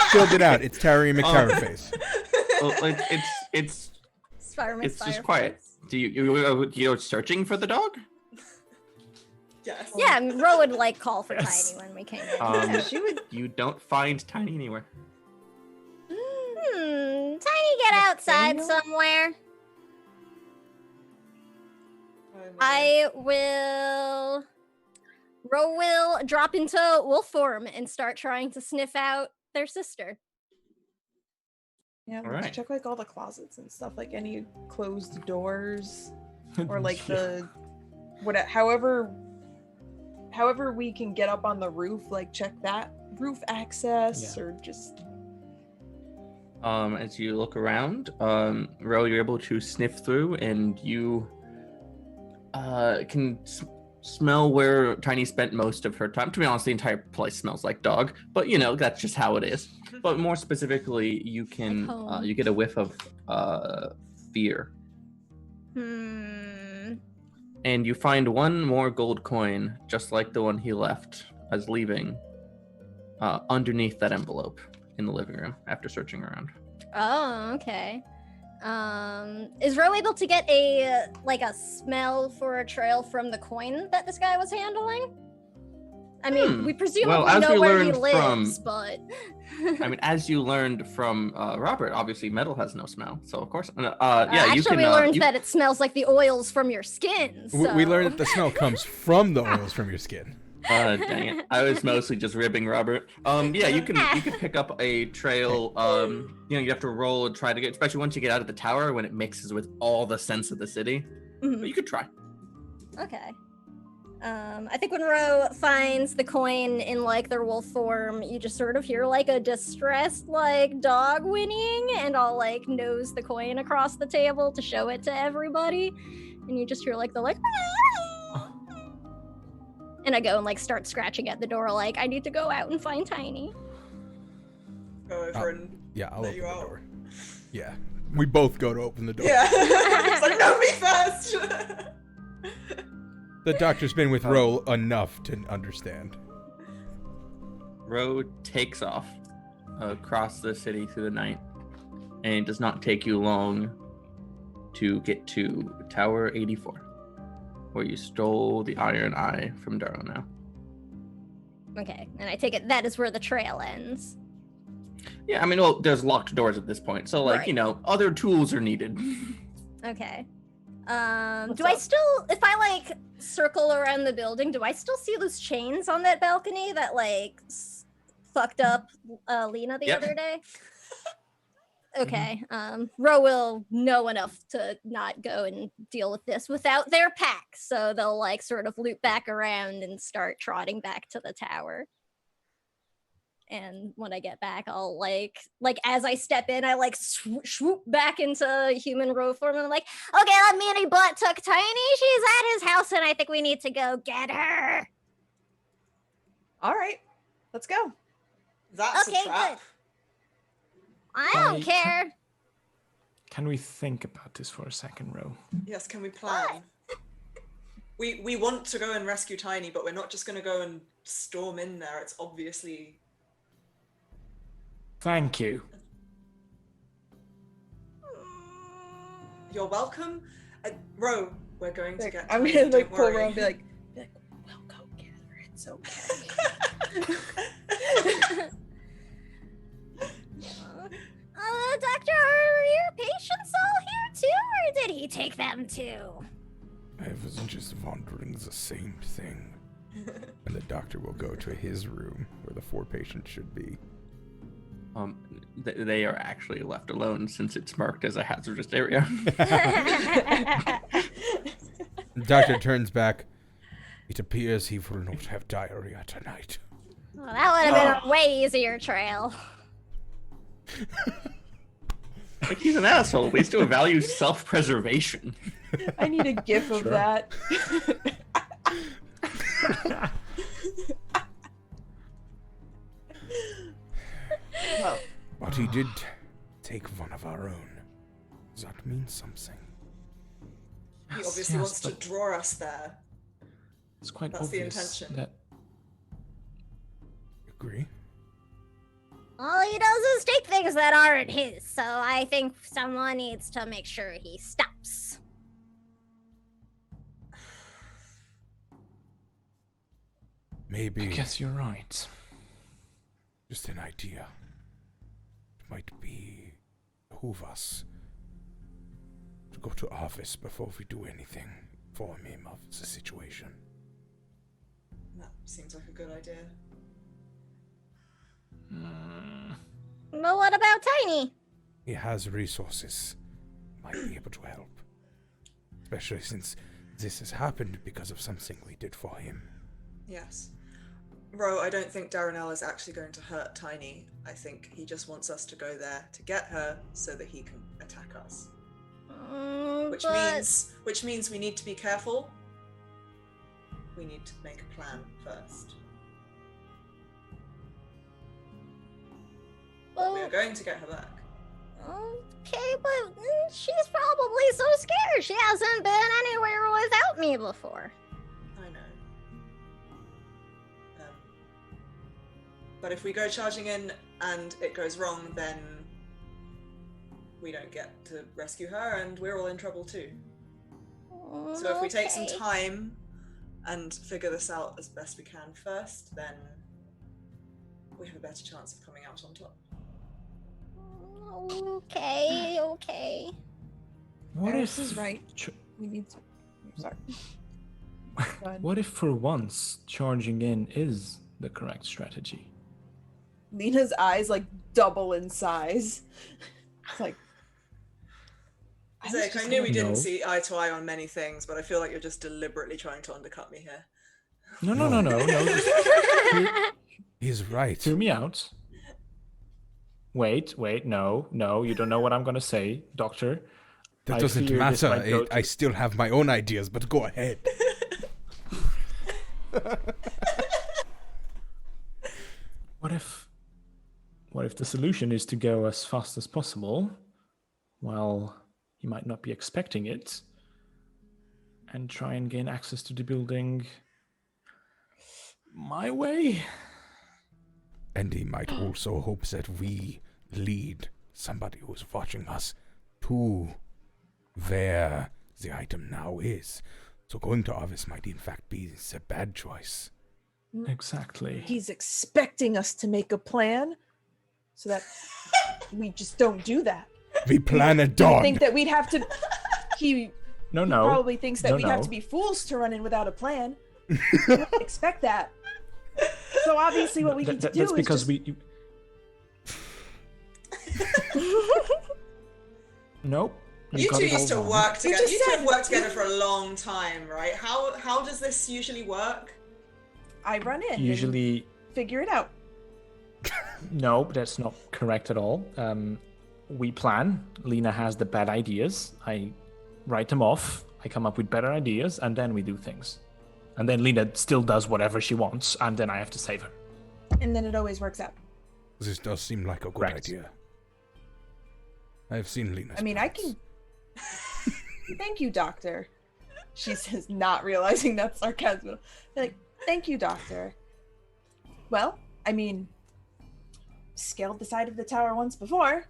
filled it out. It's Terry McTarryface. Well, it's just quiet. Do you're searching for the dog? Yes. Yeah, Ro would like call for Yes. Tiny when we came in. Yeah, she would. You don't find Tiny anywhere. Tiny, get outside Nathaniel? somewhere. Oh, no. Ro will drop into wolf form and start trying to sniff out their sister. Yeah, we'll Alright. just check like all the closets and stuff, like any closed doors or like Yeah. the however we can get up on the roof, like check that roof access Yeah. or just As you look around, Ro, you're able to sniff through, and you can smell where Tiny spent most of her time. To be honest, the entire place smells like dog, but you know that's just how it is. But more specifically, you can Like home. you get a whiff of fear, and you find one more gold coin, just like the one he left as leaving, underneath that envelope in the living room after searching around. Oh, okay. Is Ro able to get a smell for a trail from the coin that this guy was handling? I mean, we presumably Well, as know we where he learned lives, from- but I mean, as you learned from Robert, obviously metal has no smell, so of course, yeah, actually you can. we learned that it smells like the oils from your skin. We so- learned that the smell comes from the oils from your skin. Dang it! I was mostly just ribbing Robert. Yeah, you can pick up a trail. You have to roll and try to get, especially once you get out of the tower when it mixes with all the scents of the city. Mhm. But you could try. Okay. I think when Ro finds the coin in like their wolf form, you just sort of hear like a distressed like dog whinnying, and I'll like nose the coin across the table to show it to everybody, and you just hear like the like, and I go and like start scratching at the door like I need to go out and find Tiny. Go over and Yeah, I'll let open you the out. door. Yeah, we both go to open the door. Yeah. It's like, no, me first. The doctor's been with Ro enough to understand. Ro takes off across the city through the night, and it does not take you long to get to Tower 84, where you stole the Iron Eye from Darrow now. Okay, and I take it that is where the trail ends. Yeah, I mean, well, there's locked doors at this point, so like, Right. Other tools are needed. Okay. What's Do I up? still, if I like circle around the building, do I still see those chains on that balcony that like fucked up Lena the Yep. other day? Okay. Ro will know enough to not go and deal with this without their pack, so they'll like sort of loop back around and start trotting back to the tower. And when I get back, I'll like as I step in, I like swoop back into human Ro form, and I'm like, okay, that meanie butt took Tiny. She's at his house, and I think we need to go get her. All right, let's go. That's Okay, a trap. good. I don't Like- care. Can we think about this for a second, Ro? Yes, can we plan? We want to go and rescue Tiny, but we're not just going to go and storm in there. It's obviously... Thank you. You're welcome. Ro, we're going to Like, get I'm Tiny, gonna like don't pull worry. around and be like, we'll go get her. It's okay. Doctor, are your patients all here too, or did he take them too? I was just wondering the same thing. And the doctor will go to his room where the 4 patients should be. They are actually left alone since it's marked as a hazardous area. The doctor turns back. It appears he will not have diarrhea tonight. Well, that would have been a way easier trail. Like, he's an asshole, but he still values self-preservation. I need a gif of Sure. that. Well, But he did take one of our own. Does that mean something? He Yes, obviously yes, wants to but draw us there. it's quite That's the obvious intention. that Agree? All he does is take things that aren't his, so I think someone needs to make sure he stops. Maybe I guess you're right. just an idea. It might be behoove us to go to office before we do anything. Inform him of the situation. That seems like a good idea. But what about Tiny? He has resources. Might be able to help. Especially since this has happened because of something we did for him. Yes. Ro, I don't think Darrenelle is actually going to hurt Tiny. I think he just wants us to go there to get her so that he can attack us. Which means we need to be careful. We need to make a plan first. But we are going to get her back. Okay, but she's probably so scared. She hasn't been anywhere without me before. I know. But if we go charging in and it goes wrong, then we don't get to rescue her and we're all in trouble too. So if we take some Okay. time and figure this out as best we can first, then we have a better chance of coming out on top. Okay. What Eris if is right. ch- We need to. Sorry. Go ahead. what if for once charging in is the correct strategy? Lena's eyes like double in size. It's like. Zach, I knew we didn't No. see eye to eye on many things, but I feel like you're just deliberately trying to undercut me here. No. Just He's right. hear me out. Wait, no, you don't know what I'm gonna say, Doctor. That I doesn't fear this matter. might go I still have my own ideas, but go ahead. What if the solution is to go as fast as possible, while he might not be expecting it, and try and gain access to the building my way? And he might also hope that we lead somebody who's watching us to where the item now is. So going to office might in fact be a bad choice. Exactly. He's expecting us to make a plan so that we just don't do that. We plan at Do you dawn. think that we'd have to. He No. probably thinks that No, we'd have no. to be fools to run in without a plan. He wouldn't expect that. So obviously what we need to do that's is because just... we. Nope. You got two it all used to wrong. work together. just You two said- have worked together for a long time, right? How does this usually work? I run in Usually, and figure it out. no, that's not correct at all. We plan. Lena has the bad ideas. I write them off. I come up with better ideas, and then we do things. And then Lena still does whatever she wants, and then I have to save her. And then it always works out. This does seem like a good Correct. idea. I've seen Lena's I mean, I plans. can... Thank you, Doctor. She says, not realizing that's sarcasm. Like, thank you, Doctor. Well, I mean, scaled the side of the tower once before.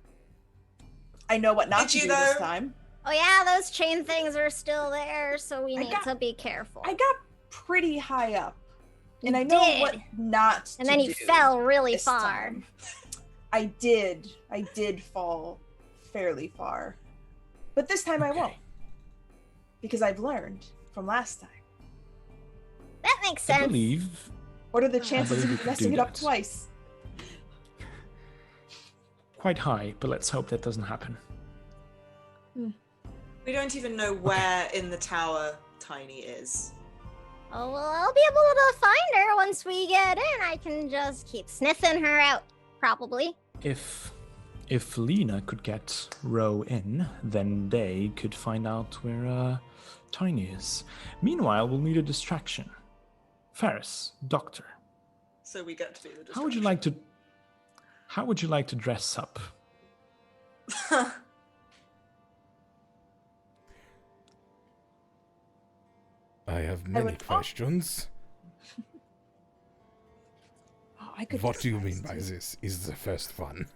I know what not Did to you, do this though? time. Oh yeah, those chain things are still there, so we need to be careful. I got pretty high up. And You I know did. what not to And then you do fell really this far. time. I did fall fairly far. But this time I Okay. won't. Because I've learned from last time. That makes I sense. believe What are the chances believe of you could messing do it up that. twice? quite high, but let's hope that doesn't happen. We don't even know where in the tower Tiny is. Oh, well, I'll be able to find her once we get in. I can just keep sniffing her out, probably. If Lena could get Ro in, then they could find out where Tiny is. Meanwhile, we'll need a distraction. Ferris, Doctor, So we get to be the distraction. how would you like to dress up? I have many would- questions. Oh, I could What do you mean disguise by too. this is the first fun?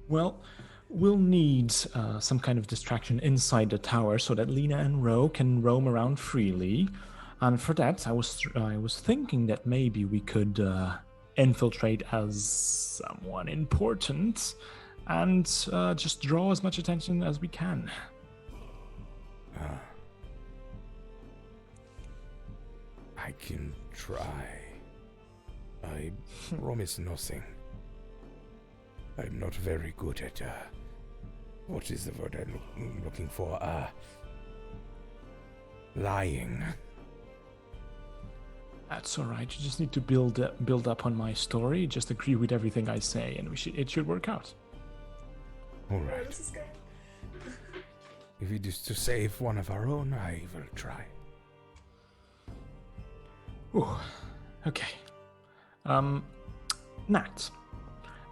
Well, we'll need some kind of distraction inside the tower so that Lena and Ro can roam around freely. And for that, I was thinking that maybe we could infiltrate as someone important and just draw as much attention as we can. I can try. I promise nothing. I'm not very good at, what is the word I'm looking for? Lying. That's all right. You just need to build up on my story. Just agree with everything I say, and it should work out. All right. This is good. If it is to save one of our own, I will try. Ooh, okay. Nat,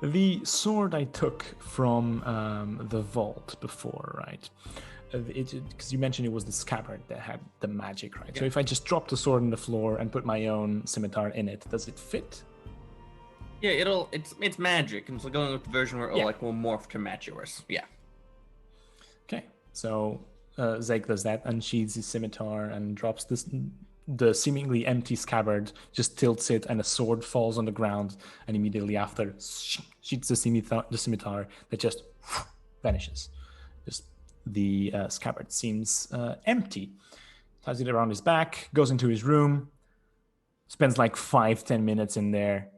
the sword I took from the vault before, right? Because you mentioned it was the scabbard that had the magic, right? So if I just drop the sword on the floor and put my own scimitar in it, does it fit? Yeah, it's magic, and so going with the version where it Yeah. will morph to match yours. Yeah. Okay, so Zeke does that, unsheathes his scimitar and drops the seemingly empty scabbard, just tilts it, and a sword falls on the ground, and immediately after sheets the scimitar that just vanishes. Just the scabbard seems empty. Ties it around his back, goes into his room, spends like 5-10 minutes in there,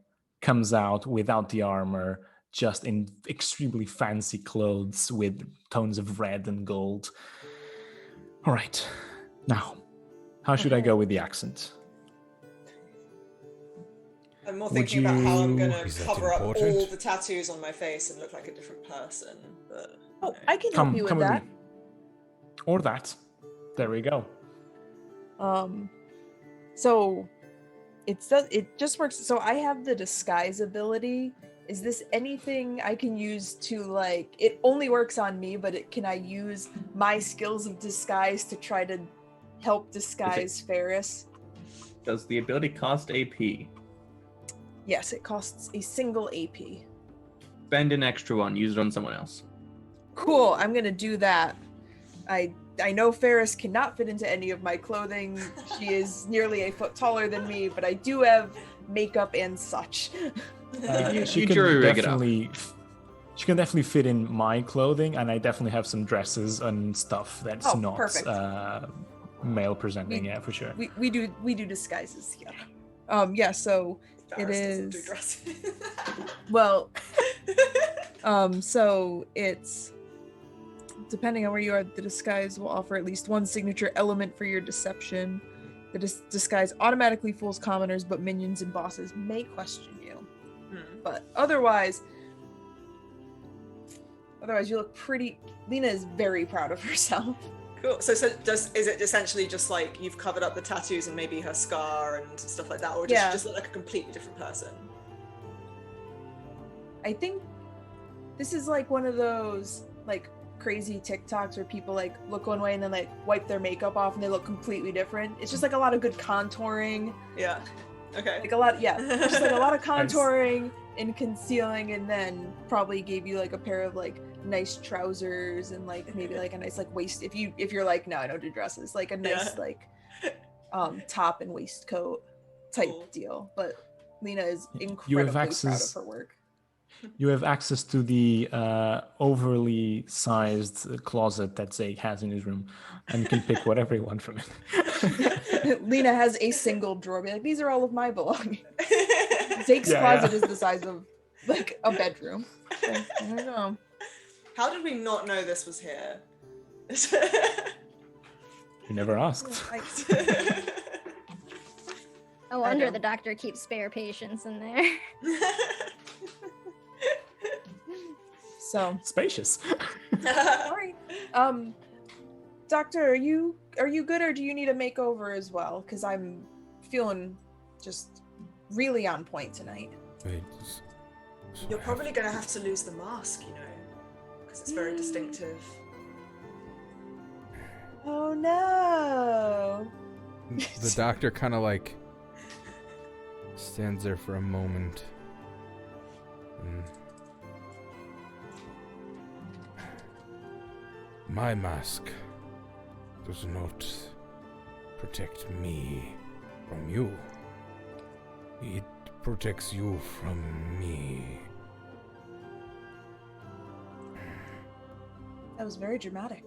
comes out without the armor, just in extremely fancy clothes with tones of red and gold. All right, now, how should I go with the accent? I'm more Would thinking about how I'm you- going Is to that cover up important? all the tattoos on my face and look like a different person. But Oh, I can help you with Come with that. me. Or that. There we go. So it just works. So I have the disguise ability. Is this anything I can use to, like, it only works on me, but can I use my skills of disguise to try to help disguise Ferris? Does the ability cost AP? Yes, it costs a single AP. Spend an extra one. Use it on someone else. Cool, I'm gonna do that. I know Ferris cannot fit into any of my clothing. She is nearly a foot taller than me, but I do have makeup and such. She You can jury rig it up. She can definitely fit in my clothing, and I definitely have some dresses and stuff that's Oh, not perfect. male presenting, yeah, for sure. We do disguises, yeah. Yeah, so it Varys doesn't do is dresses. well so it's depending on where you are, the disguise will offer at least one signature element for your deception. The disguise automatically fools commoners, but minions and bosses may question you. But otherwise you look pretty. Lena is very proud of herself. Cool. So is it essentially just like you've covered up the tattoos and maybe her scar and stuff like that, or does she just look like a completely different person? I think this is like one of those like crazy TikToks where people like look one way and then like wipe their makeup off and they look completely different. It's just like a lot of good contouring. Yeah. Okay. Like a lot, just like a lot of contouring and concealing, and then probably gave you like a pair of like nice trousers and like maybe like a nice like waist if you're like, no, I don't do dresses, like a nice like top and waistcoat type deal. But Lena is incredibly proud of her work. You have access to the overly sized closet that Zeke has in his room, and you can pick whatever you want from it. Lena has a single drawer. Be like, these are all of my belongings. Zake's closet is the size of like a bedroom. So, I don't know. How did we not know this was here? You never asked. No wonder the doctor keeps spare patients in there. So spacious. Sorry. Doctor, are you good, or do you need a makeover as well? Because I'm feeling just really on point tonight. Wait, You're probably gonna have to lose the mask, you know, because it's very distinctive. Oh no! The doctor kind of like stands there for a moment. My mask does not protect me from you. It protects you from me. That was very dramatic.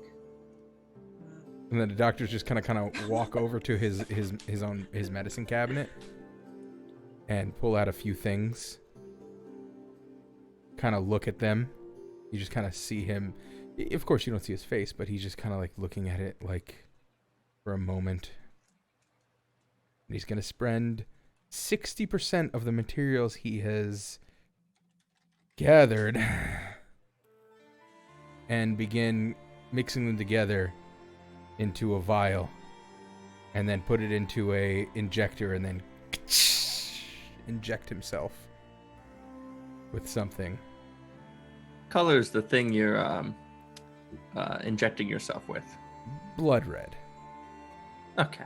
And then the doctors just kind of walk over to his medicine cabinet and pull out a few things. Kind of look at them. You just kind of see him. Of course, you don't see his face, but he's just kind of like looking at it like for a moment. And he's going to spend 60% of the materials he has gathered and begin mixing them together into a vial, and then put it into a injector, and then inject himself with something. Color's the thing you're injecting yourself with. Blood red. Okay.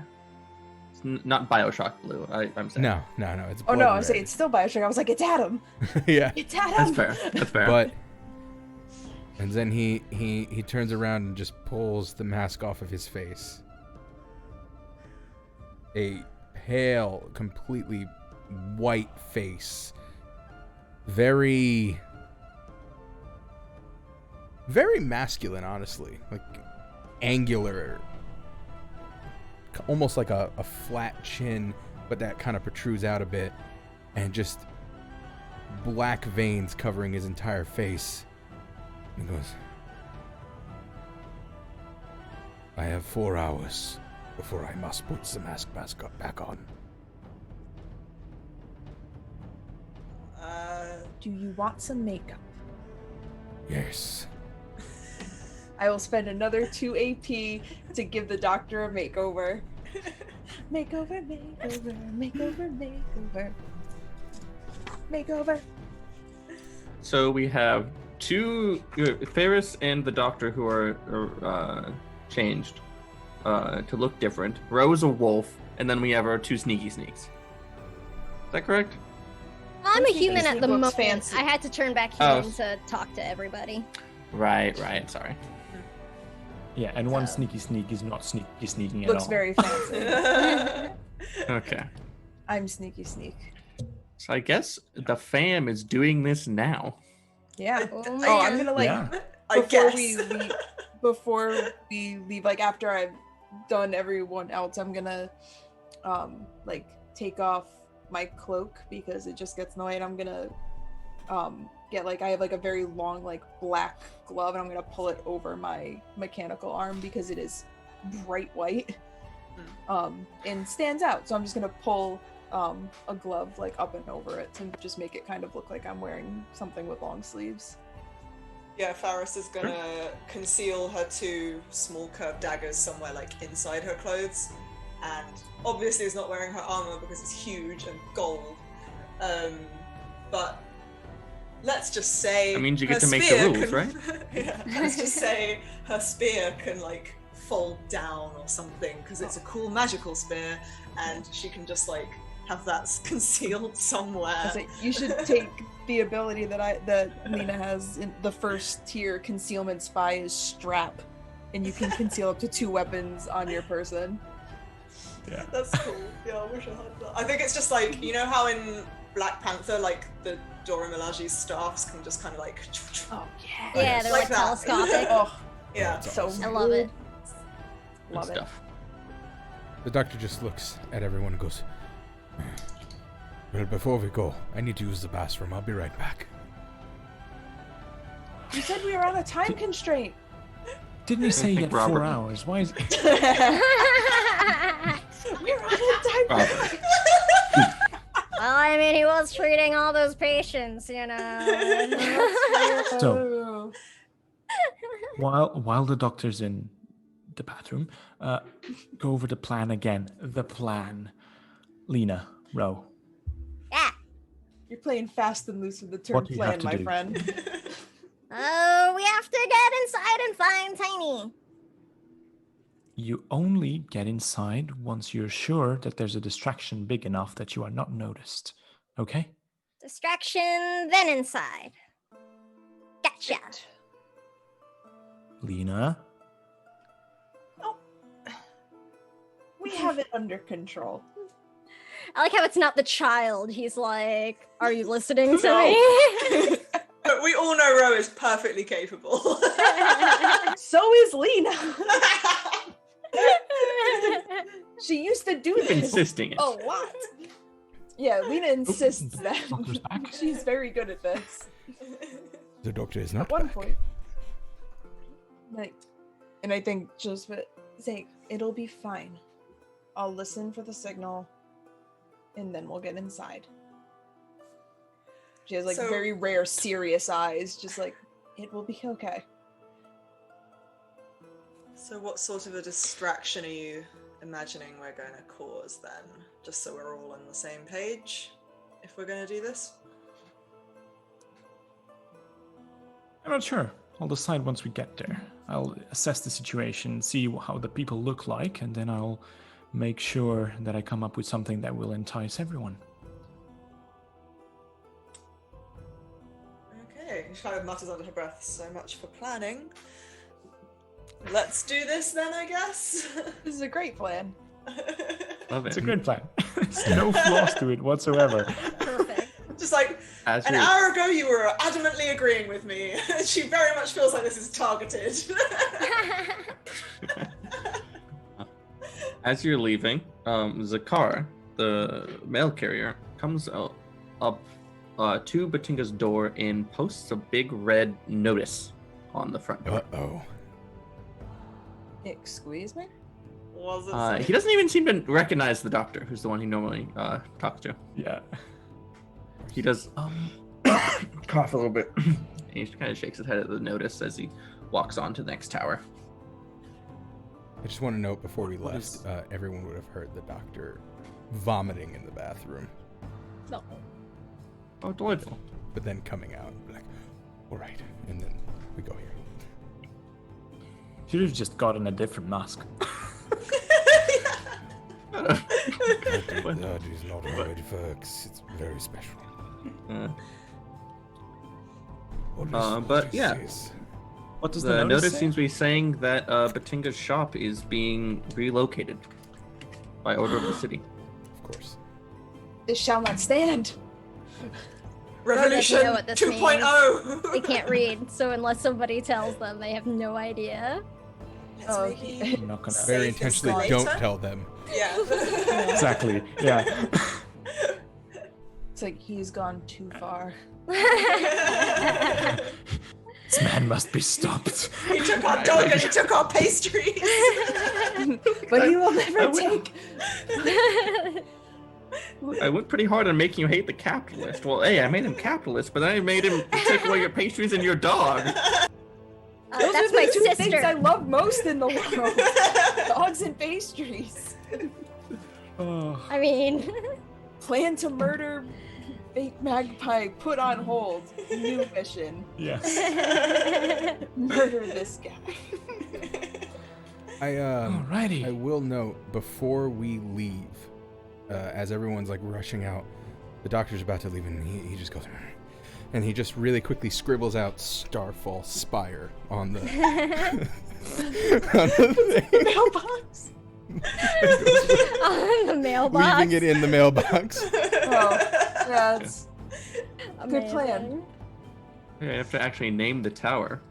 It's not Bioshock blue. I'm saying. No, it's Oh blood no, I'm red. saying it's still Bioshock. I was like, it's Adam. Yeah. It's Adam. That's fair. But and then he turns around and just pulls the mask off of his face. A pale, completely white face. Very masculine, honestly. Like angular. Almost like a flat chin, but that kind of protrudes out a bit. And just black veins covering his entire face. He goes, I have 4 hours before I must put the mask back on. Do you want some makeup? Yes. I will spend another 2 AP to give the doctor a makeover. Makeover. So we have Ferris and the doctor who are changed to look different. Rose a wolf, and then we have our 2 sneaky sneaks. Is that correct? I'm a human at the looks moment. fancy. I had to turn back human to talk to everybody. Right. Sorry. Yeah, and one sneaky sneak is not sneaking at all. Looks very fancy. Okay. I'm sneaky sneak. So I guess the fam is doing this now. Yeah. Oh, I'm gonna like Yeah. I before guess. we leave, like after I've done everyone else, I'm gonna like take off my cloak because it just gets annoying. I'm gonna get like I have like a very long like black glove, and I'm gonna pull it over my mechanical arm because it is bright white and stands out. So I'm just gonna pull a glove like up and over it to just make it kind of look like I'm wearing something with long sleeves. Yeah, Faris is gonna conceal her 2 small curved daggers somewhere like inside her clothes, and obviously is not wearing her armor because it's huge and gold. But let's just say That means you get her to make the spear rules, can- right? Yeah, let's just say her spear can like fold down or something because it's a cool magical spear, and she can just like have that concealed somewhere. So you should take the ability that Lena has in the first tier concealment spy is strap, and you can conceal up to 2 weapons on your person. Yeah. That's cool. Yeah, I wish I had that. I think it's just like, you know how in Black Panther, like the Dora Milaje's staffs can just kind of like. Oh yeah. Yeah, they're like that. telescopic. Oh Yeah. so I love it. Good Love it. stuff. The doctor just looks at everyone and goes, well, before we go, I need to use the bathroom. I'll be right back. You said we were on a time constraint. Didn't you say you think get 4 Robert- hours? Why is We're on a time Robert. Well, I mean, he was treating all those patients, you know. So- while the doctor's in the bathroom, go over the plan again. The plan. Lena, Ro. Yeah. You're playing fast and loose with the term What do you have plan, to my do? friend. Oh, we have to get inside and find Tiny. You only get inside once you're sure that there's a distraction big enough that you are not noticed. Okay? Distraction, then inside. Gotcha. Lena? We have it under control. I like how it's not the child. He's like, are you listening to No. me? But we all know Ro is perfectly capable. So is Lena. She used to do Keep this insisting it. a lot. Yeah, Lena insists that Doctor's back. she's very good at this. The doctor is not At one back. point. Like, and I think just for sake, it'll be fine. I'll listen for the signal, and then we'll get inside. She has like So- very rare serious eyes, just like, it will be okay. So what sort of a distraction are you imagining we're going to cause then? Just so we're all on the same page, if we're going to do this? I'm not sure. I'll decide once we get there. I'll assess the situation, see how the people look like, and then I'll make sure that I come up with something that will entice everyone. Okay, she kind of mutters under her breath, so much for planning. Let's do this then, I guess. This is a great plan. Love It's a it. great plan. There's no flaws to it whatsoever. Perfect. Just like, As an you're, hour ago you were adamantly agreeing with me. She very much feels like this is targeted. as you're leaving, Zakar, the mail carrier, comes up to Batinga's door and posts a big red notice on the front door. Uh-oh. Excuse me? Was it He doesn't even seem to recognize the doctor, who's the one he normally talks to. Yeah. He does cough a little bit. And he kind of shakes his head at the notice as he walks on to the next tower. I just want to note before we What left, is- everyone would have heard the doctor vomiting in the bathroom, No. Oh, delightful. but then coming out, like, all right, and then we go here. Should have just gotten a different mask. That is not a word, folks. It's very special. But yeah. What does The notice say? seems to be saying that Batinga's shop is being relocated by order of the city. Of course. This shall not stand. Revolution know what this 2.0! They can't read, so unless somebody tells them, they have no idea. Let's Oh, maybe I'm not gonna. Save Very this intentionally later. don't tell them. Yeah. Exactly. Yeah. It's like he's gone too far. This man must be stopped. He took our dog and he took our pastries. But he will never I would- take. I went pretty hard on making you hate the capitalist. Well, hey, I made him capitalist, but then I made him take away your pastries and your dog. Those That's are my the two things I sister. love most in the world: dogs and pastries. Oh. I mean, Plan to murder fake magpie put on hold. New mission: Yes. murder this guy. I Alrighty. will note before we leave, as everyone's like rushing out, the doctor's about to leave, and he just goes, and he just really quickly scribbles out Starfall Spire on the on the thing, Mailbox. on the mailbox. leaving it in the mailbox. Oh, yeah, it's good plan. Amazing. Yeah, I have to actually name the tower.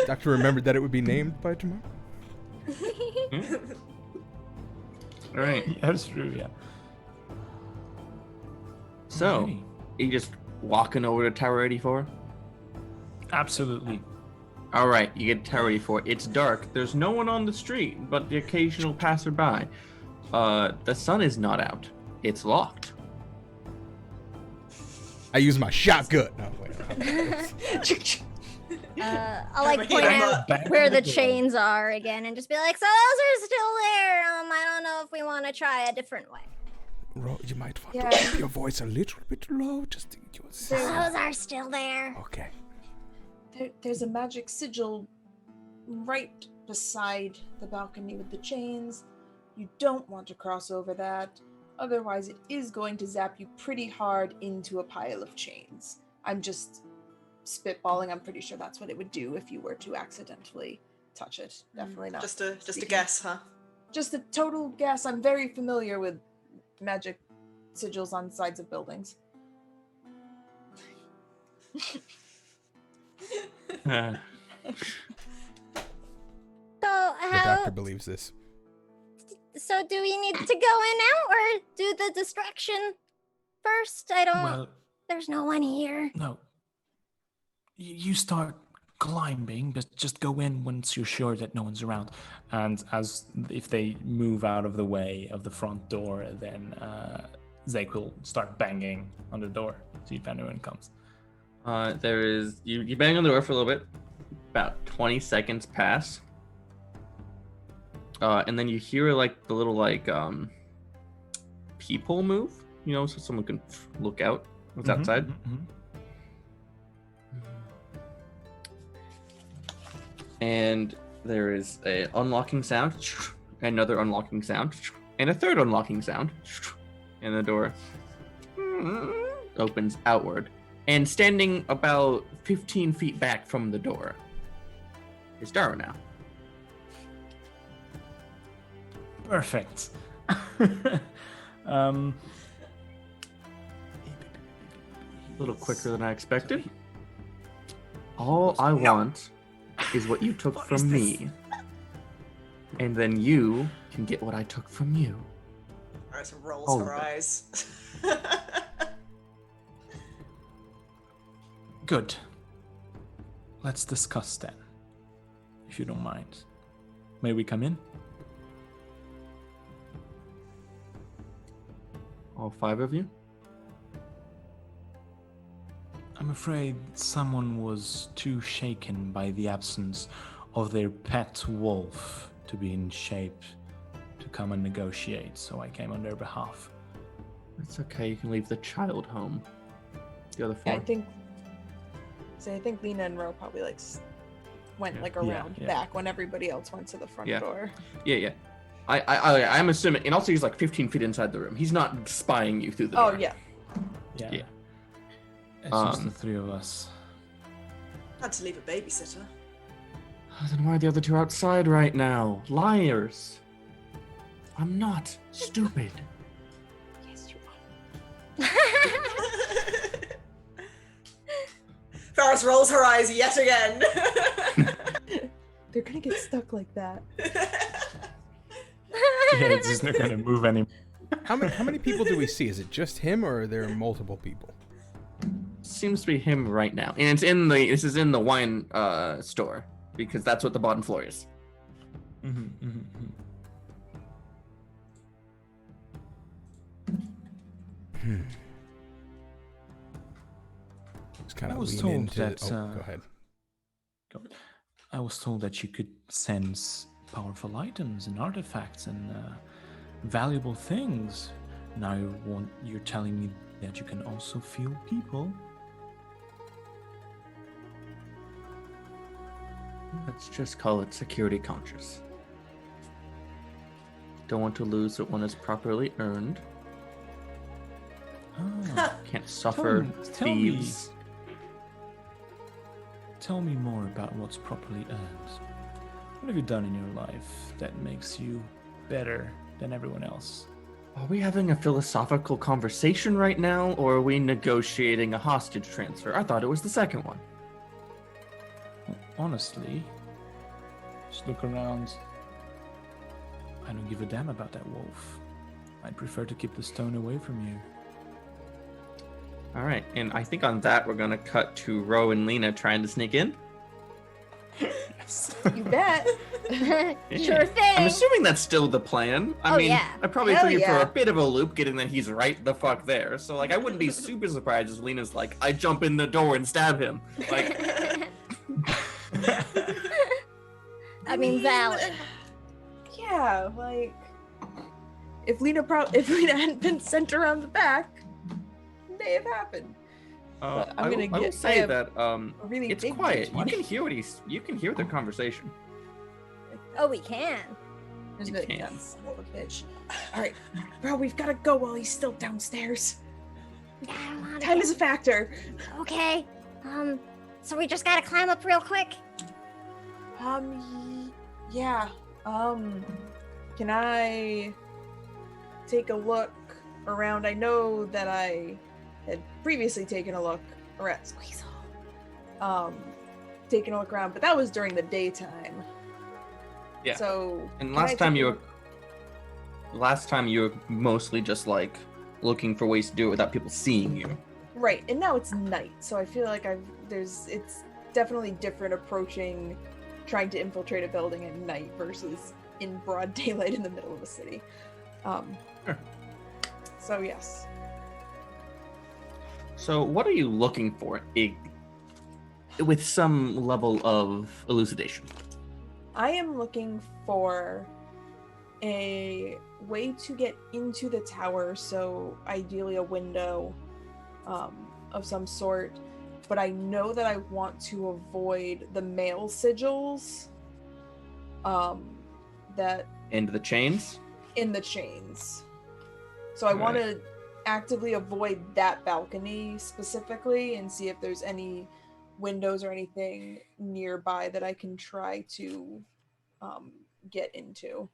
Doctor remembered that it would be named by tomorrow. All right. That's true. Yeah. So, Alrighty. you just walking over to Tower 84? Absolutely. All right, you get to Tower 84. It's dark. There's no one on the street, but the occasional passerby. The sun is not out. It's locked. I use my shotgun. No, wait. I'll like point out Back where to the door. chains are again and just be like, so those are still there. I don't know if we want to try a different way. You might want Yeah. to keep your voice a little bit low, just to Those are still there. Okay. There's a magic sigil right beside the balcony with the chains. You don't want to cross over that. Otherwise, it is going to zap you pretty hard into a pile of chains. I'm just spitballing. I'm pretty sure that's what it would do if you were to accidentally touch it. Definitely not. Just a speaking. guess, huh? Just a total guess. I'm very familiar with magic sigils on sides of buildings. Uh, So The how? doctor believes this. So do we need to go in now or do the distraction first? I don't. Well, There's no one here. no. You start climbing, but just go in once you're sure that no one's around. And if they move out of the way of the front door, then Zeke will start banging on the door, see if anyone comes. there is you bang on the door for a little bit. About 20 seconds pass. And then you hear like the little peephole move, so someone can look out what's Mhm, outside. mhm. And there is a unlocking sound, another unlocking sound, and a third unlocking sound, and the door opens outward. And standing about 15 feet back from the door is Dara now. Perfect. A little quicker than I expected. All I want is what you took What is from this? me. And then you can get what I took from you. Iris rolls Oh, her but- eyes. Good. Let's discuss then, if you don't mind. May we come in? All 5 of you? I'm afraid someone was too shaken by the absence of their pet wolf to be in shape to come and negotiate, so I came on their behalf. It's okay, you can leave the child home. The other 4. Yeah, I think Lena and Ro probably went Yeah. around Yeah. back when everybody else went to the front Yeah. door. Yeah. I'm assuming, and also he's like 15 feet inside the room. He's not spying you through the door. Oh yeah. Yeah. It's just the 3 of us. Had to leave a babysitter. Then why are the other 2 outside right now? Liars. I'm not stupid. Yes, you are. Ferris rolls her eyes yet again. They're gonna get stuck like that. Yeah, it's just not gonna move anymore. How many people do we see? Is it just him, or are there multiple people? Seems to be him right now, and this is in the wine store because that's what the bottom floor is. Just kind I of was lean told into. that, Go ahead. I was told that you could sense powerful items and artifacts and valuable things. Now you're telling me that you can also feel people. Let's just call it security conscious. Don't want to lose what one is properly earned. Ah, Can't suffer tell me. thieves. Tell me more about what's properly earned. What have you done in your life that makes you better than everyone else? Are we having a philosophical conversation right now, or are we negotiating a hostage transfer? I thought it was the second one. Well, honestly, just look around. I don't give a damn about that wolf. I'd prefer to keep the stone away from you. All right, and I think on that we're gonna cut to Ro and Lena trying to sneak in. Yes. You bet. Sure thing. I'm assuming that's still the plan. I mean, yeah. I probably Hell threw you for yeah. a bit of a loop, getting that he's right the fuck there. So like, I wouldn't be super surprised if Lena's like, I jump in the door and stab him. Like, I mean, valid. Yeah, like if Lena hadn't been sent around the back, it may have happened. But I will I say have that a really it's big quiet. You one. can hear you can hear their conversation. Oh, we can. There's You no can. son of a bitch. All right, bro, we've got to go while he's still downstairs. I don't wanna Time get- is a factor. Okay. So we just gotta climb up real quick. Yeah. Can I take a look around? I know that I had previously taken a look around. Taken a look around, but that was during the daytime. Yeah. So. And can I last time take a you were mostly just like looking for ways to do it without people seeing you. Right, and now it's night, so I feel like it's definitely different approaching trying to infiltrate a building at night versus in broad daylight in the middle of a city. Sure. So yes. So what are you looking for with some level of elucidation? I am looking for a way to get into the tower, so ideally a window of some sort, but I know that I want to avoid the mail sigils that And the chains? in the chains. So I want to actively avoid that balcony specifically and see if there's any windows or anything nearby that I can try to get into.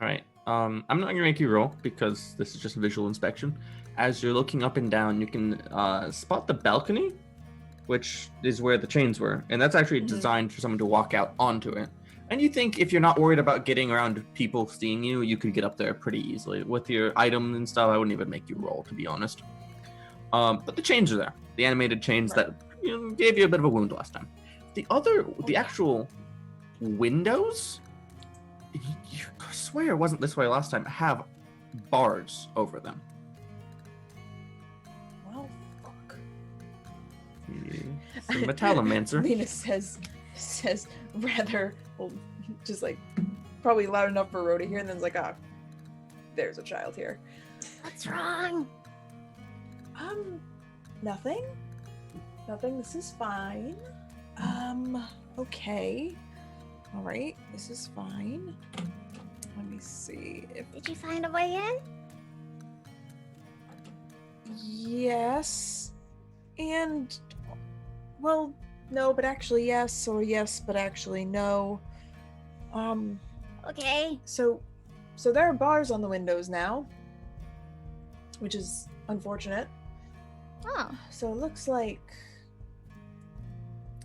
All right. I'm not going to make you roll because this is just a visual inspection. As you're looking up and down, you can spot the balcony, which is where the chains were. And that's actually designed for someone to walk out onto it. And you think if you're not worried about getting around people seeing you, you could get up there pretty easily. With your item and stuff, I wouldn't even make you roll, to be honest. But the chains are there. The animated chains that gave you a bit of a wound last time. The actual windows, I swear it wasn't this way last time, have bars over them. Well, fuck. It's a metallomancer. Lena says rather, well, just like probably loud enough for Ro to hear, and then's like, there's a child here. What's wrong? Nothing. This is fine. Okay. All right, this is fine. Let me see if. Did you find a way in? Yes. And, well, no, but actually yes, or yes, but actually no. Okay. So there are bars on the windows now, which is unfortunate. Oh. So it looks like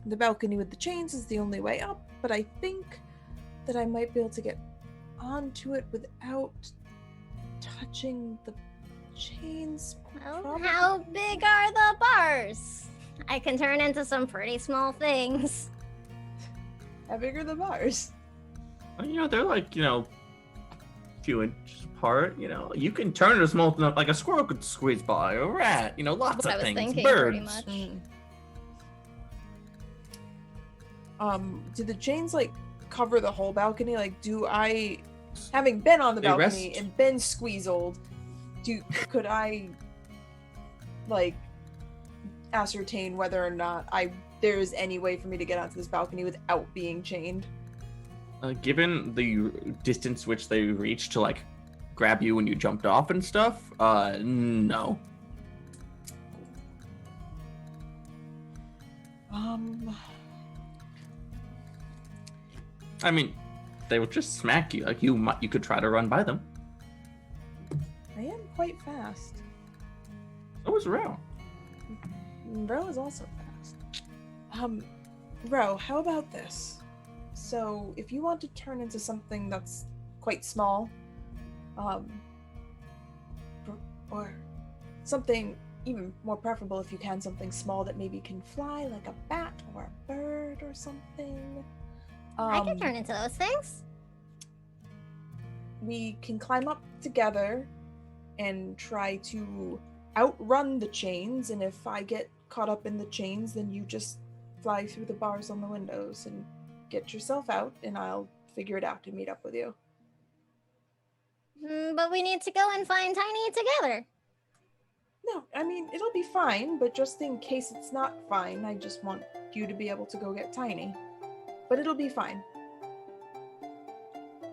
the balcony with the chains is the only way up, but I think that I might be able to get onto it without touching the chains. Well, Probably. how big are the bars? I can turn into some pretty small things. How big are the bars? Well, they're like, a few inches apart. You can turn it a small enough, like a squirrel could squeeze by, a rat, lots What I of was things, thinking, birds. pretty much. Do the chains like cover the whole balcony? Like, do I, having been on the They balcony rest- and been squeezled, could I like ascertain whether or not there is any way for me to get onto this balcony without being chained? Given the distance which they reached to like grab you when you jumped off and stuff, no. I mean, they would just smack you. Like you could try to run by them. I am quite fast. So was Ro. Ro is also fast. Ro, how about this? So, if you want to turn into something that's quite small, or something even more preferable if you can, something small that maybe can fly, like a bat or a bird or something. I can turn into those things. We can climb up together and try to outrun the chains, and if I get caught up in the chains, then you just fly through the bars on the windows and get yourself out, and I'll figure it out and meet up with you. But we need to go and find Tiny together. No, I mean, it'll be fine, but just in case it's not fine, I just want you to be able to go get Tiny. But it'll be fine.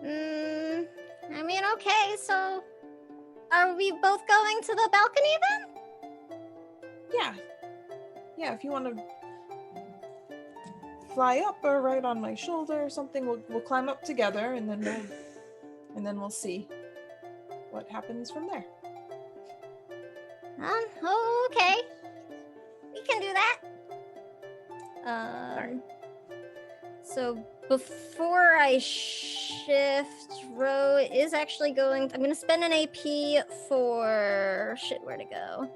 I mean, okay, so are we both going to the balcony then? Yeah. Yeah, if you want to fly up or right on my shoulder or something, we'll climb up together, and then we'll see what happens from there. Okay. We can do that. Alright. So before I shift, Ro is actually I'm gonna spend an AP for, where'd it go?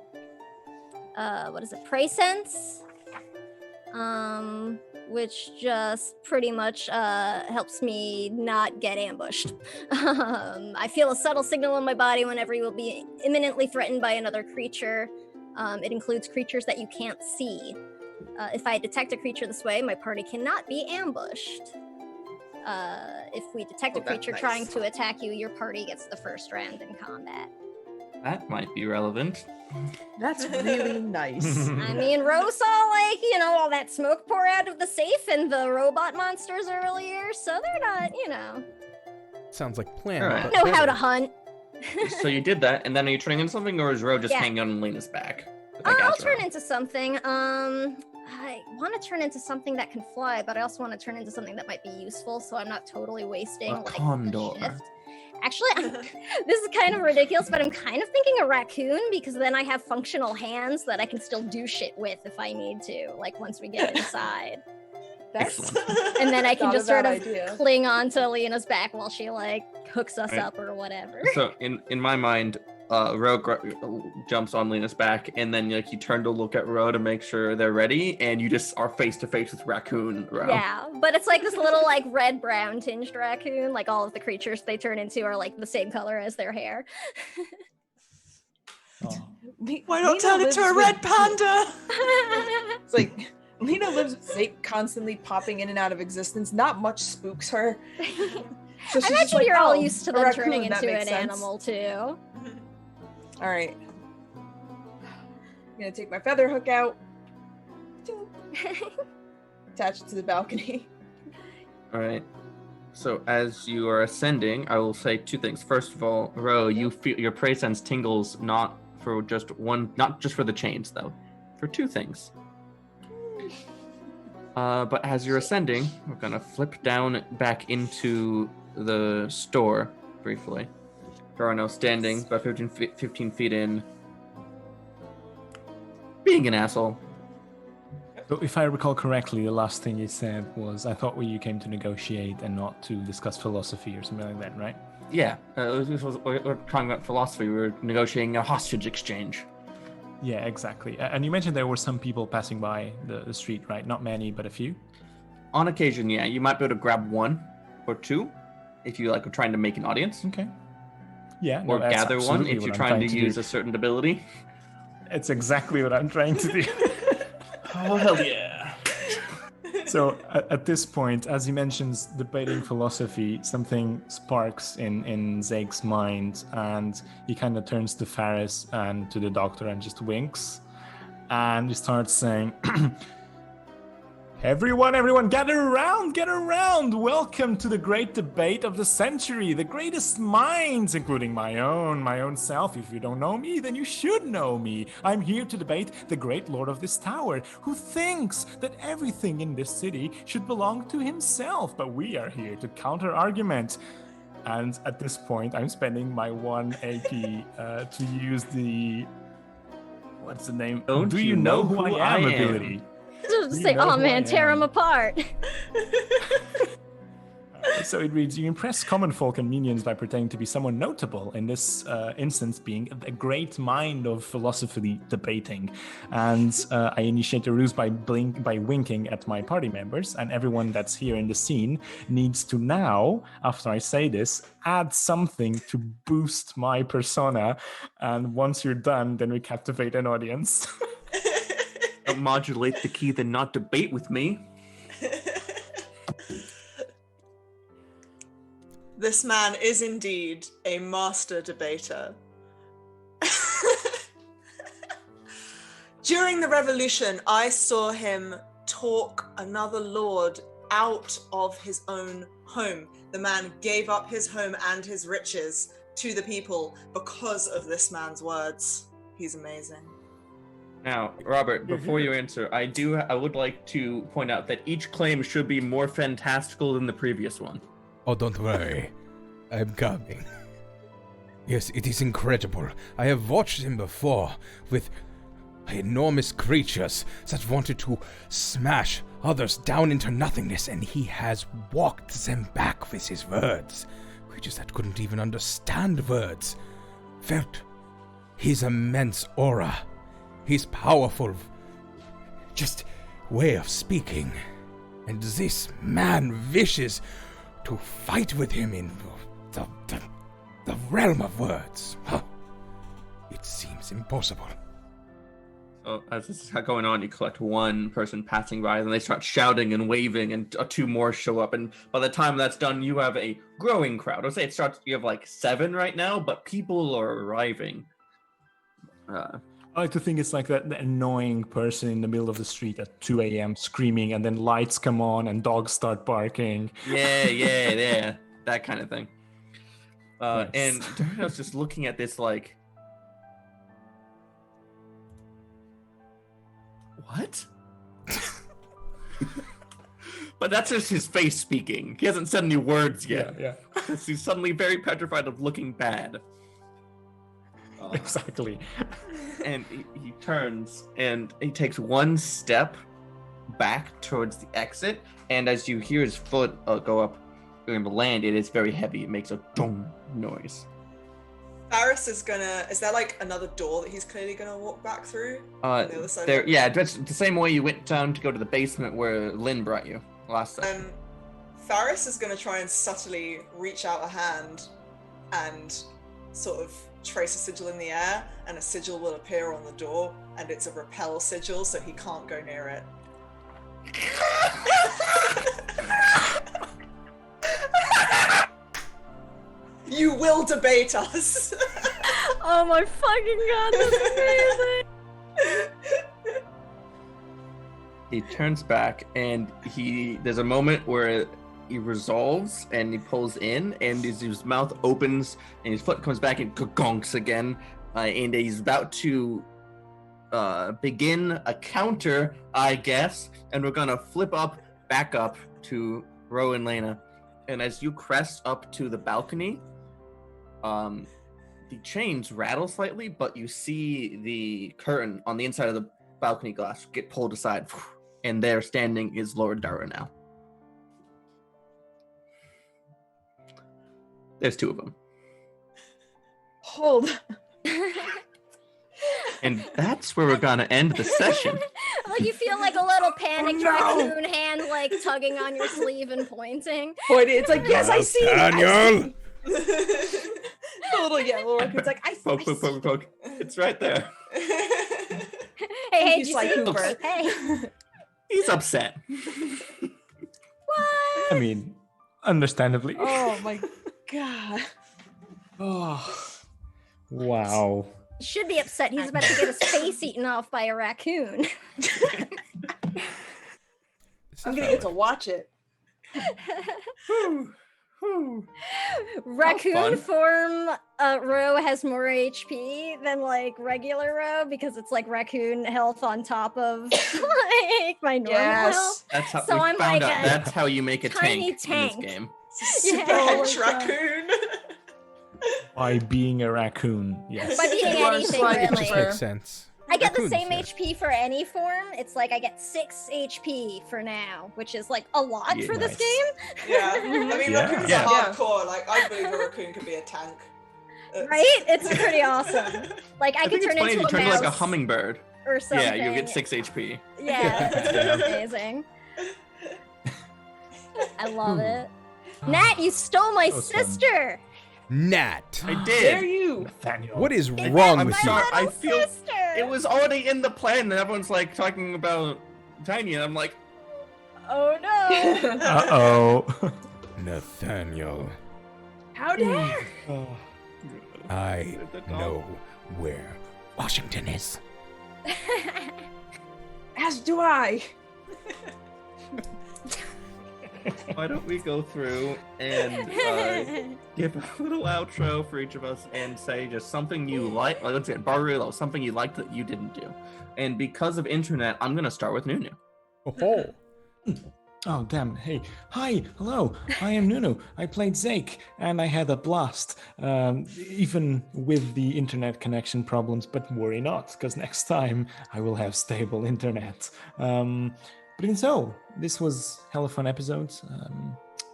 What is it? Prey Sense? Which just pretty much helps me not get ambushed. I feel a subtle signal in my body whenever you will be imminently threatened by another creature. It includes creatures that you can't see. If I detect a creature this way, my party cannot be ambushed. If we detect a creature trying to attack you, your party gets the first round in combat. That might be relevant. That's really nice. I mean, Ro saw, all that smoke pour out of the safe and the robot monsters earlier, so they're not, Sounds like plan. All right. but know how better. to hunt. So you did that, and then are you turning into something, or is Ro just Yeah. hanging on Lena's back? I'll turn into something. I want to turn into something that can fly, but I also want to turn into something that might be useful, so I'm not totally wasting A the condor. shift. Actually, this is kind of ridiculous, but I'm kind of thinking a raccoon, because then I have functional hands that I can still do shit with if I need to, like once we get inside. That's And then I can not a just sort bad of idea. cling on to Lena's back while she hooks us Right. up or whatever. So in my mind, Ro jumps on Lena's back, and then you turn to look at Ro to make sure they're ready, and you just are face to face with Raccoon Ro. Yeah, but it's like this little red-brown tinged raccoon. Like all of the creatures they turn into are like the same color as their hair. Oh. Why not turn into a red panda? It's like Lena lives with Zake constantly popping in and out of existence. Not much spooks her. So I she's just imagine like, you're all "Oh, used to a them raccoon, turning that into an makes sense." animal too. All right. I'm gonna take my feather hook out. Attach it to the balcony. All right. So as you are ascending, I will say two things. First of all, Ro, you feel your prey sense tingles not just for the chains though, for two things. But as you're ascending, we're gonna flip down back into the store briefly. There are now standing about 15 feet in, being an asshole. So if I recall correctly, the last thing you said was, I thought you came to negotiate and not to discuss philosophy or something like that, right? Yeah, we're talking about philosophy. We're negotiating a hostage exchange. Yeah, exactly. And you mentioned there were some people passing by the street, right? Not many, but a few. On occasion, yeah, you might be able to grab one or two if you are trying to make an audience. Okay. Yeah. Or that's gather one absolutely if what you're I'm trying to do. use a certain ability. It's exactly what I'm trying to do. Oh, hell yeah. So at this point, as he mentions debating philosophy, something sparks in Zake's mind, and he kind of turns to Faris and to the doctor and just winks, and he starts saying, Everyone, gather around! Welcome to the great debate of the century, the greatest minds, including my own self. If you don't know me, then you should know me. I'm here to debate the great lord of this tower, who thinks that everything in this city should belong to himself, but we are here to counter-argument. And at this point, I'm spending my 1 AP to use the... What's the name? Do you know who I am? Ability. Just say, oh man, tear them apart. So it reads, you impress common folk and minions by pretending to be someone notable, in this instance being a great mind of philosophy debating. And I initiate a ruse by winking at my party members, and everyone that's here in the scene needs to now, after I say this, add something to boost my persona. And once you're done, then we captivate an audience. Don't modulate the key, then not debate with me. This man is indeed a master debater. During the revolution, I saw him talk another lord out of his own home. The man gave up his home and his riches to the people because of this man's words. He's amazing. Now, Robert, before you answer, I would like to point out that each claim should be more fantastical than the previous one. Oh, don't worry. I'm coming. Yes, it is incredible. I have watched him before with enormous creatures that wanted to smash others down into nothingness, and he has walked them back with his words. Creatures that couldn't even understand words. Felt his immense aura. His powerful, just way of speaking. And this man wishes to fight with him in the realm of words. Huh. It seems impossible. So as this is going on, you collect one person passing by, and they start shouting and waving, and two more show up. And by the time that's done, you have a growing crowd. I'll say you have like 7 right now, but people are arriving. I like to think it's like that annoying person in the middle of the street at 2 a.m. screaming, and then lights come on and dogs start barking. Yeah, that kind of thing. Nice. And I was just looking at this like, what? But that's just his face speaking. He hasn't said any words yet. Yeah. He's suddenly very petrified of looking bad. Exactly. And he turns and he takes one step back towards the exit, and as you hear his foot go up and land, it is very heavy. It makes a dong noise. Faris is there like another door that he's clearly gonna walk back through? On the other side that's the same way you went down to go to the basement where Lynn brought you last time. Faris is gonna try and subtly reach out a hand and sort of trace a sigil in the air, and a sigil will appear on the door, and it's a repel sigil, so he can't go near it. You will debate us. Oh my fucking god, that's amazing. He turns back, and there's a moment where he resolves and he pulls in, and his mouth opens and his foot comes back and gonks again, and he's about to begin a counter, I guess, and we're gonna flip back up to Ro and Lena. And as you crest up to the balcony, the chains rattle slightly, but you see the curtain on the inside of the balcony glass get pulled aside, and there standing is Lord Dara now. There's 2 of them. Hold. And that's where we're gonna end the session. Like you feel like a little panicked no. raccoon hand like tugging on your sleeve and pointing. Boy, it's like, yes, I see it. Daniel! The little yellow raccoon's like, I see Poke, poke, poke, poke. It's right there. Hey, you, did Sly you see? Cooper. Hey. He's upset. What? I mean, understandably. Oh my god. Oh. Wow. Should be upset. He's about to get his face eaten off by a raccoon. I'm gonna get to watch it. Raccoon form row has more HP than like regular row because it's like raccoon health on top of like my normal health. That's how So we I'm found like out. a That's how you make a tiny tank in tank. this game. Super Yeah. hench raccoon. By being a raccoon, yes. By being You are anything Sly really. Just makes sense. I get the Raccoons, same yeah. HP for any form. It's like I get 6 HP for now, which is like a lot Yeah, for this nice. game. Yeah, I mean, Yeah. raccoons Yeah. are hardcore. Like, I believe a raccoon could be a tank. Right? It's pretty awesome. Like I I could think it's turn funny if into you a turn into mouse like a hummingbird. or something. Yeah, you'll get 6 HP. Yeah, it's pretty amazing. I love it. Nat, you stole my That was fun. sister. Nat! I Dare did. you? Nathaniel. What is Is wrong that with my you? sorry, I little feel- sister? It was already in the plan, and everyone's like talking about Tiny, and I'm like, Oh no. Uh-oh. Nathaniel, How dare? I know where Washington is. As do I. why don't we go through and give a little outro for each of us and say just something you like. Let's get Barulo, something you liked that you didn't do. And because of internet, I'm gonna start with Nunu. Oh, Oh, damn. Hey. Hi. Hello. I am Nunu. I played Zake, and I had a blast, even with the internet connection problems, but worry not, because next time I will have stable internet. But even so, this was hella fun episodes.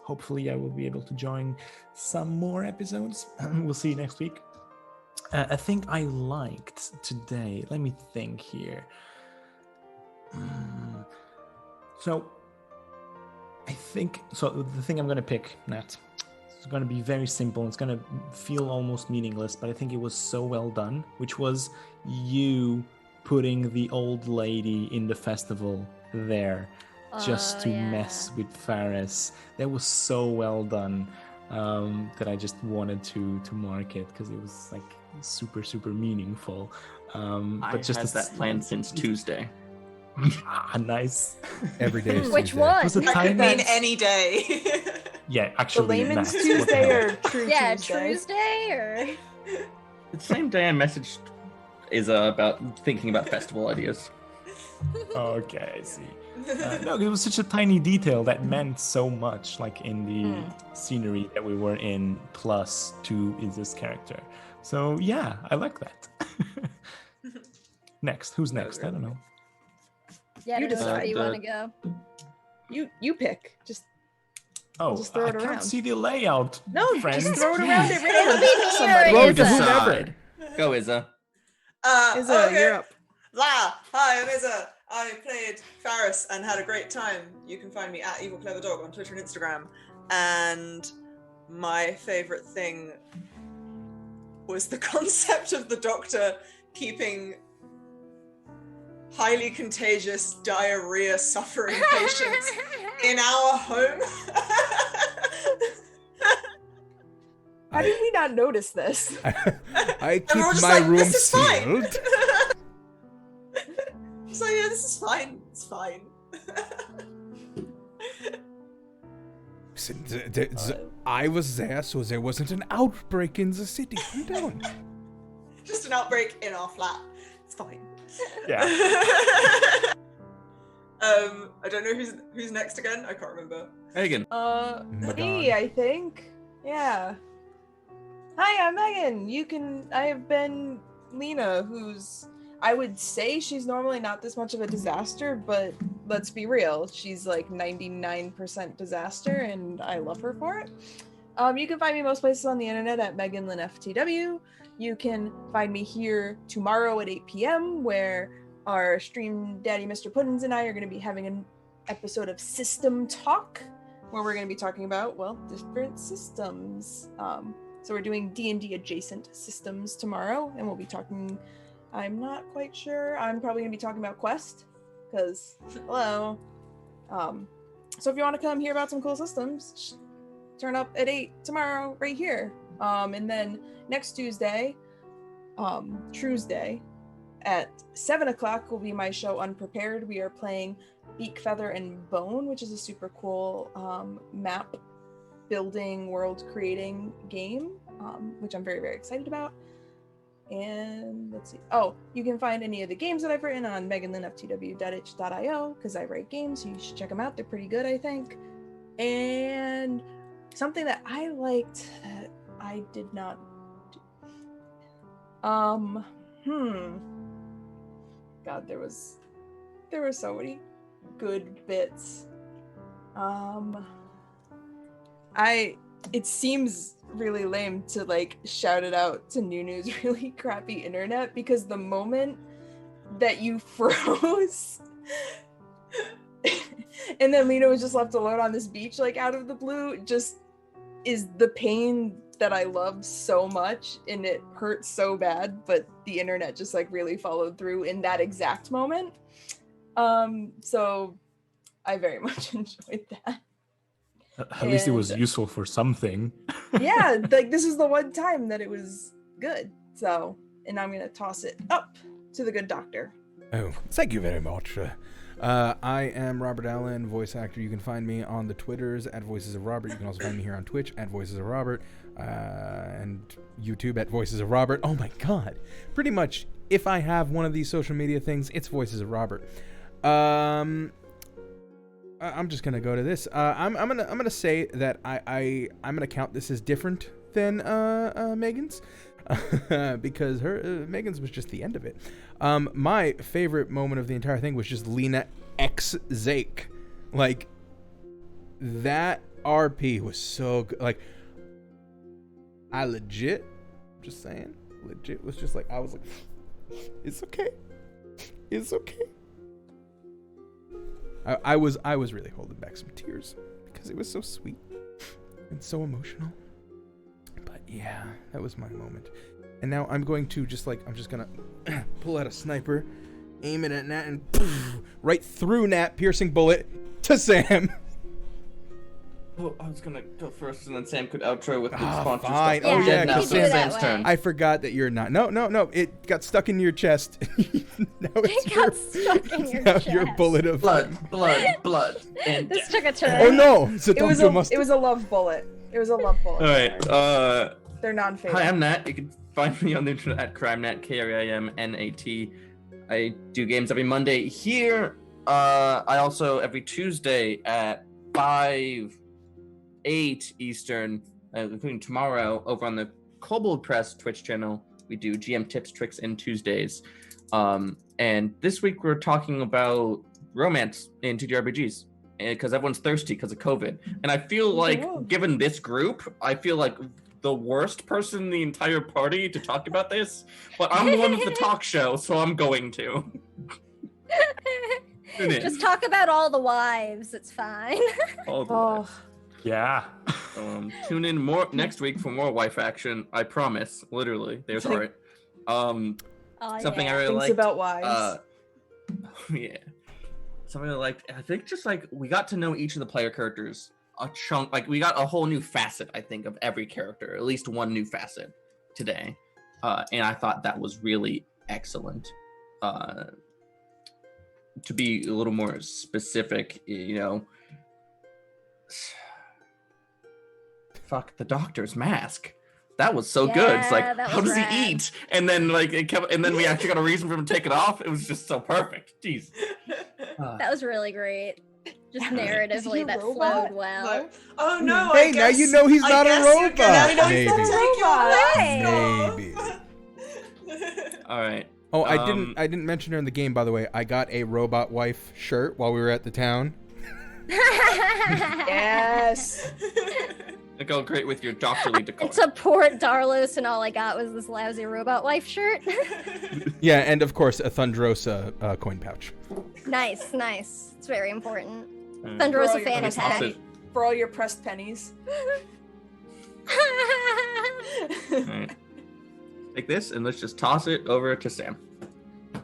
Hopefully I will be able to join some more episodes. We'll see you next week. I think I liked today. Let me think here. So, I think so. The thing I'm going to pick, Nat, it's going to be very simple. It's going to feel almost meaningless, but I think it was so well done, which was you putting the old lady in the festival there just to mess with Faris. That was so well done that I just wanted to mark it because it was like super, super meaningful. I But just had that planned since Tuesday. Nice. every day is Which Tuesday. one? Was it That could time? mean any day. Yeah, The actually, layman's Matt, what the Tuesday hell? or True Yeah, Tuesday? Tuesday or The same day I messaged Izza about thinking about festival ideas. Okay, I see. No, it was such a tiny detail that meant so much, like in the scenery that we were in, plus to Izza's character. So yeah, I like that. Next, who's next? I don't know. yeah, You I don't know where decide. you want to go. You pick. Just Oh, just throw I it can't around. see the layout. no, friends, just throw it around. please. It It'll be me or Somebody. Throw it Izza. to whomever. Go, Izza. Izza, okay. you're up. Hi, I'm Izza. I played Faris and had a great time. You can find me at Evil Clever Dog on Twitter and Instagram. And my favorite thing was the concept of the Doctor keeping highly contagious diarrhea suffering patients in our home. How did we not notice this? I keep Everyone was my like, room this is fine. sealed. So yeah, this is fine. It's fine. Listen, I was there, so there wasn't an outbreak in the city. Calm down. Just an outbreak in our flat. It's fine. Yeah. I don't know who's next again. I can't remember. Megan. Me, I think. Yeah. Hi, I'm Megan. I have been Lena, who's, I would say she's normally not this much of a disaster, but let's be real, she's like 99% disaster, and I love her for it. You can find me most places on the internet at Megan Lynn FTW. You can find me here tomorrow at 8 p.m. where our stream daddy Mr. Puddins and I are going to be having an episode of System Talk, where we're going to be talking about, well, different systems. So we're doing D&D adjacent systems tomorrow, and we'll be talking, I'm not quite sure, I'm probably going to be talking about Quest, because, hello. So if you want to come hear about some cool systems, turn up at 8 tomorrow, right here. And then next Tuesday, at 7 o'clock will be my show Unprepared. We are playing Beak, Feather, and Bone, which is a super cool map building, world creating game, which I'm very, very excited about. And let's see. Oh, you can find any of the games that I've written on meganlynnftw.itch.io, because I write games, so you should check them out. They're pretty good, I think. And something that I liked that I did not do. God, there were so many good bits. It seems really lame to like shout it out to Nunu's really crappy internet, because the moment that you froze and then Lena was just left alone on this beach like out of the blue just is the pain that I love so much, and it hurt so bad, but the internet just like really followed through in that exact moment. So I very much enjoyed that. At least it was useful for something. Yeah, like this is the one time that it was good. So, and I'm gonna toss it up to the good doctor. Oh, thank you very much. I am Robert Allen, voice actor. You can find me on the Twitters at Voices of Robert. You can also find me here on Twitch at Voices of Robert, and YouTube at Voices of Robert. Oh my God! Pretty much, if I have one of these social media things, it's Voices of Robert. I'm just gonna go to this. I'm gonna say that I'm gonna count this as different than Megan's, because her Megan's was just the end of it. My favorite moment of the entire thing was just Lena X Zake. Like that RP was so good. Like I legit, just saying, legit was just like I was like, it's okay, it's okay. I was really holding back some tears because it was so sweet and so emotional. But yeah, that was my moment. And now I'm going to I'm just gonna pull out a sniper, aim it at Nat, and poof, right through Nat, piercing bullet to Sam. Well, I was gonna go first, and then Sam could outro with the sponsor fine. stuff. Oh yeah, now because Sam's turn. I forgot that you're not. No. It got stuck in your chest. Now It got stuck in your chest. Your bullet of blood, and This death. took a turn. Oh no! It was a love bullet. It was a love bullet. All right. They're non-fatal. Hi, I'm Nat. You can find me on the internet at CrimeNat, KRIMNAT. I do games every Monday here. I also every Tuesday at 8 Eastern, including tomorrow, over on the Kobold Press Twitch channel, we do GM tips, tricks, and Tuesdays. And this week we're talking about romance in TTRPGs, because everyone's thirsty because of COVID. And I feel like, given this group, I feel like the worst person in the entire party to talk about this, but I'm the one with the talk show, so I'm going to. Just talk about all the wives, it's fine. All the wives. Yeah. Tune in more next week for more wife action. I promise. Literally, there's art. Something I really Things liked about wives. Yeah. Something I liked. I think just like we got to know each of the player characters a chunk. Like we got a whole new facet, I think, of every character. At least one new facet today, and I thought that was really excellent. To be a little more specific, fuck the doctor's mask. That was so good. It's like, how does he eat? And then and then we actually got a reason for him to take it off. It was just so perfect. Jeez. That was really great. Just narratively, that flowed well. Oh no! Hey, now you know he's not a robot. Maybe. Maybe. All right. Oh, I didn't mention her in the game, by the way. I got a robot wife shirt while we were at the town. Yes. It'll go great with your doctorly decor. To support Darlos, and all I got was this lousy robot wife shirt. Yeah, and of course a Thundrosa coin pouch. Nice. It's very important. Mm. Thundrosa Bro, fanny Let me toss pack. it. For all your pressed pennies. Alright. Take this and let's just toss it over to Sam.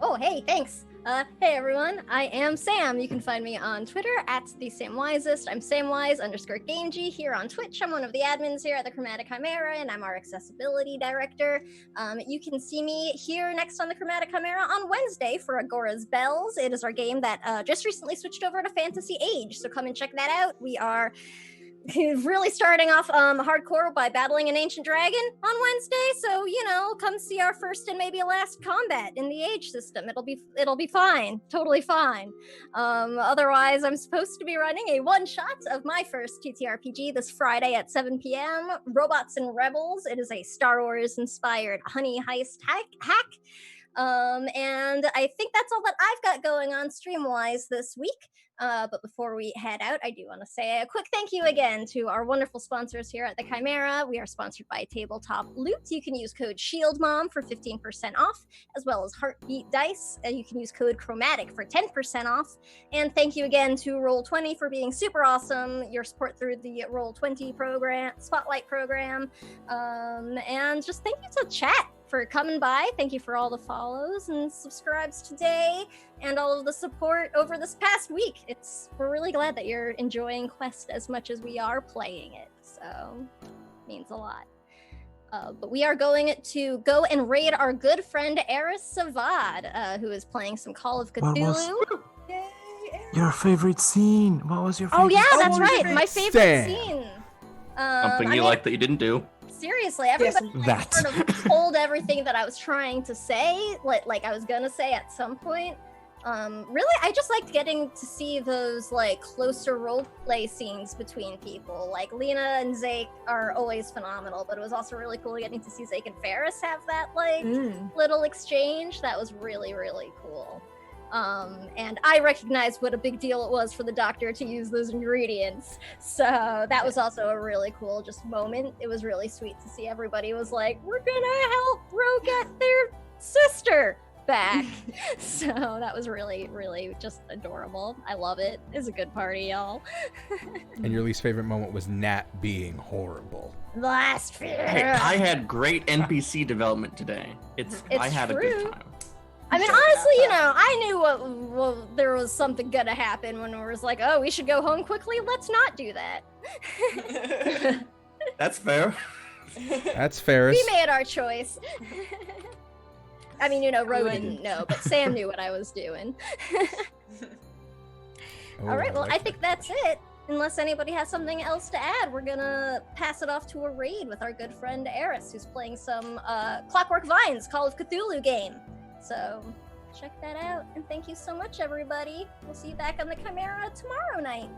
Oh, hey, thanks. Hey everyone, I am Sam. You can find me on Twitter at @thesamwisest. I'm samwise_gameg here on Twitch. I'm one of the admins here at the Chromatic Chimera, and I'm our accessibility director. You can see me here next on the Chromatic Chimera on Wednesday for Agora's Bells. It is our game that just recently switched over to Fantasy Age, so come and check that out. We are really starting off hardcore by battling an ancient dragon on Wednesday, so come see our first and maybe last combat in the age system. It'll be fine, totally fine. Otherwise, I'm supposed to be running a one-shot of my first TTRPG this Friday at 7 p.m. Robots and Rebels. It is a Star Wars inspired honey heist hack. And I think that's all that I've got going on stream-wise this week. But before we head out, I do want to say a quick thank you again to our wonderful sponsors here at the Chimera. We are sponsored by Tabletop Loot. You can use code SHIELDMOM for 15% off, as well as Heartbeat Dice. And you can use code CHROMATIC for 10% off. And thank you again to Roll20 for being super awesome. Your support through the Roll20 program, Spotlight program. And just thank you to chat for coming by. Thank you for all the follows and subscribes today and all of the support over this past week. We're really glad that you're enjoying Quest as much as we are playing it, so it means a lot. But we are going to go and raid our good friend Eris Savad, who is playing some Call of Cthulhu. Your favorite scene? What was your favorite? Oh yeah, that's Oh, right, my favorite Sam. scene. Something you like that you didn't do. Seriously, everybody That. sort of told everything that I was trying to say, like I was gonna say at some point. Really, I just liked getting to see those closer roleplay scenes between people. Like Lena and Zake are always phenomenal, but it was also really cool getting to see Zake and Ferris have that little exchange. That was really, really cool. And I recognized what a big deal it was for the doctor to use those ingredients. So that was also a really cool moment. It was really sweet to see everybody was like, we're gonna help Ro get their sister back. So that was really, really just adorable. I love it. It's a good party, y'all. And your least favorite moment was Nat being horrible. Last Hey, I had great NPC development today. I had true. a good time. I mean, honestly, I knew there was something gonna happen when it was like, oh, we should go home quickly. Let's not do that. That's fair. That's Ferris. We made our choice. I mean, Ro didn't know, but Sam knew what I was doing. Oh, All right, well, like I think that's it. Unless anybody has something else to add, we're gonna pass it off to a raid with our good friend Eris, who's playing some Clockwork Vines Call of Cthulhu game. So check that out, and thank you so much, everybody. We'll see you back on the Chimera tomorrow night.